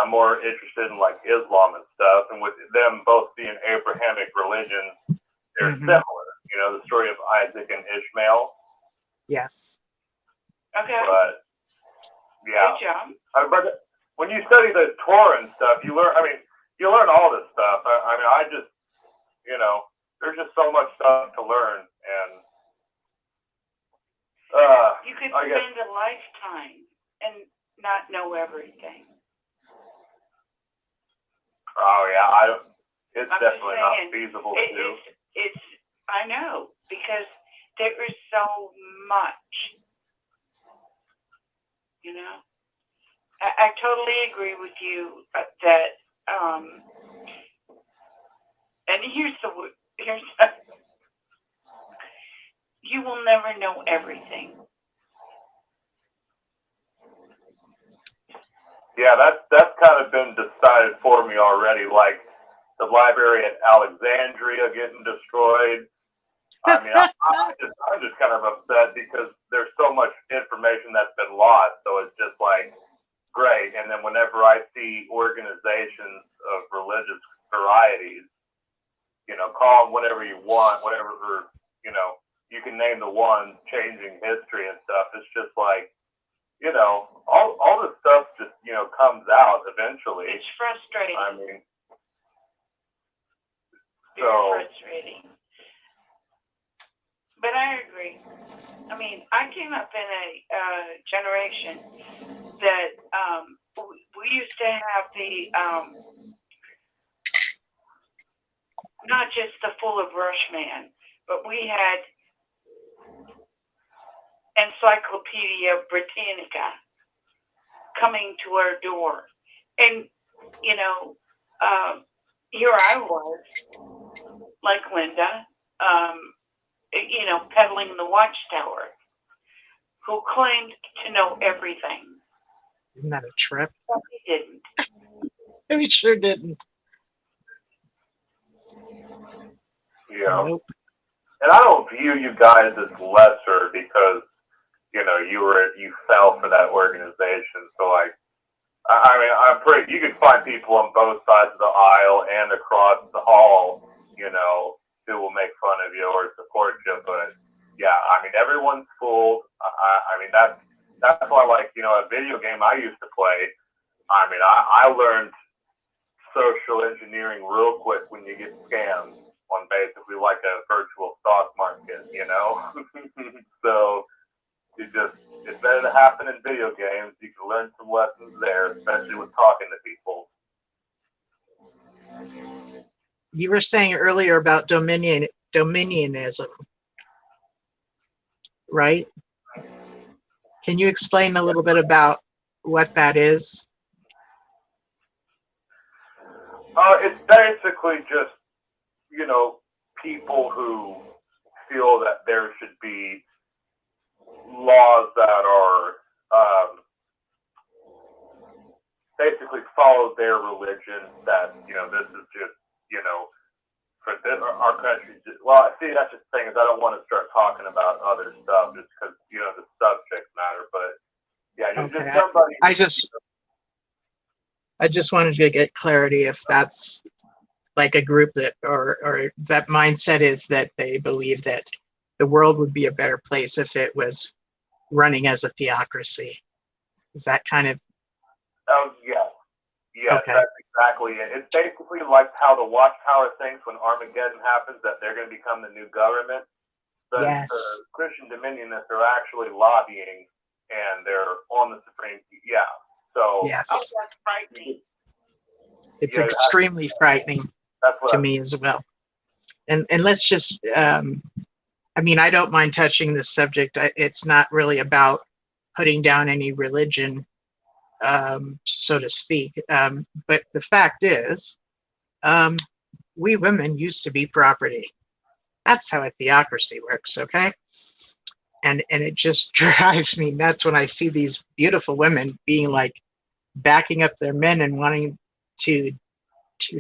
I'm more interested in like Islam and stuff. And with them both being Abrahamic religions, they're similar. You know, the story of Isaac and Ishmael. yes. Okay. But yeah, Good job. but when you study the Torah and stuff, you learn. I mean, you learn all this stuff. I mean, I just, you know, there's just so much stuff to learn, and You could I guess, spend a lifetime and not know everything. oh yeah, it's I'm definitely just not saying, feasible to do. It's I know, because there is so much, you know. I totally agree with you that, and here's you will never know everything. Yeah, that's kind of been decided for me already. Like the library at Alexandria getting destroyed. I mean, I'm just kind of upset because there's so much information that's been lost. So it's just like, great. And then whenever I see organizations of religious varieties, you know, call them whatever you want, whatever, or, you know, you can name the one changing history and stuff. It's just like, you know, all this stuff just, you know, comes out eventually. It's frustrating. I mean, Very frustrating. But I agree. I mean, I came up in a generation that we used to have the not just the Full of Rush Man, but we had Encyclopedia Britannica coming to our door. And, you know, here I was, like Linda, you know, peddling the Watchtower, who claimed to know everything. Isn't that a trip? But he didn't. We sure didn't. yeah. Nope. And I don't view you guys as lesser because, you know, you fell for that organization. So like, I mean, I'm pretty, you can find people on both sides of the aisle and across the hall, you know, who will make fun of you or support you. But yeah, I mean, everyone's fooled. I mean, that's why, like, you know, a video game I used to play, I mean, I learned social engineering real quick when you get scammed on basically like a virtual stock market, you know? So it's better to happen in video games. You can learn some lessons there, especially with talking to people. You were saying earlier about dominionism, right? Can you explain a little bit about what that is? It's basically just, you know, people who feel that there should be laws that are basically follow their religion, that, you know, this is just, you know, for this, our country. Well, see, that's just the thing, is I don't want to start talking about other stuff just because, you know, the subject matter. But yeah, you're Okay. just somebody. I just wanted to get clarity if that's like a group that, or that mindset is that they believe that the world would be a better place if it was running as a theocracy. Is that kind of? Oh, yes. Yes, Okay. that's exactly it. It's basically like how the Watchtower thinks when Armageddon happens, that they're going to become the new government. The Yes. Christian Dominionists are actually lobbying, and they're on the Supreme. Yeah. So. Yes. Oh, that's frightening. It's Yeah, extremely frightening that's what to me as well. And let's just, I mean, I don't mind touching this subject. It's not really about putting down any religion, so to speak. But the fact is, we women used to be property. That's how a theocracy works, okay? And it just drives me nuts when I see these beautiful women being like backing up their men and wanting to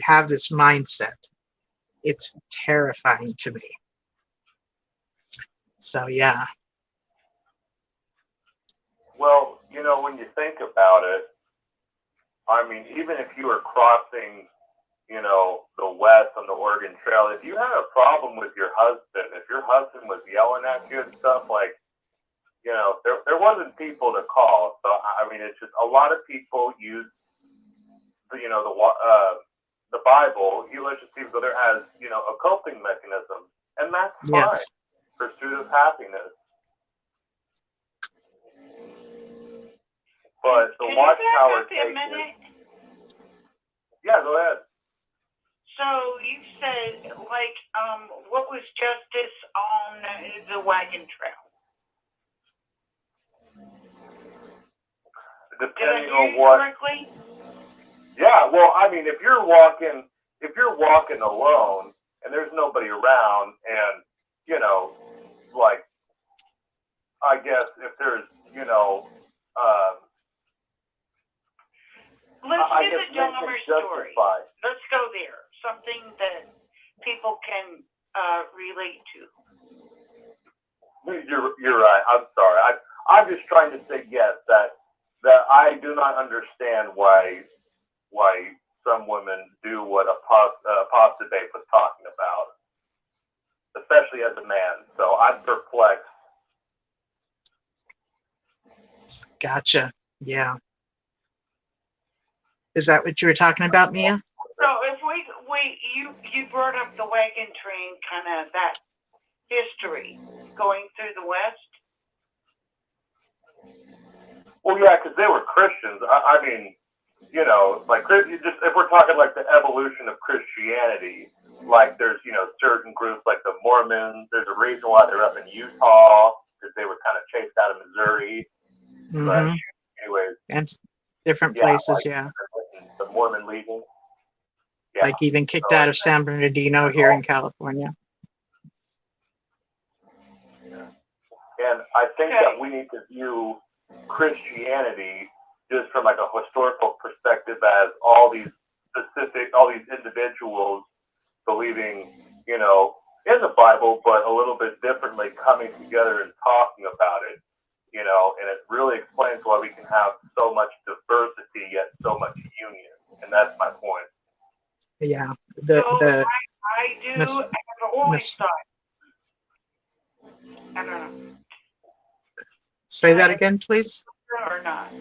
have this mindset. It's terrifying to me. So yeah. Well, you know, when you think about it, I mean, even if you were crossing, you know, the West on the Oregon Trail, if you had a problem with your husband, if your husband was yelling at you and stuff, like, you know, there wasn't people to call. So, I mean, it's just a lot of people use, you know, the Bible, let's just use it as, you know, a coping mechanism. And that's fine. Yes. Pursuit of happiness. But the Watchtower a minute? Yeah, go ahead. So you said, like, what was justice on the wagon trail? Depending on what. Correctly? Yeah, well, I mean, if you're walking alone and there's nobody around, and you know, like, I guess if there's, you know, let's do the Dahmer story. Let's go there. Something that people can relate to. You're right. I'm sorry. I'm just trying to say yes, that I do not understand why some women do what Apostate was talking about, especially as a man. So I'm perplexed. Gotcha. Yeah. Is that what you were talking about, Mia? So if you brought up the wagon train, kind of that history going through the West. Well, yeah, because they were Christians. I mean, you know, like, if we're talking like the evolution of Christianity, like there's, you know, certain groups like the Mormons. There's a reason why they're up in Utah, because they were kind of chased out of Missouri. Mm-hmm. But anyways, and different places, like, yeah. The Mormon Legion. Yeah. Like even kicked out of San Bernardino here in California. And I think that we need to view Christianity just from like a historical perspective, as all these individuals believing, you know, in the Bible, but a little bit differently, coming together and talking about it, you know, and it really explains why we can have so much diversity yet so much union, and that's my point. Yeah, I have always thought. I don't know. Say that again, please. Or not.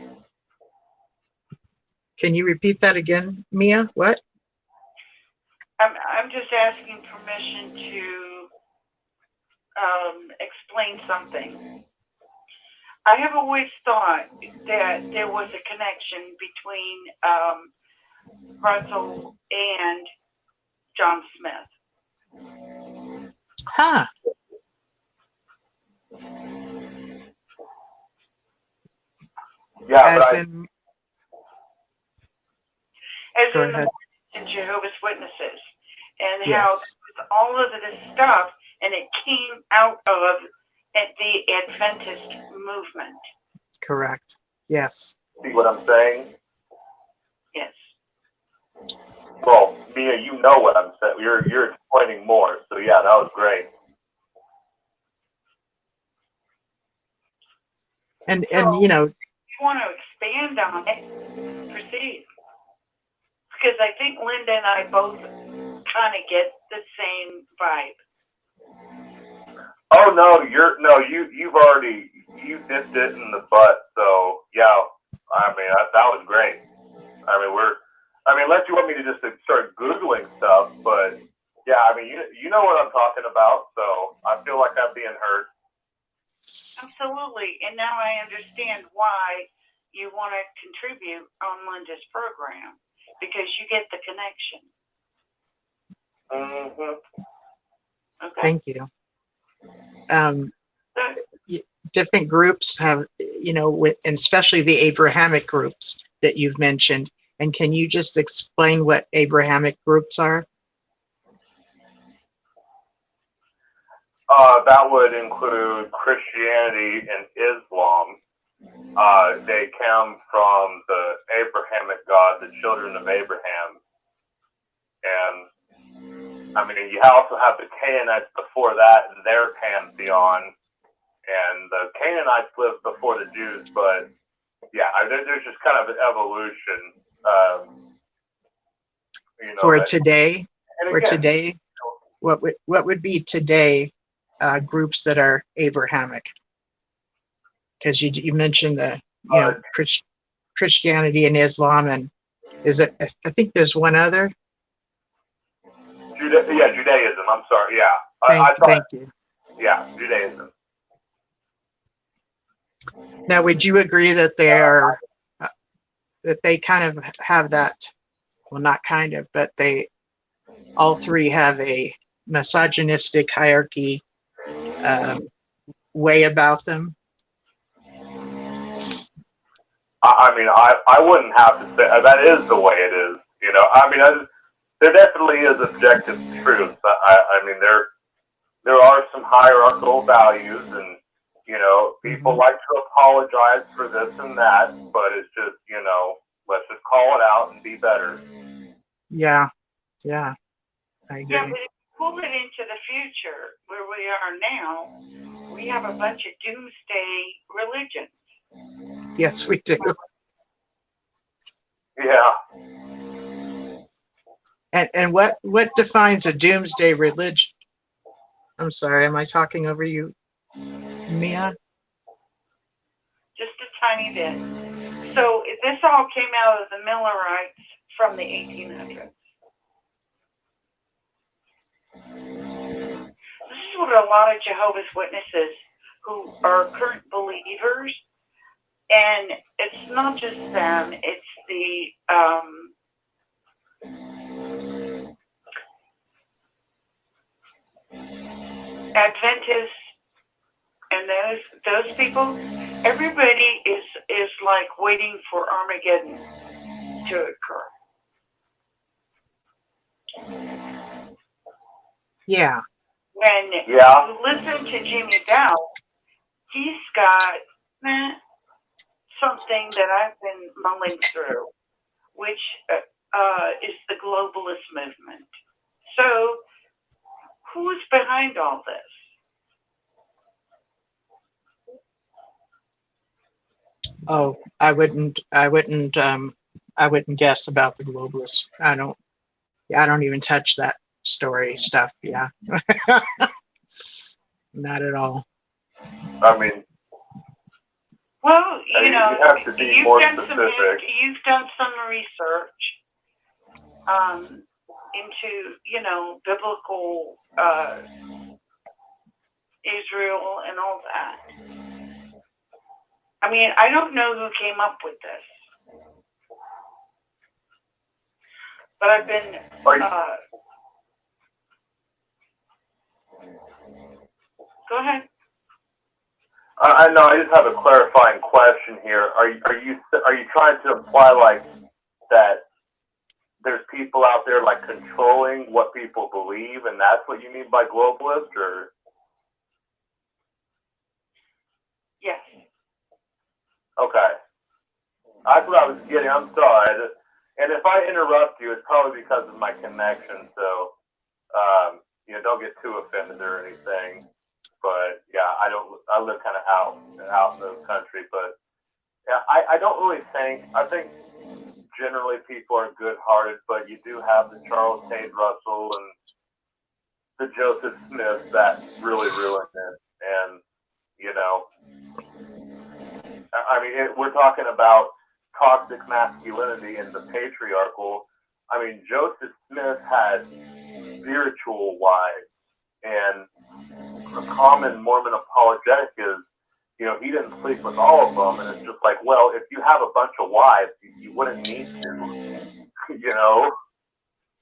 Can you repeat that again, Mia? What? I'm just asking permission to explain something. I have always thought that there was a connection between Bethel and John Smith. Huh. Yeah, as in the Jehovah's Witnesses, and yes. how all of this stuff, and it came out of the Adventist movement. Correct. Yes. See what I'm saying? Yes. Well, Mia, you know what I'm saying. You're explaining more. So yeah, that was great. And you know, if you want to expand on it, proceed. Because I think Linda and I both kind of get the same vibe. Oh no, you dipped it in the butt. So yeah, I mean that was great. I mean, unless you want me to just start Googling stuff, but yeah, I mean you know what I'm talking about. So I feel like I'm being heard. Absolutely, and now I understand why you want to contribute on Linda's program, because you get the connection. Mm-hmm. Okay. Thank you. Different groups have, you know, and especially the Abrahamic groups that you've mentioned. And can you just explain what Abrahamic groups are? that would include Christianity and Islam. They come from the Abrahamic God, the children of Abraham. And, I mean, you also have the Canaanites before that in their pantheon. And the Canaanites lived before the Jews, but, yeah, there's just kind of an evolution. For today, again, what would be today groups that are Abrahamic? Because you mentioned the Christianity and Islam, and I think there's one other. Judaism. I'm sorry. Yeah. Thank you. Yeah, Judaism. Now, would you agree that that they kind of have that? Well, not kind of, but all three have a misogynistic hierarchy way about them. I mean, I wouldn't have to say that is the way it is. I mean, there definitely is objective truth. I mean, there are some hierarchical values, and people like to apologize for this and that, but it's just let's just call it out and be better. Yeah, I agree. Yeah, but if you pull it into the future, where we are now, we have a bunch of doomsday religions. Yes, we do. Yeah. And what defines a doomsday religion? I'm sorry, am I talking over you, Mia? Just a tiny bit. So this all came out of the Millerites from the 1800s. This is what a lot of Jehovah's Witnesses who are current believers, and it's not just them, it's the Adventists and those people. Everybody is like waiting for Armageddon to occur. Yeah. When you listen to Jimmy Bell, he's got something that I've been mulling through, which is the globalist movement. So, who's behind all this? Oh, I wouldn't guess about the globalists. I don't even touch that story stuff. Yeah. Not at all. I mean, well, you have to be more specific. You've done some research into biblical Israel and all that. I mean, I don't know who came up with this, but I've been. Go ahead. I know. I just have a clarifying question here. Are you trying to imply like that there's people out there like controlling what people believe, and that's what you mean by globalist, or? Yes. Okay. That's what I was getting. I'm sorry. And if I interrupt you, it's probably because of my connection. So, don't get too offended or anything. But yeah, I live kind of out in the country. But yeah, I don't really think. I think generally people are good-hearted, but you do have the Charles Tate Russell and the Joseph Smith that really ruined it. And I mean, we're talking about toxic masculinity and the patriarchal. I mean, Joseph Smith had spiritual wives, and the common Mormon apologetic is, he didn't sleep with all of them, and it's just like, well, if you have a bunch of wives, you wouldn't need to,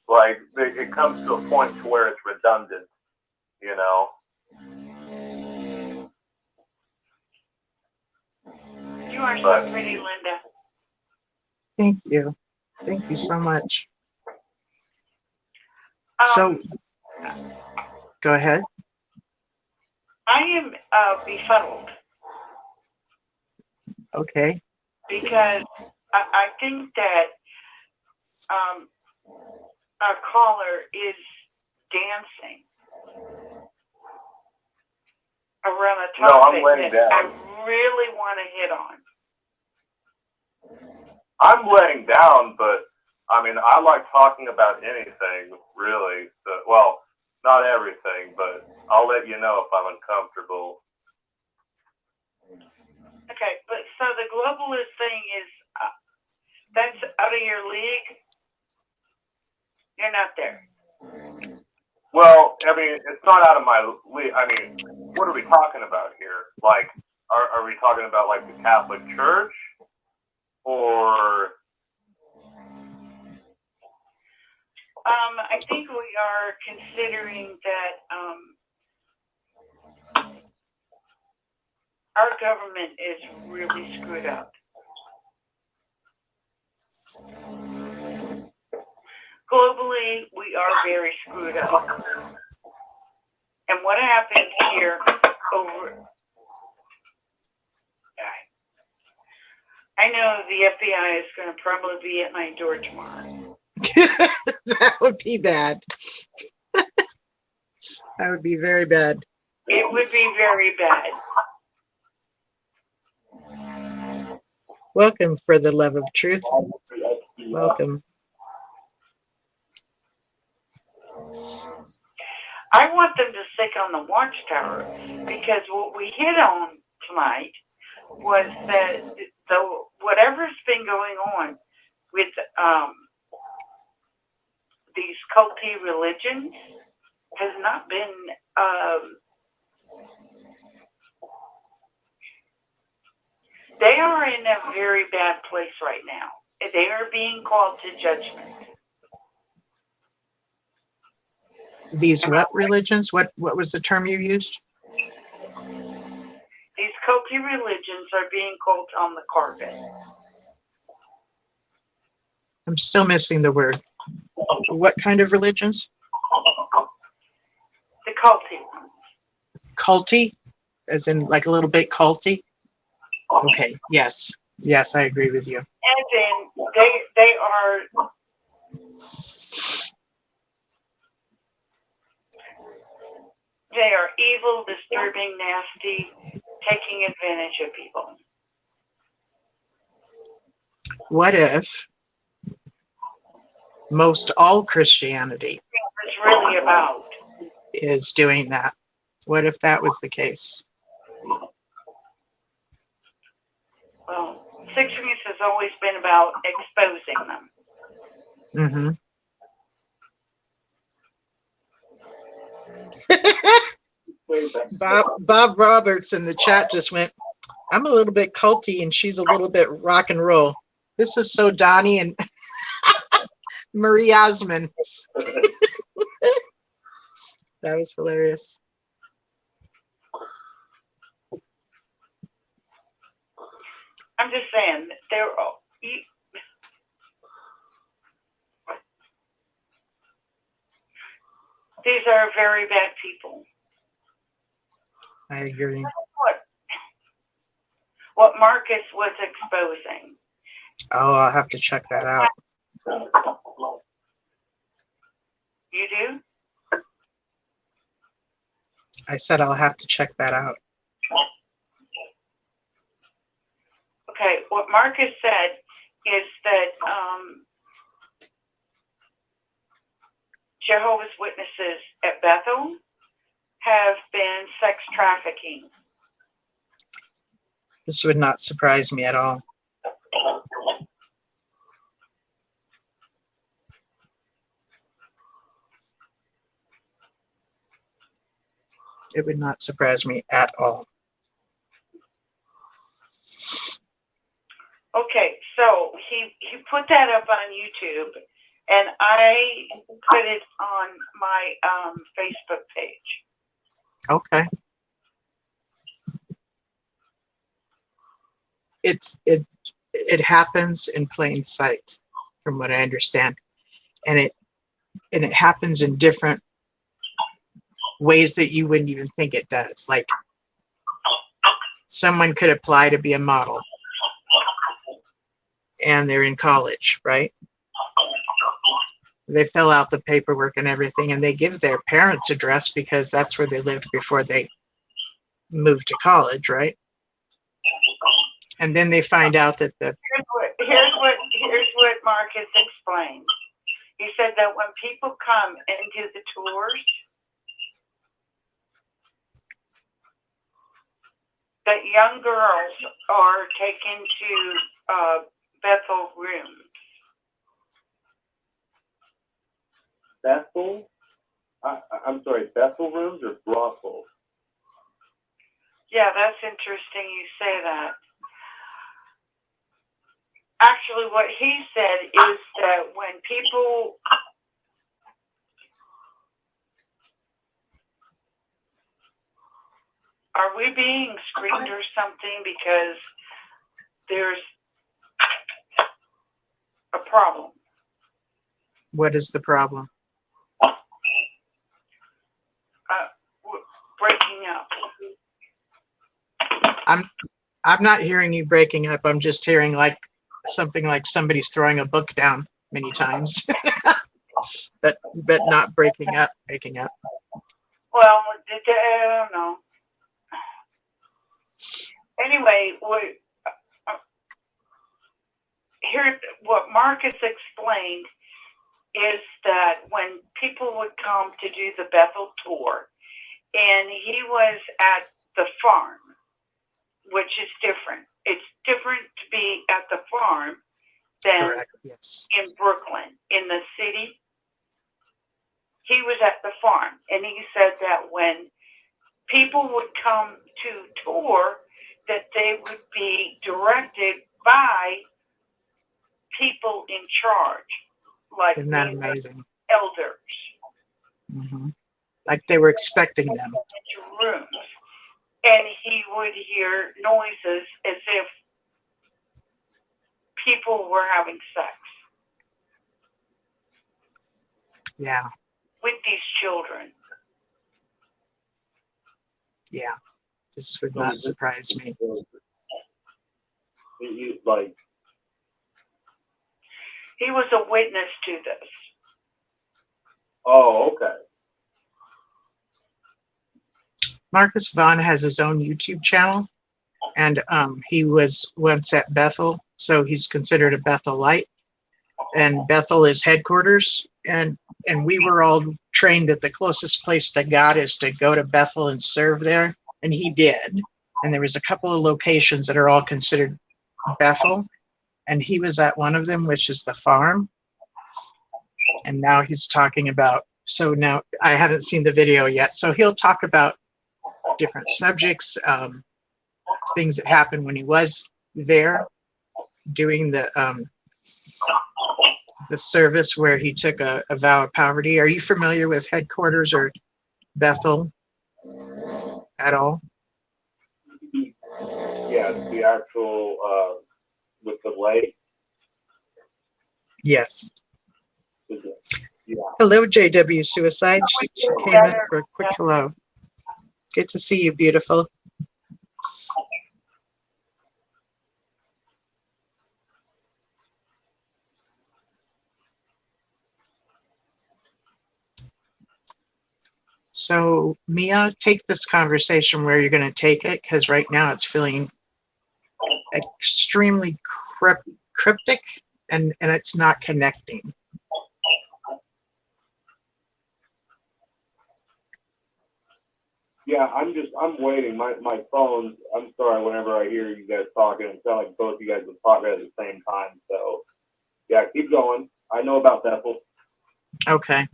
like, it comes to a point to where it's redundant, You are so pretty, Linda. Thank you. Thank you so much. So, go ahead. I am befuddled Okay. because I think that our caller is dancing around a No, topic I'm laying that I down. really want to hit on. I'm laying down, but I mean, I like talking about anything, really. So, well, not everything, but I'll let you know if I'm uncomfortable. Okay, but so the globalist thing is, that's out of your league? You're not there. Well, I mean, it's not out of my league. I mean, what are we talking about here? Like, are we talking about like the Catholic Church, or? I think we are considering that our government is really screwed up. Globally, we are very screwed up. And what happened here over... I know the FBI is going to probably be at my door tomorrow. That would be bad. That would be very bad. It would be very bad. Welcome, for the love of truth. Welcome. I want them to stick on the Watchtower, because what we hit on tonight was that whatever's been going on with these culty religions has not been they are in a very bad place right now. They are being called to judgment. These what religions? What was the term you used? These culty religions are being called on the carpet. I'm still missing the word. What kind of religions? The culty ones. Culty? As in like a little bit culty? Okay, yes. Yes, I agree with you. And then they are evil, disturbing, nasty, taking advantage of people. What if most all Christianity It's really about is doing that? What if that was the case? Well, Sixers has always been about exposing them. Bob Roberts in the chat just went, I'm a little bit culty and she's a little bit rock and roll. This is so Donnie and Marie Osmond. That was hilarious. I'm just saying, these are very bad people. I agree. What Marcus was exposing. Oh, I'll have to check that out. You do? I said I'll have to check that out. Okay, what Marcus said is that Jehovah's Witnesses at Bethel have been sex trafficking. This would not surprise me at all. It would not surprise me at all. Okay, so he put that up on YouTube, and I put it on my Facebook page. Okay. It happens in plain sight, from what I understand, and it happens in different ways that you wouldn't even think it does. Like someone could apply to be a model and they're in college, right? They fill out the paperwork and everything, and they give their parents' address because that's where they lived before they moved to college, right? And then they find out that the Here's what Marcus explained. He said that when people come and do the tours, that young girls are taken to Bethel rooms. Bethel? I'm sorry, Bethel rooms or brothels? Yeah, that's interesting you say that. Actually, what he said is that when people are we being screened or something because there's a problem? what is the problem? Breaking up. I'm not hearing you breaking up. I'm just hearing like something like somebody's throwing a book down many times, but not breaking up. Well, I don't know. Anyway, here what Marcus explained is that when people would come to do the Bethel tour, and he was at the farm, which is different. It's different to be at the farm than Correct. Yes. in Brooklyn. In the city, he was at the farm, and he said that when people would come to tour, that they would be directed by people in charge, like Isn't that amazing? elders. Mm-hmm. Like they were expecting them. Into rooms, and he would hear noises as if people were having sex. Yeah. With these children. Yeah. This would not surprise me. He was a witness to this. Oh, okay. Marcus Vaughn has his own YouTube channel, and he was once at Bethel, so he's considered a Bethelite. And Bethel is headquarters, and we were all trained that the closest place to God is to go to Bethel and serve there, and he did. And there was a couple of locations that are all considered Bethel, and he was at one of them, which is the farm. And now he's talking about, so now I haven't seen the video yet, so he'll talk about different subjects, things that happened when he was there doing the service where he took a vow of poverty. Are you familiar with headquarters or Bethel at all? Yes, the actual with the lake. Yes. Yeah. Hello, JW Suicide. She came in for a quick hello. Good to see you, beautiful. So, Mia, take this conversation where you're going to take it, because right now it's feeling extremely cryptic, and it's not connecting. Yeah, I'm waiting. My phone, I'm sorry, whenever I hear you guys talking, it sounds like both you guys are talking at the same time. So, yeah, keep going. I know about Bethel. Okay.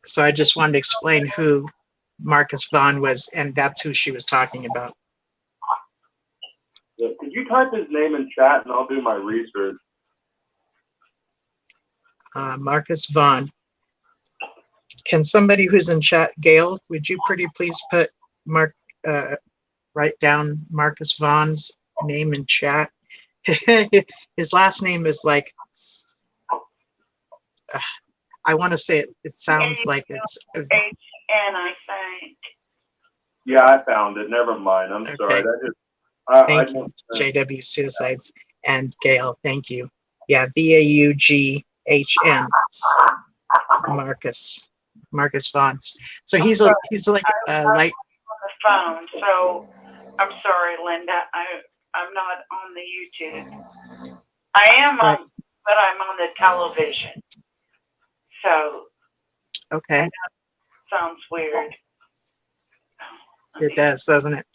So I just wanted to explain who Marcus Vaughn was, and that's who she was talking about. Yeah, could you type his name in chat, and I'll do my research. Marcus Vaughn. Can somebody who's in chat, Gail, would you pretty please put write down Marcus Vaughn's name in chat? His last name is like, I want to say it sounds like it's and I think. Yeah, I found it. Never mind. I'm Okay. sorry. That just. Thank you, JW Suicides. And Gail, thank you. Yeah, VAUGHN, Marcus Vaughn. So he's like light on the phone. So I'm sorry, Linda. I'm not on the YouTube. I am right. on, but I'm on the television. So Okay. sounds weird. It does, doesn't it?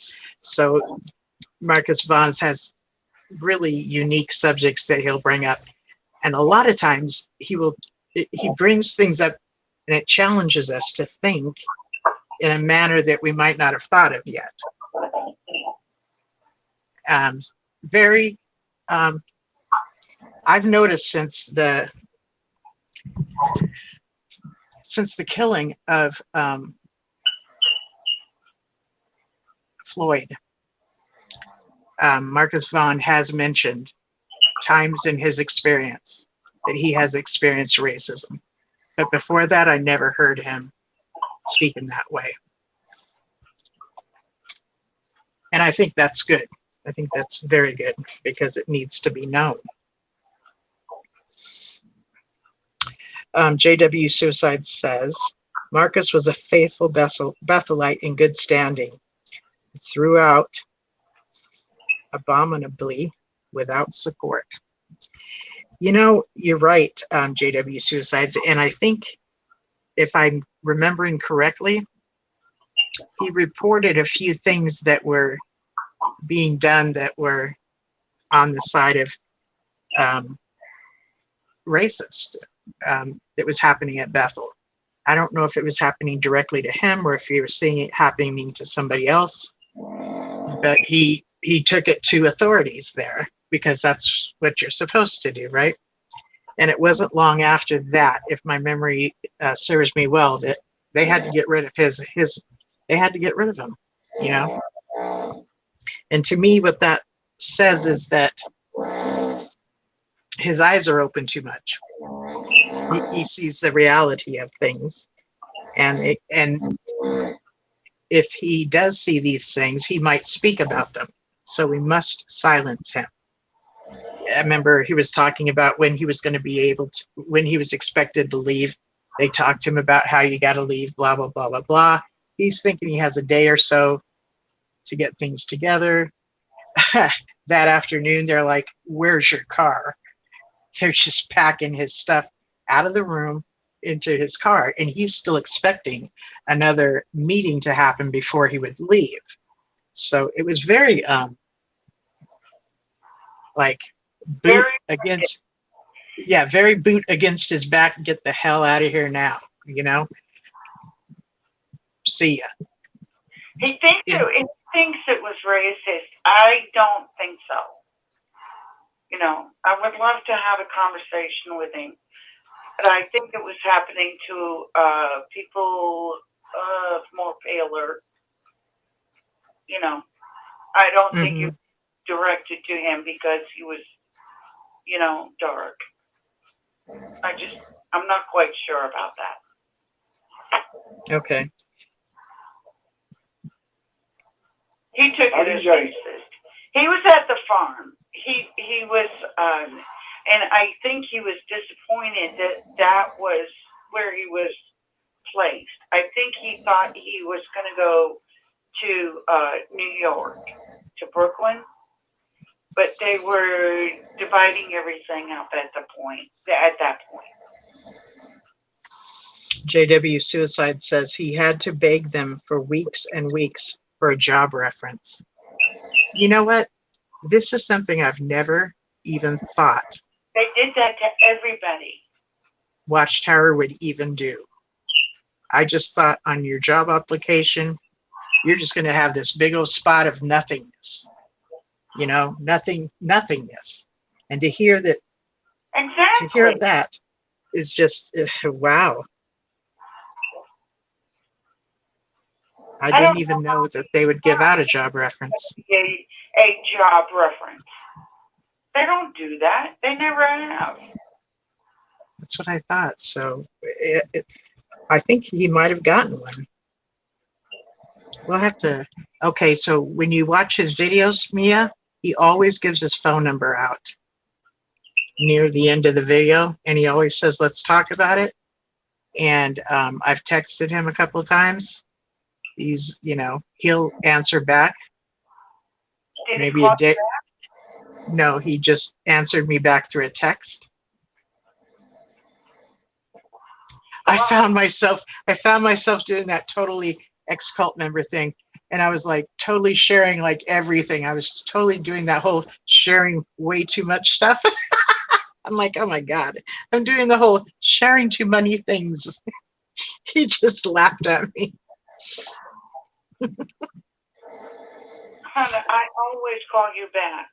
So Marcus Vaughn's has really unique subjects that he'll bring up, and a lot of times he brings things up, and it challenges us to think in a manner that we might not have thought of yet. Very, I've noticed since the killing of Floyd, Marcus Vaughn has mentioned times in his experience that he has experienced racism. But before that, I never heard him speak in that way. And I think that's good. I think that's very good because it needs to be known. JW Suicide says, Marcus was a faithful Bethelite in good standing throughout, abominably without support. You know, you're right, JW Suicides, and I think if I'm remembering correctly, he reported a few things that were being done that were on the side of racist that was happening at Bethel. I don't know if it was happening directly to him or if he was seeing it happening to somebody else, but he took it to authorities there because that's what you're supposed to do, right? And it wasn't long after that, if my memory serves me well, that they had to get rid of they had to get rid of him, you know? And to me, what that says is that his eyes are open too much. He sees the reality of things, and if he does see these things, he might speak about them. So we must silence him. I remember he was talking about when he was going to be able to, when he was expected to leave. They talked to him about how you got to leave, blah, blah, blah, blah, blah. He's thinking he has a day or so to get things together. That afternoon, they're like, where's your car? They're just packing his stuff out of the room into his car. And he's still expecting another meeting to happen before he would leave. So it was very, like, boot against his back. Get the hell out of here now, you know? See ya. He thinks it was racist. I don't think so. You know, I would love to have a conversation with him, but I think it was happening to people more paler. You know, I don't think it was directed to him because he was, you know, dark. I'm not quite sure about that. Okay. He took it as racist. He was at the farm. He was, and I think he was disappointed that was where he was placed. I think he thought he was going to go to New York, to Brooklyn, but they were dividing everything up at that point. JW Suicide says he had to beg them for weeks and weeks for a job reference. You know what? This is something I've never even thought They did that to everybody. Watchtower would even do. I just thought on your job application, you're just going to have this big old spot of nothingness. You know, nothingness. And to hear that, Exactly. to hear that is just, wow. I didn't even know that they would give out a job reference. A job reference. They don't do that. They never have. That's what I thought. So I think he might have gotten one. We'll have to. Okay, so when you watch his videos, Mia, he always gives his phone number out near the end of the video, and he always says, "Let's talk about it." And I've texted him a couple of times. He's, he'll answer back. Did Maybe he a call day. No, he just answered me back through a text. I found myself doing that totally ex-cult member thing. And I was like totally sharing like everything. I was totally doing that whole sharing way too much stuff. I'm like, oh my God, I'm doing the whole sharing too many things. He just laughed at me. Honey, I always call you back.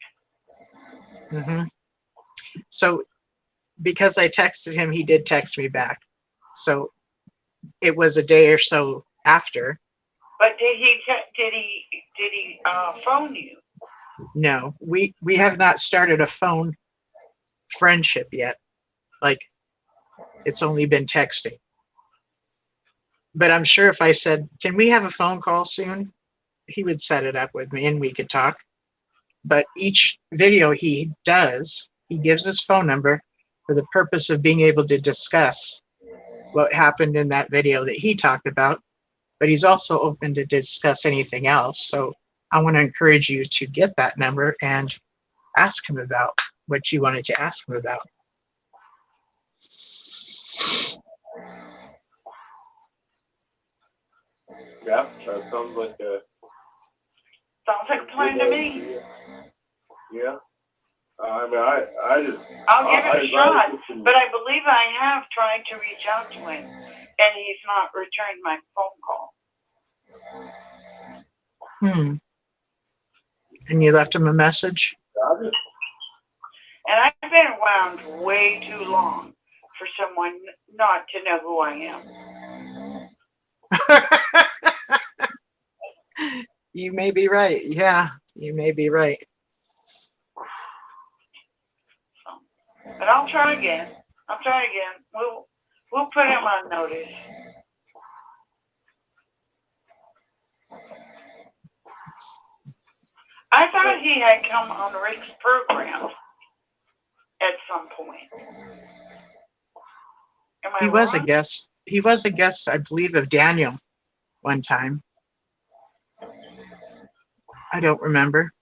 So because I texted him, he did text me back. So it was a day or so after. But did he phone you? No, we have not started a phone friendship yet. Like, it's only been texting. But I'm sure if I said, can we have a phone call soon? He would set it up with me and we could talk. But each video he does, he gives his phone number for the purpose of being able to discuss what happened in that video that he talked about. But he's also open to discuss anything else. So I want to encourage you to get that number and ask him about what you wanted to ask him about. Yeah, that sounds like a plan to me. Yeah. I mean, I just. I'll give it a shot, but I believe I have tried to reach out to him, and he's not returned my phone call. And you left him a message? And I've been around way too long for someone not to know who I am. You may be right. Yeah, you may be right. But I'll try again. We'll put him on notice. I thought he had come on Rick's program at some point. He was a guest. He was a guest, I believe, of Daniel one time. I don't remember.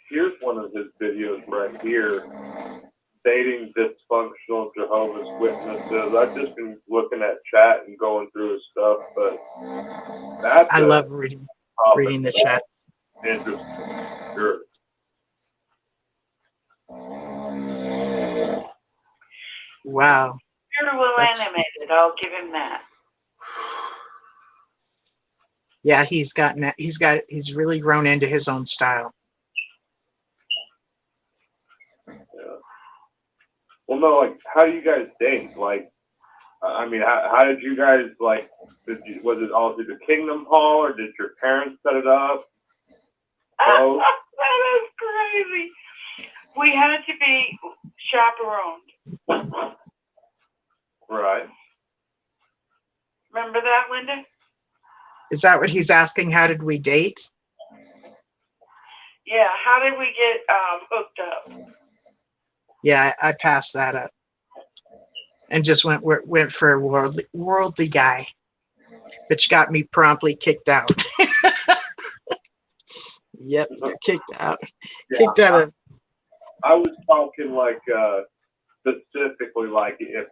Here's one of his videos right here. Dating dysfunctional Jehovah's Witnesses. I've just been looking at chat and going through his stuff, but I love reading the chat. Interesting. Sure. Wow. Very well animated. I'll give him that. Yeah, he's really grown into his own style. Yeah. Well, no, like, how do you guys date? Like, I mean, how did you guys, like, was it all through the Kingdom Hall, or did your parents set it up? Both? That is crazy. We had to be chaperoned. Right. Remember that, Linda? Is that what he's asking? How did we date? Yeah, how did we get hooked up? Yeah, I passed that up and just went for a worldly guy, which got me promptly kicked out. Yep, kicked out. Yeah, kicked out of. I was talking like specifically like if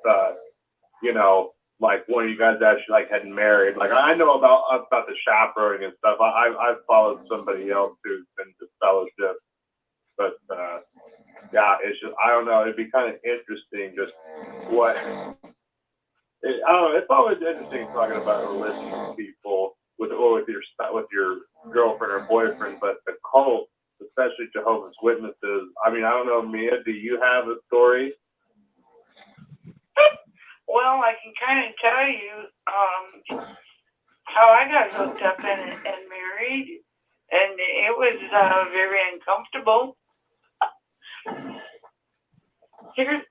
you know, like one of you guys actually like had married. Like I know about the chaperoning and stuff. I've followed somebody else who's been to fellowship, but yeah, it's just I don't know. It'd be kind of interesting just what. I don't know. It's always interesting talking about religion with people with your girlfriend or boyfriend, but the cult, especially Jehovah's Witnesses. I mean, I don't know, Mia. Do you have a story? Well, I can kind of tell you how I got hooked up and married, and it was very uncomfortable. Here's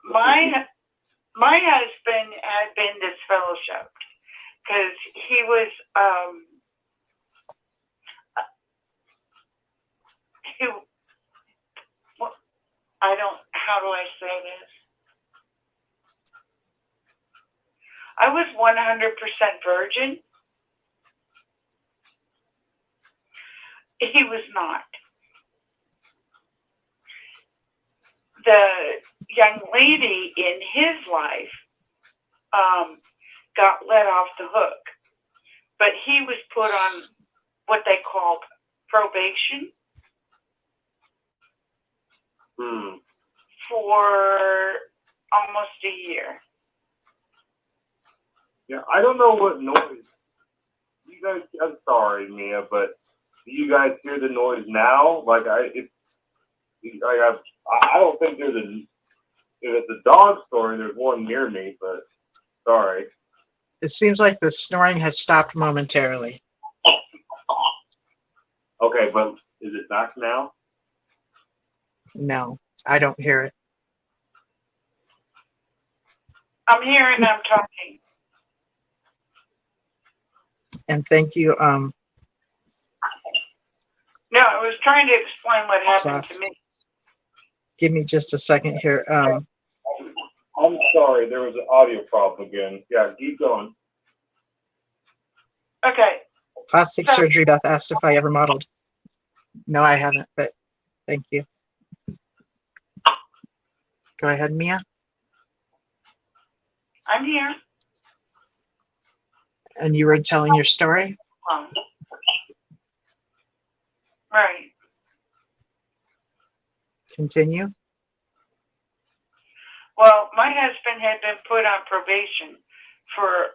my husband had been disfellowshipped, because he was, he, how do I say this? I was 100% virgin. He was not. The young lady in his life got let off the hook, but he was put on what they called probation for almost a year. Yeah, I don't know what noise. You guys, I'm sorry, Mia, but do you guys hear the noise now? Like I don't think there's if it's a dog snoring, there's one near me, but sorry. It seems like the snoring has stopped momentarily. Okay, but is it back now? No, I don't hear it. I'm here and I'm talking. And thank you. No, I was trying to explain what happened to me. Give me just a second here. I'm sorry, there was an audio problem again. Yeah, keep going. Okay. Plastic surgery, Beth asked if I ever modeled. No, I haven't, but thank you. Go ahead, Mia. I'm here. And you were telling your story? Right. Continue. Well, my husband had been put on probation for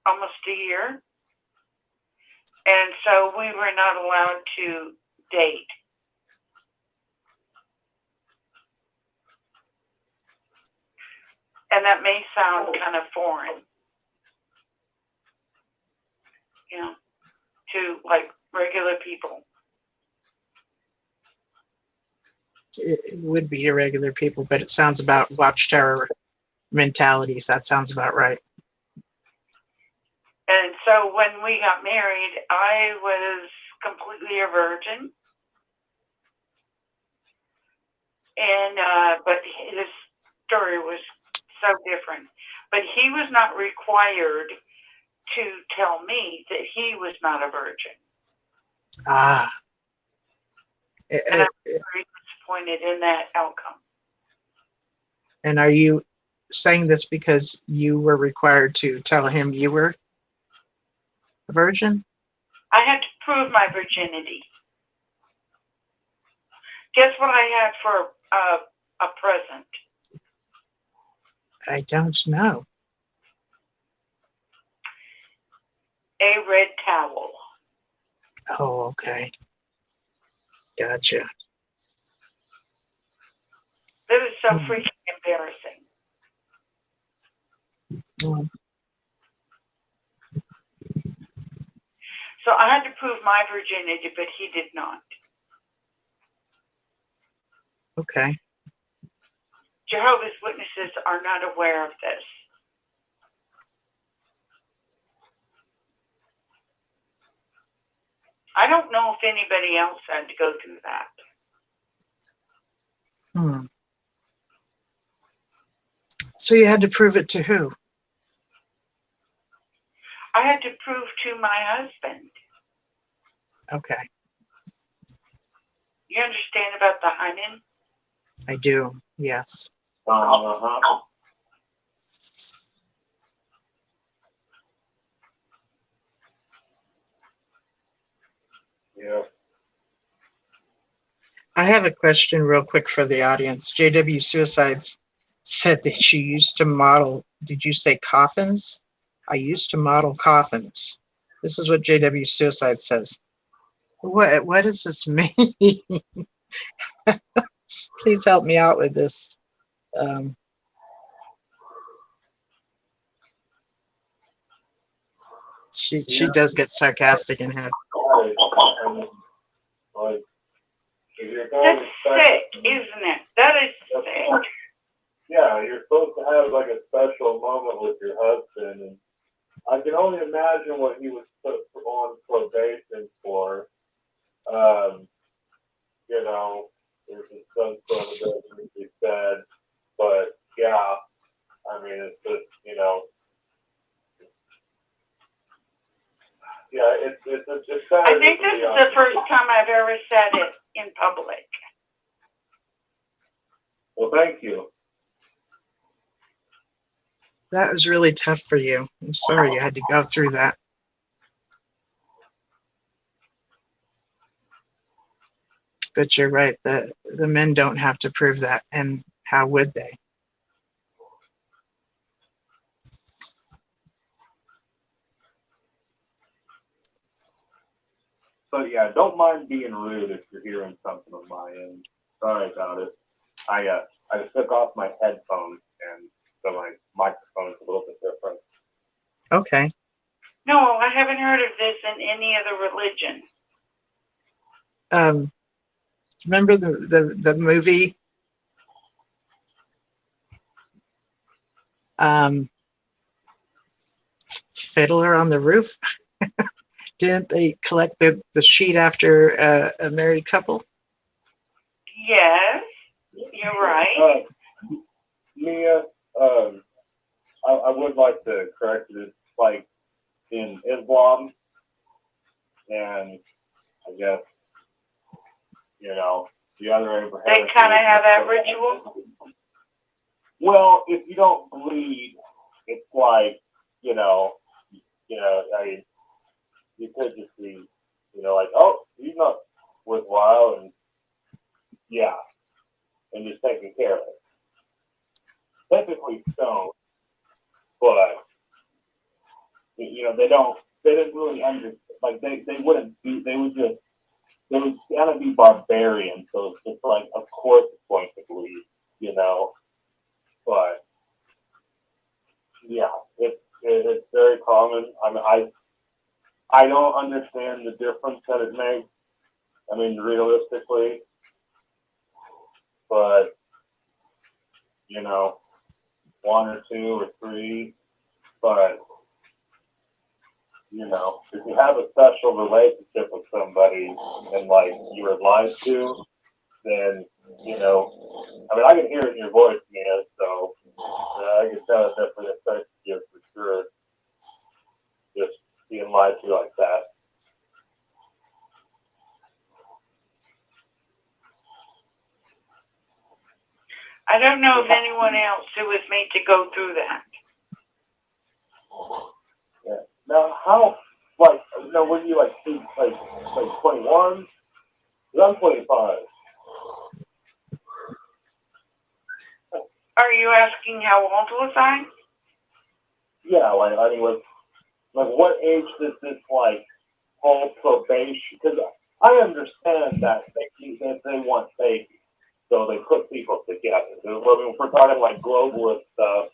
almost a year. And so we were not allowed to date. And that may sound kind of foreign, you know, to like regular people. It would be irregular people, but it sounds about Watchtower mentalities. That sounds about right. And so when we got married, I was completely a virgin. And, but his story was so different. But he was not required to tell me that he was not a virgin. Ah. And I'm very disappointed in that outcome. And are you saying this because you were required to tell him you were a virgin? I had to prove my virginity. Guess what I had for a present? I don't know. A red towel. Oh, okay. Gotcha. That is so freaking embarrassing. Mm. So I had to prove my virginity, but he did not. Okay. Jehovah's Witnesses are not aware of this. I don't know if anybody else had to go through that. So you had to prove it to who? I had to prove to my husband. Okay. You understand about the hymen? I do, yes. Uh-huh. Yeah. I have a question real quick for the audience. JW Suicides said that she used to model, did you say coffins? I used to model coffins. This is what JW Suicide says. What does this mean? Please help me out with this. She does get sarcastic and have. That's sick, isn't it? That is sick. Yeah, you're supposed to have like a special moment with your husband, and I can only imagine what he was put on probation for. You know, there's some sort of thing he said, but yeah, I mean, it's just, you know, yeah, it's sad. I think this is the first time I've ever said it in public. Well, thank you. That was really tough for you. I'm sorry you had to go through that. But you're right, the men don't have to prove that, and how would they? But yeah, don't mind being rude if you're hearing something on my end. Sorry about it. I just took off my headphones, and so my microphone's a little bit different. Okay. No, I haven't heard of this in any other religion. Remember the movie Fiddler on the Roof? Didn't they collect the sheet after a married couple? Yes, you're right. Mia, I would like to correct you. It's like in Islam, and I guess, you know, the other Abraham. They kind of have that ritual. Well, if you don't bleed, it's like, you know, I mean, you could just be, you know, like, oh, he's not worthwhile, and yeah, and just taking care of it. Technically stoned, but you know, they didn't really understand. Like they wouldn't be. They would gotta be barbarians. So it's just like, of course it's going to bleed, you know. But yeah, it's very common. I mean, I don't understand the difference that it makes. I mean, realistically, but you know, 1 or 2 or 3, but you know, if you have a special relationship with somebody and like you were lied to, then you know, I mean, I can hear it in your voice, Mia, so I can tell it definitely affects you for sure. Just being lied to like that. I don't know of anyone else who was made to go through that. Yeah. Now, how, like, you know, when you like 21? I'm 25. Are you asking how old was I? Yeah, like, I mean, what age does this, like, whole probation? Because I understand that they want babies, so they put people together. I mean, if we're talking, like, globalist stuff,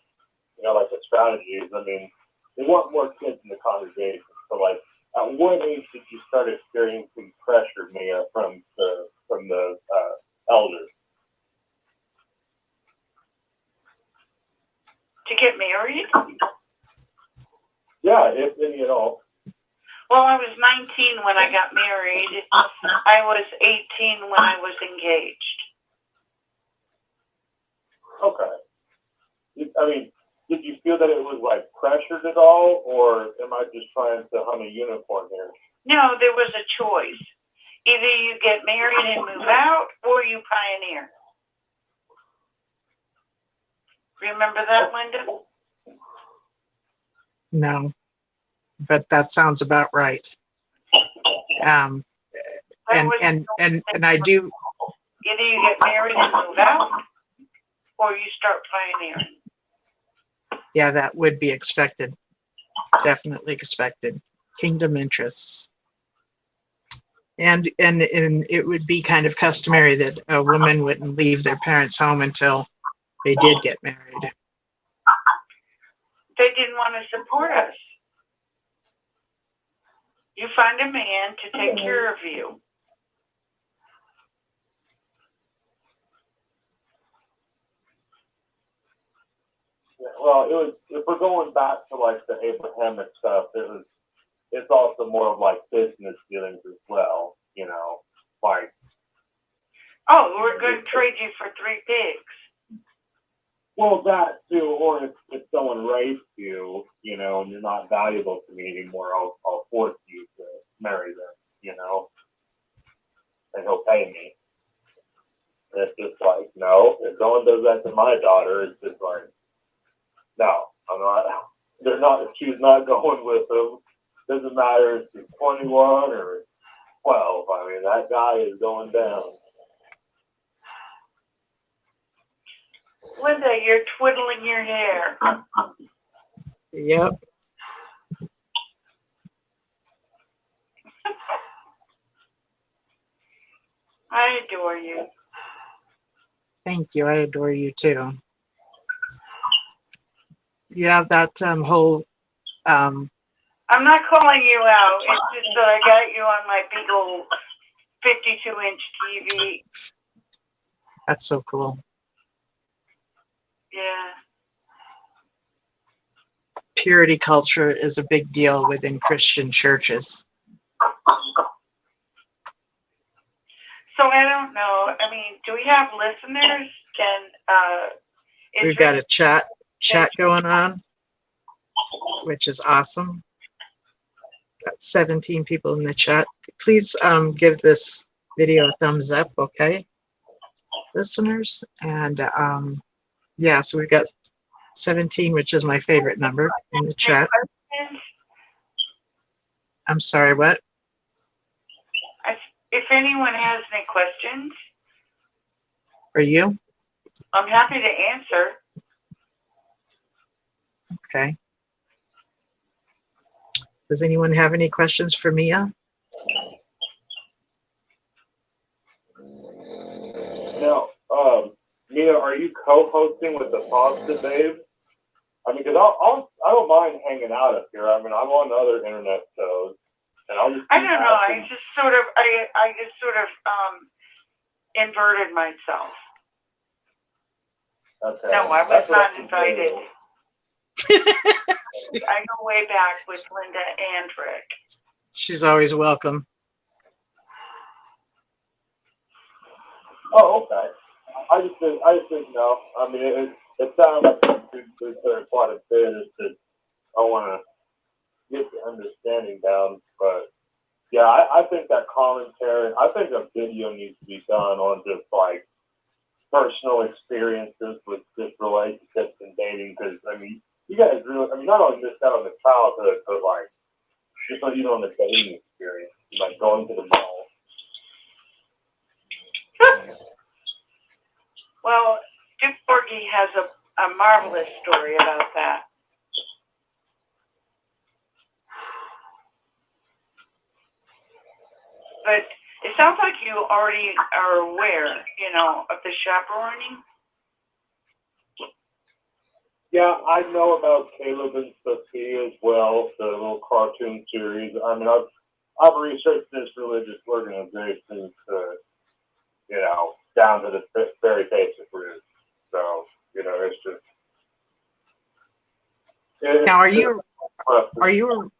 you know, like the strategies, I mean, they want more kids in the congregation. So, like, at what age did you start experiencing pressure, Mia, from the elders? To get married? Yeah, if any at all. Well, I was 19 when I got married. I was 18 when I was engaged. Okay. I mean, did you feel that it was like pressured at all, or am I just trying to hum a unicorn here? No, there was a choice. Either you get married and move out, or you pioneer. Remember that, Linda? No, but that sounds about right. And I do. Either you get married and move out, or you start pioneering. Yeah, that would be expected. Definitely expected. Kingdom interests. And it would be kind of customary that a woman wouldn't leave their parents' home until they did get married. They didn't want to support us. You find a man to take care of you. Yeah, well, it was, if we're going back to like the Abrahamic stuff, it's also more of like business dealings as well, you know, like. Oh, we're going to trade you for 3 pigs. Well, that too, or if someone rapes you, you know, and you're not valuable to me anymore, I'll force you to marry them, you know, and he'll pay me. And it's just like, no, if someone does that to my daughter, it's just like, no, I'm not. They're not. She's not going with him. Doesn't matter if she's 21 or 12. I mean, that guy is going down. Linda, you're twiddling your hair. Yep. I adore you. Thank you. I adore you too. You have that whole. I'm not calling you out. It's just that I got you on my big old 52-inch TV. That's so cool. Yeah. Purity culture is a big deal within Christian churches. So I don't know. I mean, do we have listeners? We've got a chat going on, which is awesome. Got 17 people in the chat. Please give this video a thumbs up, okay, listeners? And yeah, so we've got 17, which is my favorite number in the chat. I'm sorry, what? If anyone has any questions, For you? I'm happy to answer. Okay. Does anyone have any questions for Mia? Now, Mia, are you co-hosting with the Foster Babe? I mean, because I don't mind hanging out up here. I mean, I'm on other internet shows, and I'll just. I don't know. I just sort of inverted myself. Okay. No, I was not invited. I go way back with Linda and Rick. She's always welcome. Oh, okay. I just didn't know. I mean, it sounds like there's quite a bit. It's just I want to get the understanding down, but yeah, I think that commentary. I think a video needs to be done on just like personal experiences with just relationships and dating, because I mean, you guys really, I mean, not only missed out on the childhood, but like just not even on the dating experience, like going to the mall. Well, Duke Borgie has a marvelous story about that. But it sounds like you already are aware, you know, of the chaperoning. Yeah, I know about Caleb and Sophia as well, the little cartoon series. I mean, I've researched this religious organization to, you know, down to the very basic roots. So, you know, it's just. Now, are you?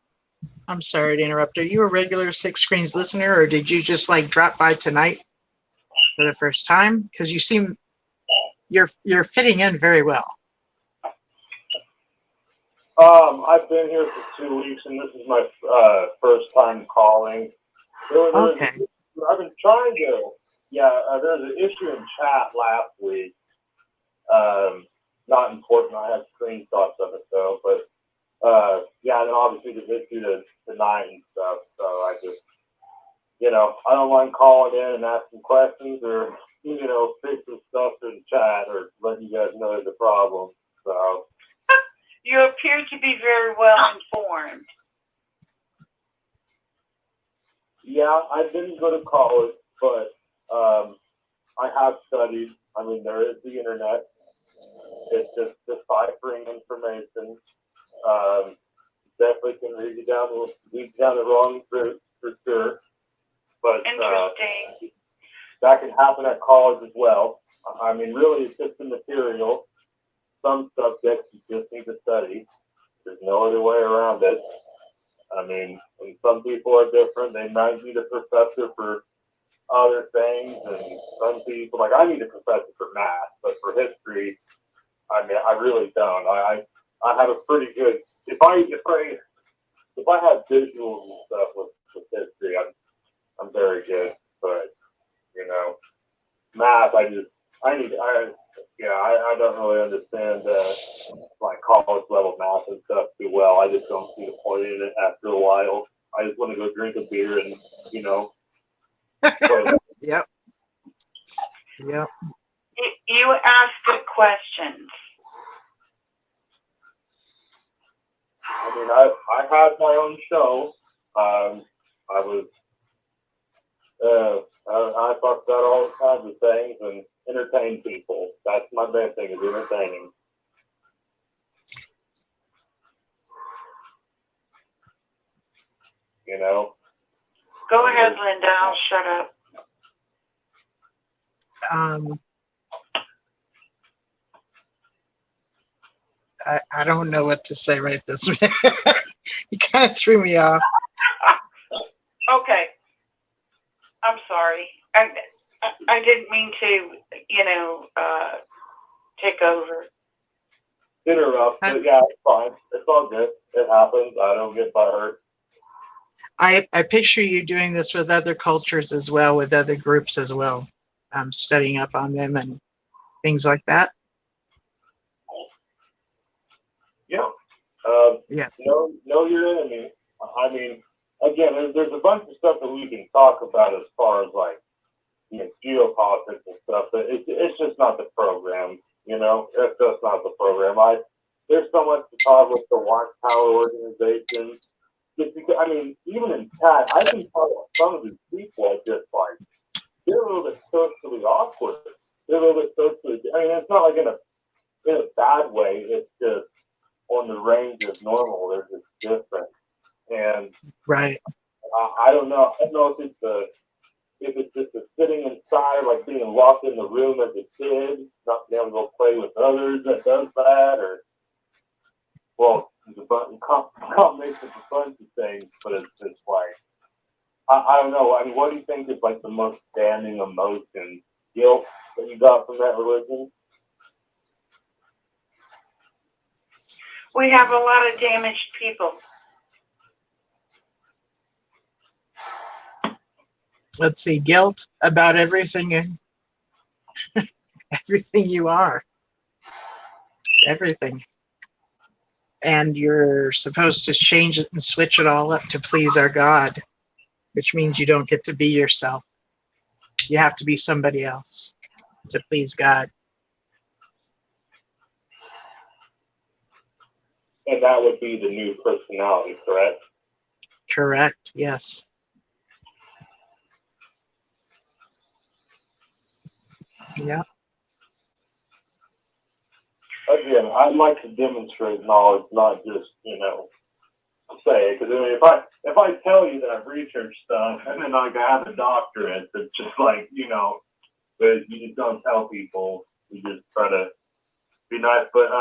I'm sorry to interrupt. Are you a regular Six Screens listener, or did you just like drop by tonight for the first time? Because you seem you're fitting in very well. I've been here for 2 weeks, and this is my first time calling. Okay. I've been trying to. Yeah, there was an issue in chat last week. Not important. I have screenshots of it though, but yeah, and then obviously the issue tonight and stuff. So I just, you know, I don't mind calling in and asking questions, or you know, fixing stuff in chat, or letting you guys know there's a problem. So. You appear to be very well informed. Yeah, I didn't go to college, but I have studied. I mean, there is the internet. It's just deciphering information. Definitely can lead you down the wrong route for sure. But Interesting. That can happen at college as well. I mean, really, it's just the material. some subjects you just need to study. There's no other way around it. I mean, and some people are different. They might need a professor for other things, and some people, like I need a professor for math, but for history, I mean, I really don't. I have a pretty good. If I have visuals and stuff with history, I'm very good. But you know, math, I don't really understand like college level math and stuff too well. I just don't see the point in it after a while. I just want to go drink a beer and play. Yep. Yep. You ask good questions. I mean, I had my own show. I talked about all kinds of things and entertain people. That's my main thing, is entertaining. You know? Go ahead, Linda. I'll shut up. I don't know what to say right this minute. You kind of threw me off. Okay. I'm sorry. I didn't mean to, take over. Interrupt, but yeah, it's fine. It's all good. It happens. I don't get butthurt. I picture you doing this with other cultures as well, with other groups as well, studying up on them and things like that. Yeah. Yeah. Know your enemy. I mean, again, there's a bunch of stuff that we can talk about as far as like, geopolitics and stuff, but it's just not the program. It's just not the program. There's so much to talk with the Watchtower organization. Just because, I mean, even in chat, I can talk about some of these people just like they're a little bit socially awkward. They're a little bit socially. I mean, it's not like in a bad way. It's just on the range of normal. They're just different. And right. I don't know. I don't know if it's just a sitting inside, like being locked in the room as a kid, not being able to go play with others that does that, or the combination of a bunch of things. But it's just like I don't know. I mean, what do you think is like the most damning emotion, guilt that you got from that religion? We have a lot of damaged people. Let's see, guilt about everything, everything you are, everything. And you're supposed to change it and switch it all up to please our God, which means you don't get to be yourself. You have to be somebody else to please God. And that would be the new personality, correct? Correct, yes. Yeah. Again, I'd like to demonstrate knowledge, not just, say it. Because I mean, if I tell you that I've researched stuff and then like I have a doctorate, it's just like, but you just don't tell people. You just try to be nice. But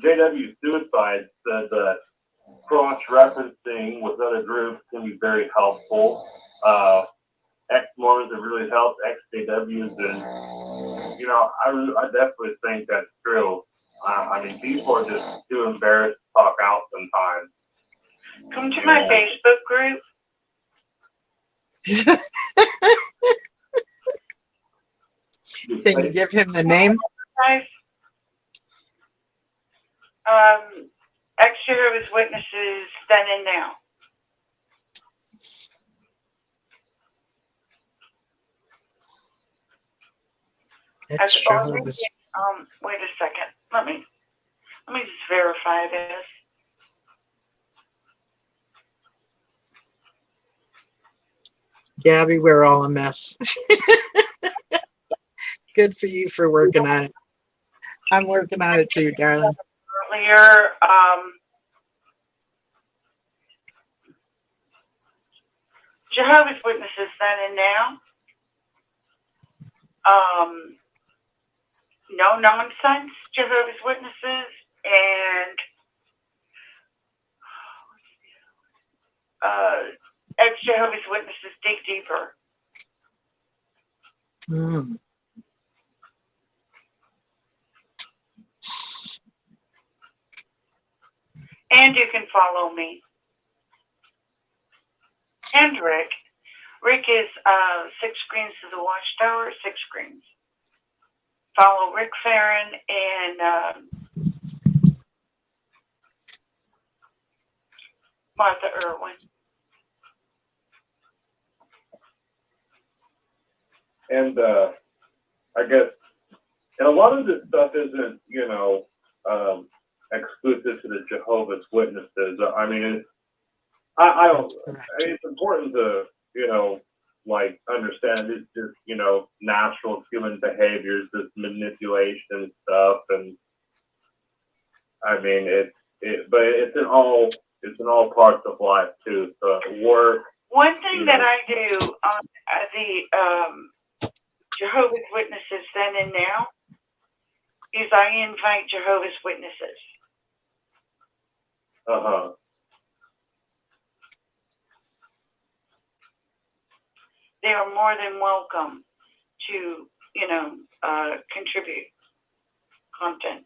JW Suicide said that cross-referencing with other groups can be very helpful. Ex-Mormons have really helped XJWs, and I definitely think that's true. I mean, people are just too embarrassed to talk out sometimes. Come to my Facebook group. Can you give him the name? Ex-Jehovah's Witnesses Then and Now. Jehovah's. Wait a second. Let me just verify this. Gabby, we're all a mess. Good for you for working on it. I'm working on it too, darling. Earlier, Jehovah's Witnesses Then and Now. no nonsense Jehovah's Witnesses and ex-Jehovah's Witnesses dig deeper. Mm. And you can follow me. And Rick. Rick is 6 screens to the Watchtower, 6 screens. Follow Rick Farron and Martha Irwin. And I guess, and a lot of this stuff isn't, exclusive to the Jehovah's Witnesses. I mean, I don't. It's important to, understand it's just, natural human behaviors, this manipulation stuff, and I mean, but it's in all parts of life too. So work. One thing that I do on the Jehovah's Witnesses then and now is I invite Jehovah's Witnesses. Uh-huh. They are more than welcome to, contribute content.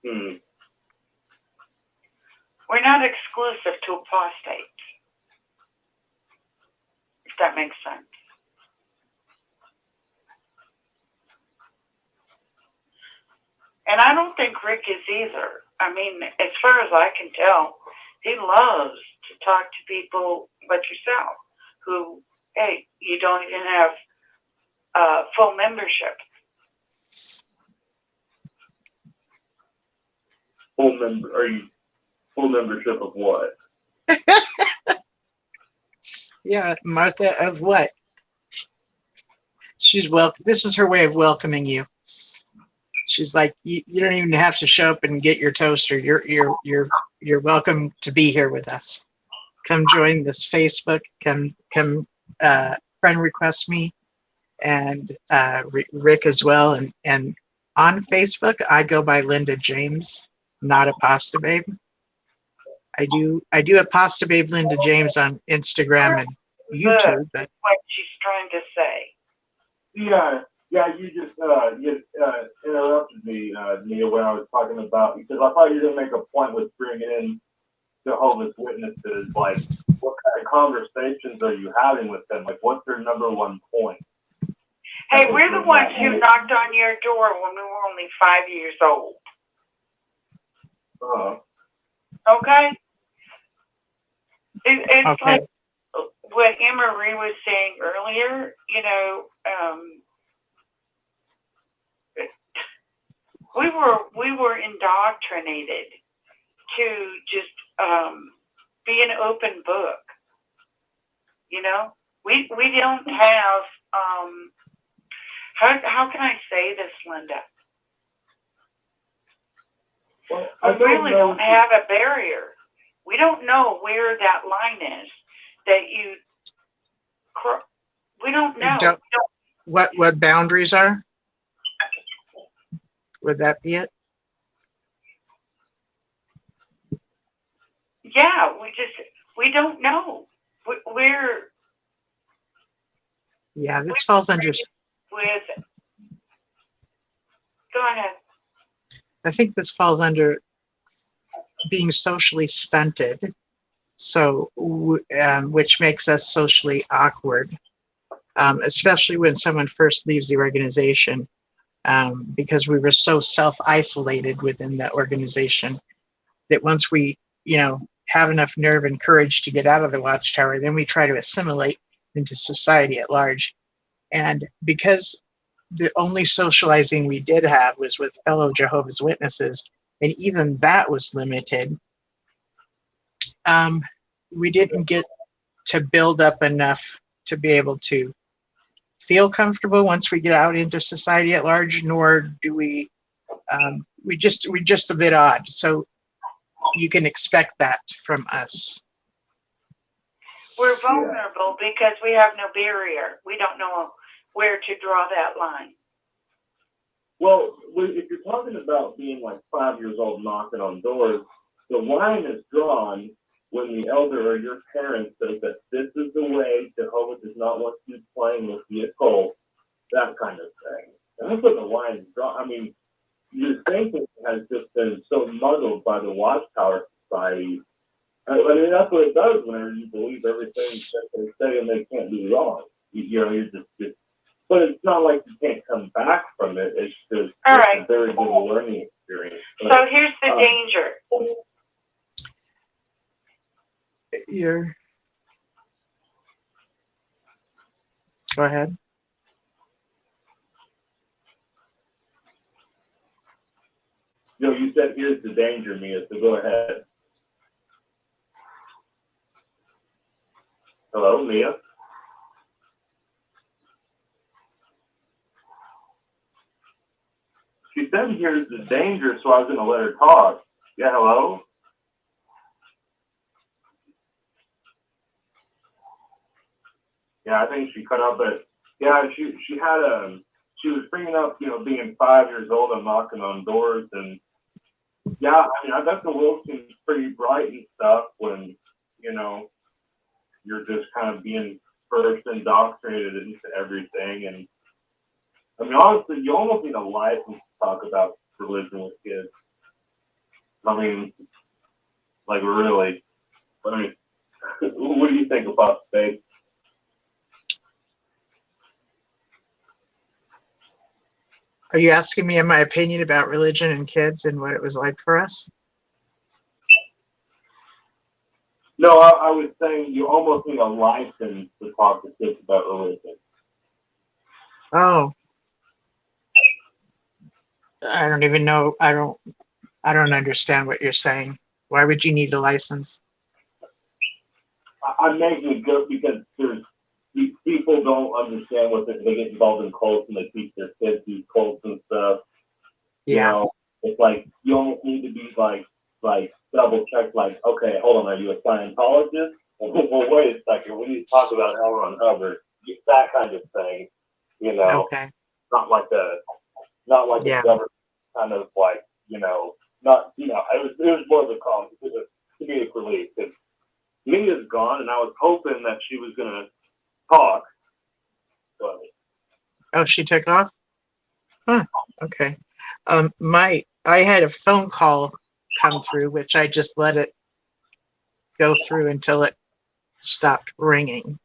Hmm. We're not exclusive to apostates, if that makes sense. And I don't think Rick is either. I mean, as far as I can tell, he loves to talk to people like yourself who, hey, you don't even have full membership. Are you full membership of what? Yeah, Martha, of what? She's this is her way of welcoming you. She's like, you don't even have to show up and get your toaster. You're welcome to be here with us. Come join this Facebook. Come friend request me, and Rick as well. And on Facebook, I go by Linda James, not Apostle Babe. I do Apostle Babe Linda James on Instagram and YouTube. But what she's trying to say. Yeah, you just interrupted me, Nia, when I was talking about, because I thought you were going to make a point with bringing in Jehovah's Witnesses. Like, what kind of conversations are you having with them? Like, what's their number one point? Hey, we're the ones who knocked on your door when we were only 5 years old. Okay? It's okay. Like what Emery was saying earlier, we were indoctrinated to just be an open book. We don't have how can I say this, Linda? Well, we really don't have a barrier. We don't know where that line is that you. We don't know. What boundaries are? Would that be it? Yeah, we don't know. We're. Yeah, this falls under. Go ahead. I think this falls under being socially stunted, so which makes us socially awkward, especially when someone first leaves the organization, because we were so self-isolated within that organization that once we, have enough nerve and courage to get out of the Watchtower, then we try to assimilate into society at large. And because the only socializing we did have was with fellow Jehovah's Witnesses, and even that was limited, we didn't get to build up enough to be able to feel comfortable once we get out into society at large, nor do we, we're just a bit odd. So you can expect that from us. We're vulnerable because we have no barrier. We don't know where to draw that line. Well, if you're talking about being like 5 years old knocking on doors, the line is drawn when the elder or your parent says that this is the way Jehovah does not want you playing with the occult, that kind of thing. And that's what the line is drawn. I mean, your thinking has just been so muddled by the Watchtower Society. I mean, that's what it does whenever you believe everything that they say and they can't be wrong. You're just, but it's not like you can't come back from it. It's just a very good learning experience. But, so here's the danger. Go ahead. You said here's the danger, Mia, so go ahead. Hello, Mia? She said here's the danger, so I was going to let her talk. Yeah, hello? Yeah, I think she cut out, but yeah, she was bringing up, being 5 years old and knocking on doors, and yeah, I mean, I bet the world seems pretty bright and stuff when, you're just kind of being first indoctrinated into everything. And I mean, honestly, you almost need a license to talk about religion with kids. I mean, like really. I mean, what do you think about faith? Are you asking me my opinion about religion and kids and what it was like for us? No, I was saying you almost need a license to talk to kids about religion. Oh. I don't even know. I don't understand what you're saying. Why would you need a license? I'm making a joke because these people don't understand what they get involved in cults and they teach their kids these cults and stuff. Yeah. It's like you almost need to be like double check. Like, okay, hold on, are you a Scientologist? Well, wait a second. We need to talk about L. Ron Hubbard. That kind of thing. Okay. Not like a government kind of like not it was more of a comedic relief because Mia's gone and I was hoping that she was gonna talk. But Oh, she took off? Huh. Okay. I had a phone call come through, which I just let it go through until it stopped ringing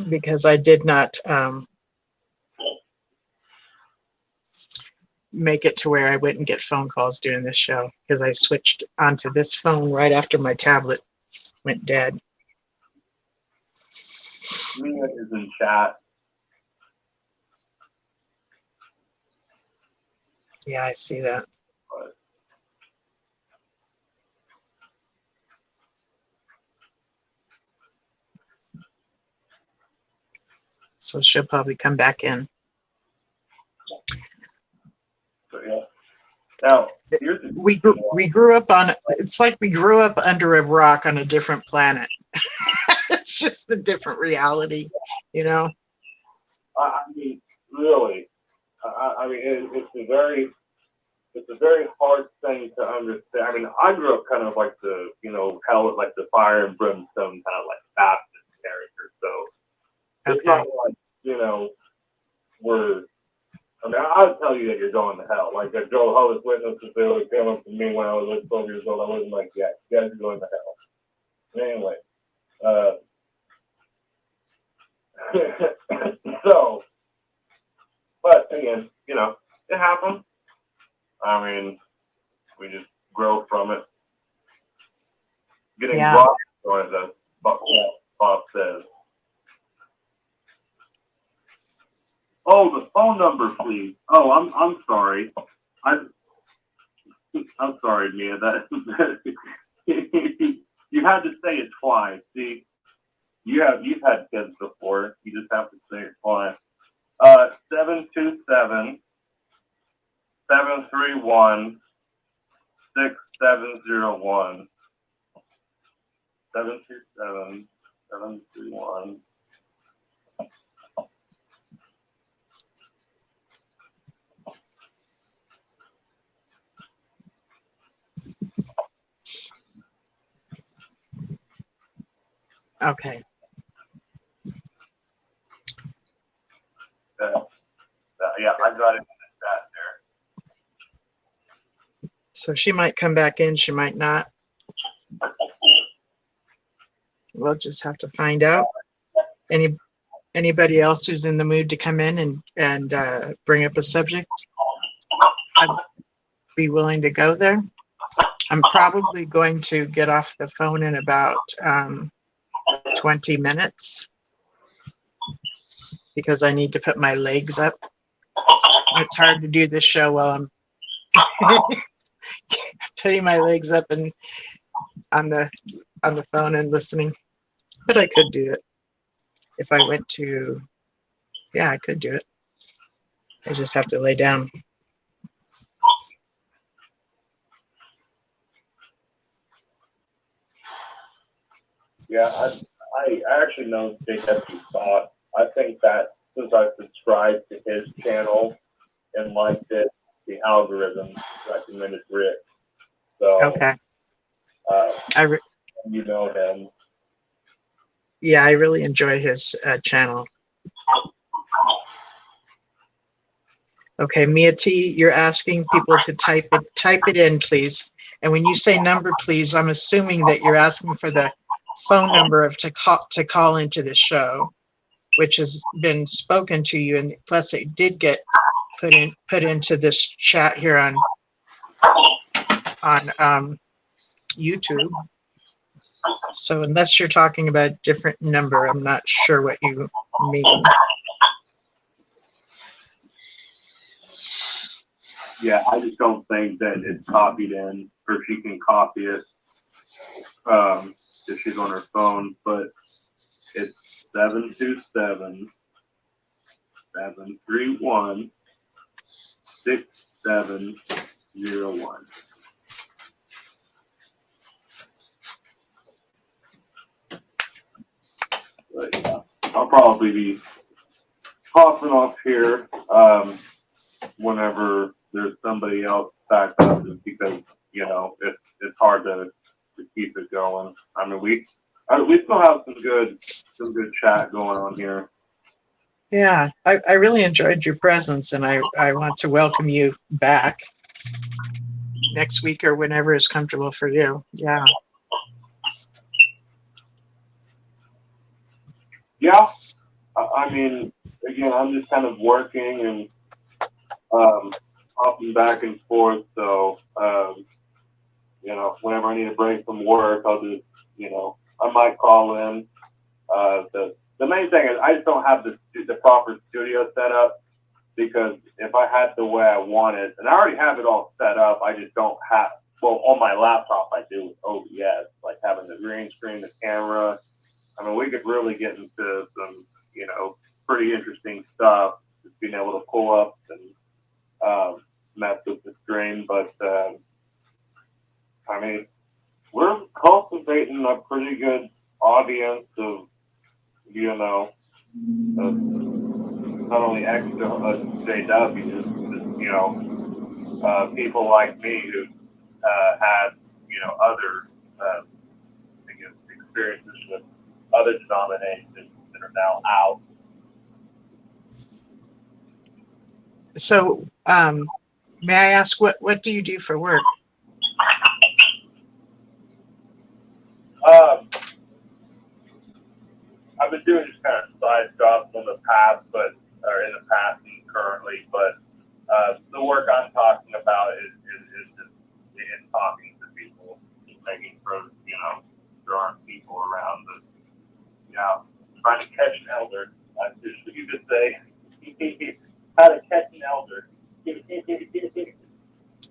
because I did not make it to where I wouldn't get phone calls during this show because I switched onto this phone right after my tablet went dead. Mia is in chat. Yeah, I see that. So she'll probably come back in. So, yeah. Now, we grew up on, it's like we grew up under a rock on a different planet. It's just a different reality, I mean, really. I mean, it's a very hard thing to understand. I mean, I grew up kind of like the, hell, like the fire and brimstone kind of like Baptist character. So it's not like, I would tell you that you're going to hell. Like the Jehovah's Witnesses, they would come up to me when I was like 12 years old. I wasn't like, yeah, you guys are going to hell. Anyway, so, but again, it happens. I mean, we just grow from it. Getting brought on it, as Bob says. Oh, the phone number, please. Oh, I'm sorry. I'm sorry, Mia. That you had to say it twice. See, you've had kids before. You just have to say it twice. 727-731-6701. 727-731. Okay. Yeah, I got it in the chat there. So she might come back in, she might not. We'll just have to find out. Anybody else who's in the mood to come in and bring up a subject, I'd be willing to go there. I'm probably going to get off the phone in about 20 minutes because I need to put my legs up. It's hard to do this show while I'm putting my legs up and on the phone and listening, but I could do it if I went to. Yeah, I could do it. I just have to lay down. Yeah, I actually don't think that's his thought. I think that since I subscribed to his channel and liked it, the algorithm recommended Rick. So Okay. You know him. Yeah, I really enjoy his channel. Okay, Mia T, you're asking people to type it in, please. And when you say number, please, I'm assuming that you're asking for the phone number to call into the show, which has been spoken to you, and plus it did get put into this chat here on YouTube. So unless you're talking about a different number, I'm not sure what you mean. Yeah, I just don't think that it's copied in, or she can copy it if she's on her phone. But it's 727-731-6701. But yeah, I'll probably be popping off here whenever there's somebody else back up, just because it's hard to keep it going. I mean, we still have some good chat going on here. Yeah, I really enjoyed your presence, and I want to welcome you back next week or whenever is comfortable for you. Yeah. Yeah, I mean, again, I'm just kind of working and hopping back and forth. So, whenever I need a break from work, I'll just, I might call in. The main thing is I just don't have the proper studio set up, because if I had the way I want it, and I already have it all set up, I just don't have, well, on my laptop I do with OBS, like having the green screen, the camera. I mean, we could really get into some, pretty interesting stuff, just being able to pull up and mess with the screen. But, I mean, we're cultivating a pretty good audience of, not only extra JW, just people like me who had, other, experiences with other denominations that are now out. So, may I ask what do you do for work? I've been doing just kind of side jobs in the past, and currently, but the work I'm talking about is just talking to people, just making sure there aren't people around that, trying to catch an elder. That's just what you could say. How to catch an elder.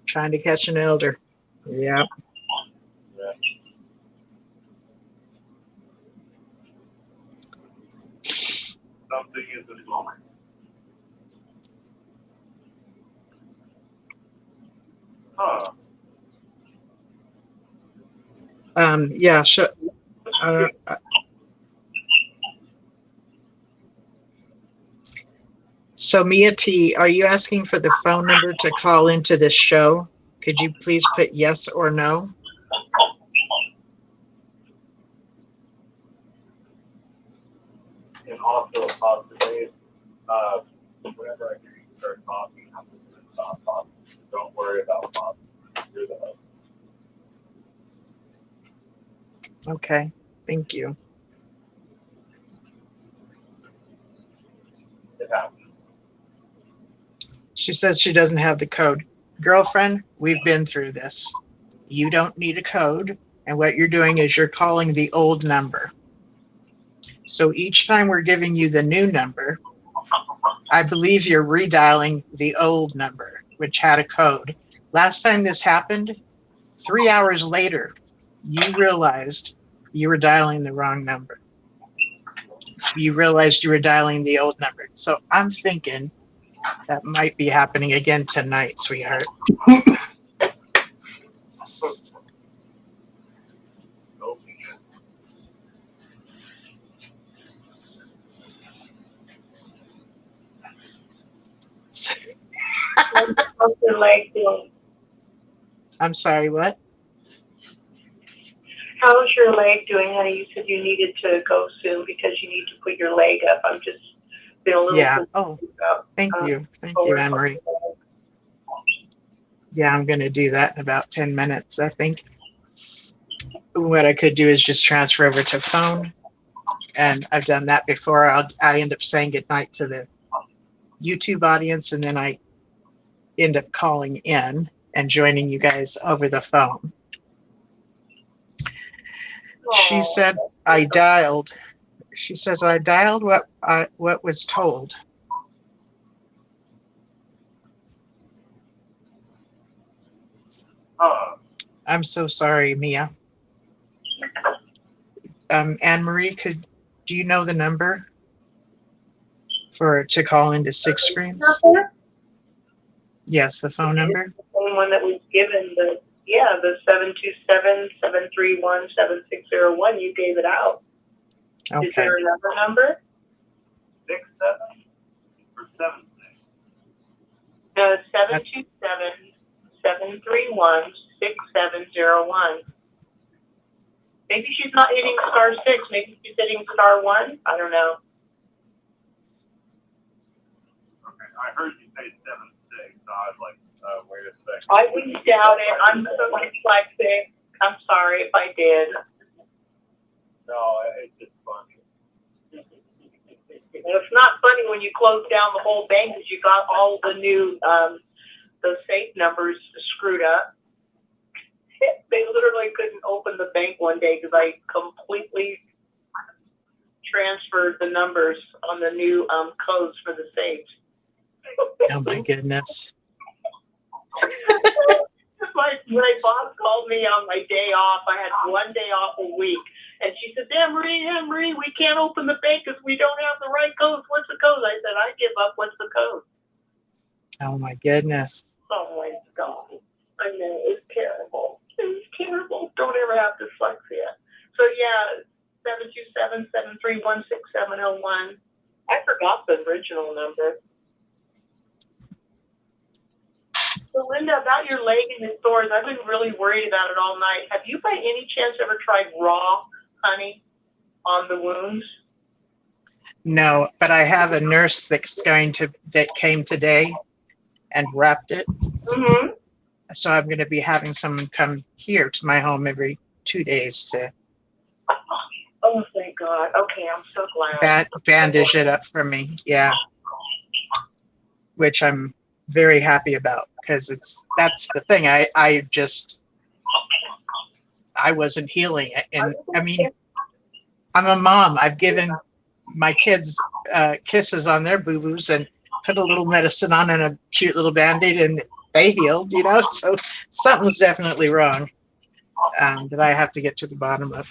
Trying to catch an elder. Yeah. Yeah. Something is a moment. Huh. Yeah. So Mia T, are you asking for the phone number to call into this show? Could you please put yes or no? And also possibly, whenever I hear you start talking, I'm just going to stop talking. Don't worry about talking. You're the host. Okay, thank you. It happens. She says she doesn't have the code. Girlfriend, we've been through this. You don't need a code. And what you're doing is you're calling the old number. So each time we're giving you the new number, I believe you're redialing the old number, which had a code. Last time this happened, 3 hours later, you realized you were dialing the wrong number. You realized you were dialing the old number. So I'm thinking that might be happening again tonight, sweetheart. How's your leg doing? I'm sorry, what? How's your leg doing, honey? You said you needed to go soon because you need to put your leg up. I'm just been a little Yeah. confused Oh, about, thank you. Thank you, Anne-Marie. Yeah, I'm going to do that in about 10 minutes, I think. What I could do is just transfer over to phone. And I've done that before. I end up saying goodnight to the YouTube audience, and then I end up calling in and joining you guys over the phone. She said I dialed. She says I dialed what was told. I'm so sorry, Mia. Anne-Marie, do you know the number to call into Six Screens? Yes, the phone number. The same one that was given, the 727-731-7601. You gave it out. Okay. Is there another number? 6-7 or 7-6? No, 727-731-6701. Maybe she's not hitting *6. Maybe she's hitting *1. I don't know. Okay, I heard you say 7-6, so I was like, wait a second. I wouldn't doubt it. I'm so dyslexic. I'm sorry if I did. No, it's just funny. It's not funny when you close down the whole bank because you got all the new those safe numbers screwed up. They literally couldn't open the bank one day because I completely transferred the numbers on the new codes for the safes. Oh my goodness. My boss called me on my day off. I had 1 day off a week. And she said, Anne-Marie, we can't open the bank because we don't have the right codes. What's the code? I said, I give up. What's the code? Oh my goodness. Oh my God. I know, it's terrible. It's terrible. Don't ever have dyslexia. So yeah, 727-731-6701. I forgot the original number. So Linda, about your leg and the sores, I've been really worried about it all night. Have you by any chance ever tried raw honey on the wounds? No, but I have a nurse that came today and wrapped it. Mm-hmm. So I'm going to be having someone come here to my home every 2 days to Oh, thank God. Okay, I'm so glad. bandage it up for me. Yeah. Which I'm very happy about because that's the thing. I wasn't healing it. And I mean, I'm a mom. I've given my kids kisses on their boo-boos and put a little medicine on and a cute little Band-Aid and they healed, so something's definitely wrong that I have to get to the bottom of.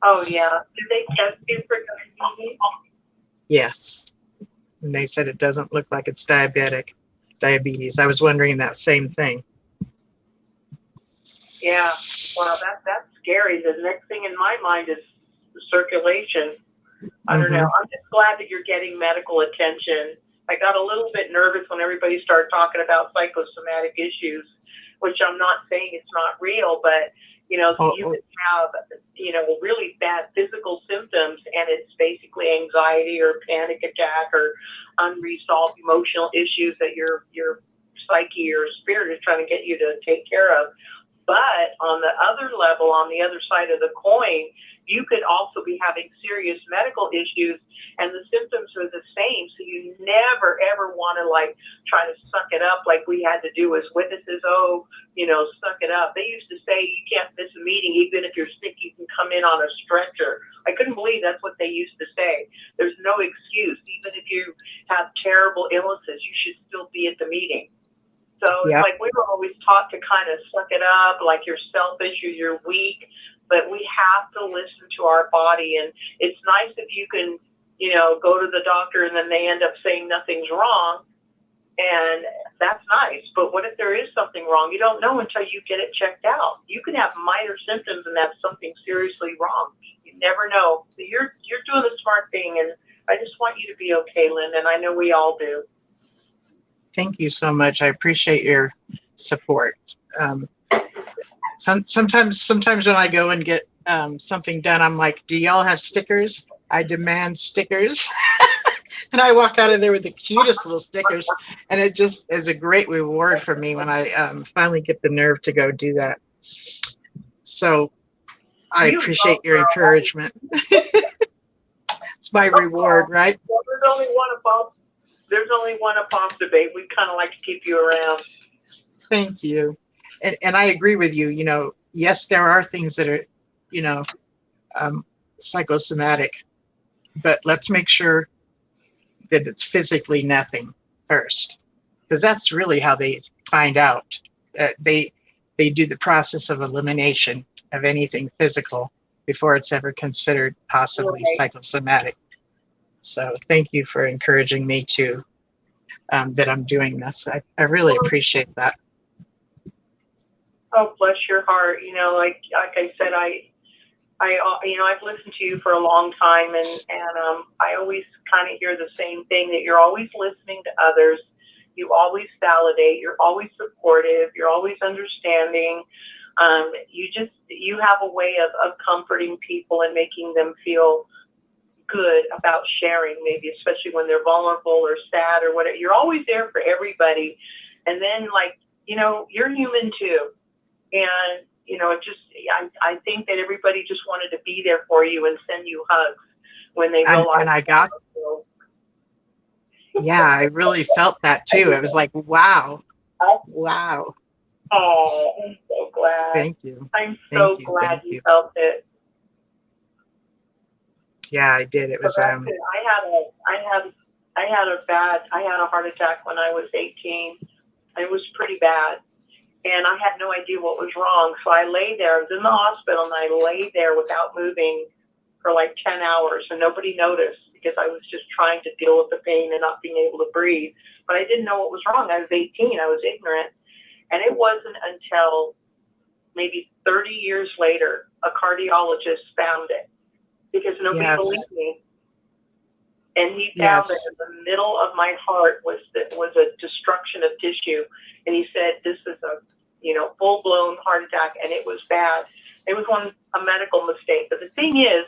Oh, yeah. Did they test you for diabetes? Yes. And they said it doesn't look like it's diabetes. I was wondering that same thing. Yeah. Well, that's scary. The next thing in my mind is the circulation. I don't know. I'm just glad that you're getting medical attention. I got a little bit nervous when everybody started talking about psychosomatic issues, which I'm not saying it's not real, but you know, you can have, you know, really bad physical symptoms, and it's basically anxiety or panic attack or unresolved emotional issues that your psyche or spirit is trying to get you to take care of. But on the other level, on the other side of the coin, you could also be having serious medical issues, and the symptoms are the same. So you never, ever want to like try to suck it up like we had to do as witnesses. Oh, you know, suck it up. They used to say you can't miss a meeting. Even if you're sick, you can come in on a stretcher. I couldn't believe that's what they used to say. There's no excuse. Even if you have terrible illnesses, you should still be at the meeting. So it's like we were always taught to kind of suck it up, like you're selfish or you're weak, but we have to listen to our body. And it's nice if you can, you know, go to the doctor and then they end up saying nothing's wrong. And that's nice. But what if there is something wrong? You don't know until you get it checked out. You can have minor symptoms and have something seriously wrong. You never know. So you're doing the smart thing, and I just want you to be okay, Linda, and I know we all do. Thank you so much. I appreciate your support. Sometimes when I go and get something done, I'm like, do y'all have stickers? I demand stickers. And I walk out of there with the cutest little stickers. And it just is a great reward for me when I finally get the nerve to go do that. So I appreciate your encouragement. It's my reward, right? Well, there's only one apostrophe. We kind of like to keep you around. Thank you. And I agree with you. You know, yes, there are things that are, you know, psychosomatic, but let's make sure that it's physically nothing first, because that's really how they find out. They do the process of elimination of anything physical before it's ever considered possibly psychosomatic. So thank you for encouraging me to that I'm doing this. I really appreciate that. Oh, bless your heart. You know, like I said, I you know, I've listened to you for a long time, and I always kind of hear the same thing, that you're always listening to others. You always validate. You're always supportive. You're always understanding. You have a way of comforting people and making them feel good about sharing, maybe especially when they're vulnerable or sad or whatever. You're always there for everybody. And then, like, you know, you're human too. And, you know, it just, I think that everybody just wanted to be there for you and send you hugs when they realized. And I got, yeah, I really felt that too. It was like, wow. Wow. Oh, I'm so glad. Thank you. I'm so glad you felt it. Yeah, I did. It was, I had a heart attack when I was 18. It was pretty bad. And I had no idea what was wrong. So I lay there. I was in the hospital, and I lay there without moving for like 10 hours, and nobody noticed because I was just trying to deal with the pain and not being able to breathe. But I didn't know what was wrong. I was 18. I was ignorant. And it wasn't until maybe 30 years later, a cardiologist found it, because nobody believed me. And he found that in the middle of my heart was a destruction of tissue. And he said, this is a, you know, full-blown heart attack, and it was bad. It was a medical mistake. But the thing is,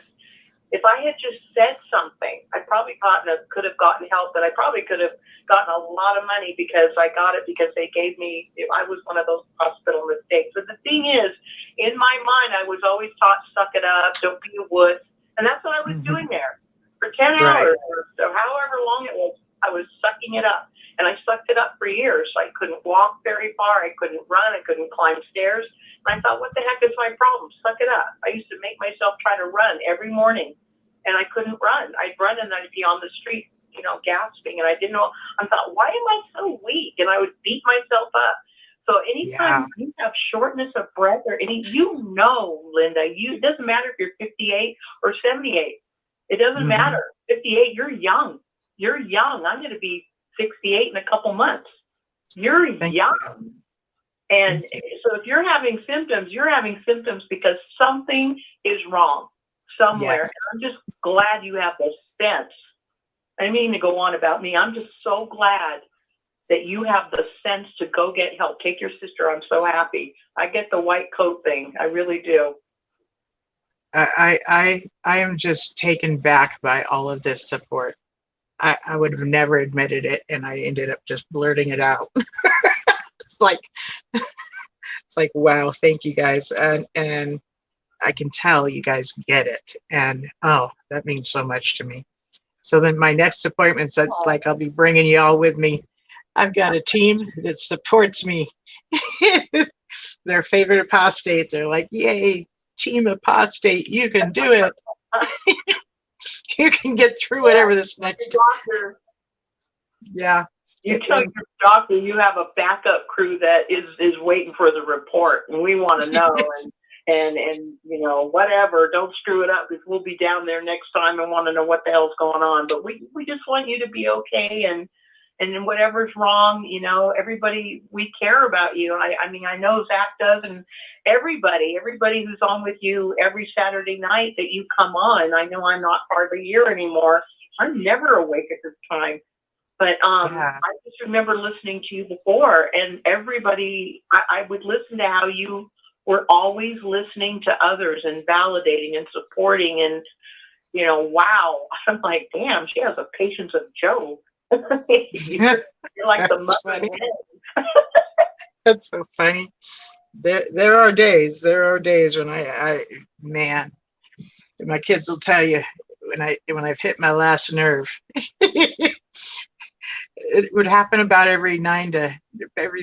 if I had just said something, I probably could have gotten help, but I probably could have gotten a lot of money, because I got it because they gave me, I was one of those hospital mistakes. But the thing is, in my mind, I was always taught, suck it up, don't be a wuss. And that's what I was doing there. For 10 hours or so, however long it was, I was sucking it up. And I sucked it up for years. I couldn't walk very far. I couldn't run. I couldn't climb stairs. And I thought, what the heck is my problem? Suck it up. I used to make myself try to run every morning, and I couldn't run. I'd run, and I'd be on the street, you know, gasping. And I didn't know. I thought, why am I so weak? And I would beat myself up. So anytime you have shortness of breath or you know, Linda, it doesn't matter if you're 58 or 78. It doesn't matter. 58, you're young. You're young. I'm going to be 68 in a couple months. You're young. And so if you're having symptoms because something is wrong somewhere. Yes. And I'm just glad you have the sense. I didn't mean to go on about me. I'm just so glad that you have the sense to go get help. Take your sister. I'm so happy. I get the white coat thing. I really do. I am just taken back by all of this support. I would have never admitted it, and I ended up just blurting it out. It's like wow, thank you guys, and I can tell you guys get it, and oh, that means so much to me. So then my next appointments, that's like I'll be bringing you all with me. I've got a team that supports me. Their favorite apostate. They're like, yay, team apostate, you can do it. You can get through whatever this next. Doctor, Yeah. you tell your doctor you have a backup crew that is waiting for the report, and we want to know. and you know, whatever, don't screw it up, because we'll be down there next time and want to know what the hell's going on. But we just want you to be okay, and whatever's wrong, you know, everybody, we care about you. I mean, I know Zach does, and everybody who's on with you every Saturday night that you come on. I know I'm not hardly here anymore. I'm never awake at this time. But Yeah. I just remember listening to you before, and everybody, I would listen to how you were always listening to others and validating and supporting, and, you know, wow. I'm like, damn, she has a patience of Job. You're like the mother hen. That's so funny. There are days when I man, my kids will tell you when I've hit my last nerve. It would happen about every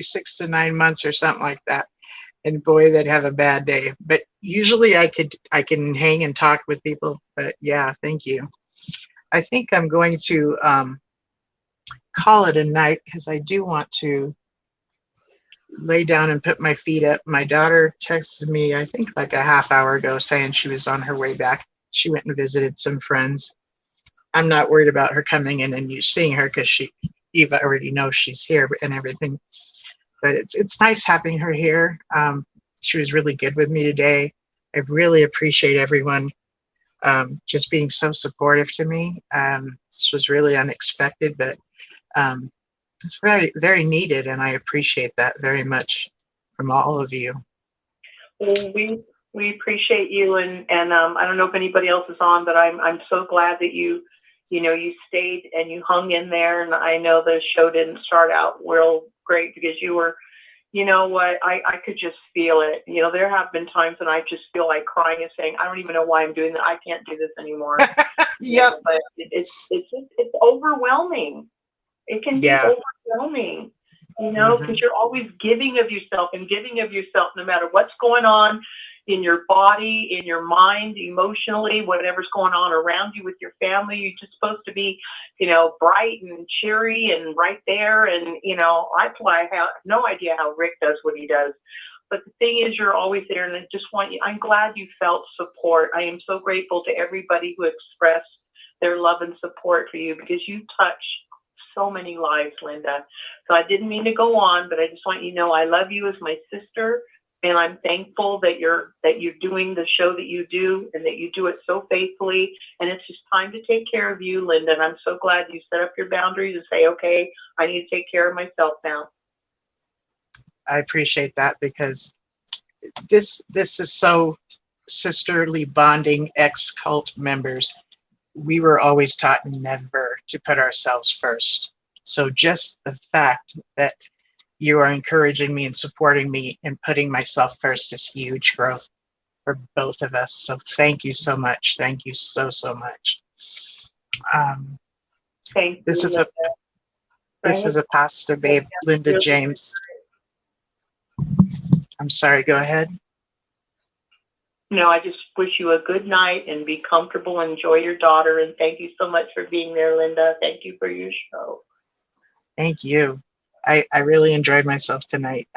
6 to 9 months or something like that. And boy, they'd have a bad day. But usually I can hang and talk with people. But yeah, thank you. I think I'm going to call it a night, because I do want to lay down and put my feet up. My daughter texted me, I think like a half hour ago, saying she was on her way back. She went and visited some friends. I'm not worried about her coming in and you seeing her, because Eva already knows she's here and everything. But it's nice having her here. She was really good with me today. I really appreciate everyone just being so supportive to me. This was really unexpected, but it's very, very needed, and I appreciate that very much from all of you. Well, we appreciate you, and I don't know if anybody else is on, but I'm so glad that you stayed and you hung in there. And I know the show didn't start out real great, because you were, you know what, I could just feel it. You know, there have been times when I just feel like crying and saying, I don't even know why I'm doing that. I can't do this anymore. Yep. But it's overwhelming. It can be overwhelming, you know, because you're always giving of yourself no matter what's going on in your body, in your mind, emotionally, whatever's going on around you with your family. You're just supposed to be, you know, bright and cheery and right there. And, you know, I have no idea how Rick does what he does. But the thing is, you're always there. And I just want you, I'm glad you felt support. I am so grateful to everybody who expressed their love and support for you, because you touch so many lives, Linda. So I didn't mean to go on, but I just want you to know I love you as my sister, and I'm thankful that you're doing the show that you do, and that you do it so faithfully. And it's just time to take care of you, Linda. And I'm so glad you set up your boundaries and say, okay, I need to take care of myself now. I appreciate that, because this is so sisterly bonding. Ex-cult members, we were always taught never to put ourselves first. So just the fact that you are encouraging me and supporting me and putting myself first is huge growth for both of us. So thank you so much. Thank you so much. Thank you. This is a Pastor Babe, Linda James. I'm sorry, go ahead. No, I just wish you a good night and be comfortable, enjoy your daughter, and thank you so much for being there, Linda. Thank you for your show. Thank you. I really enjoyed myself tonight.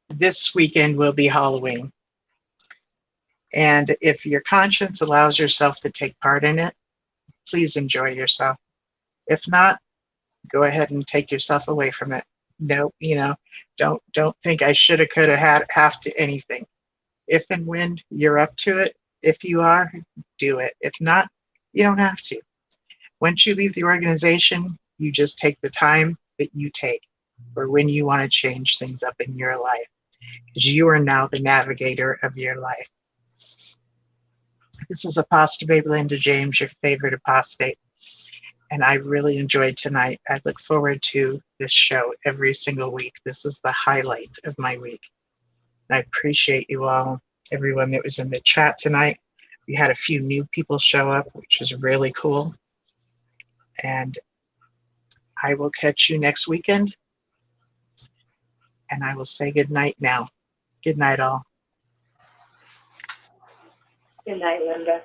This weekend will be Halloween. And if your conscience allows yourself to take part in it, please enjoy yourself. If not, go ahead and take yourself away from it. No, don't think I shoulda, coulda, had, have to anything. If and when you're up to it, if you are, do it. If not, you don't have to. Once you leave the organization, you just take the time that you take for when you want to change things up in your life, because you are now the navigator of your life. This is Apostle Babe Linda James, your favorite apostate, and I really enjoyed tonight. I look forward to this show every single week. This is the highlight of my week. I appreciate you all, everyone that was in the chat tonight. We had a few new people show up, which is really cool. And I will catch you next weekend. And I will say good night now. Good night, all. Good night, Linda.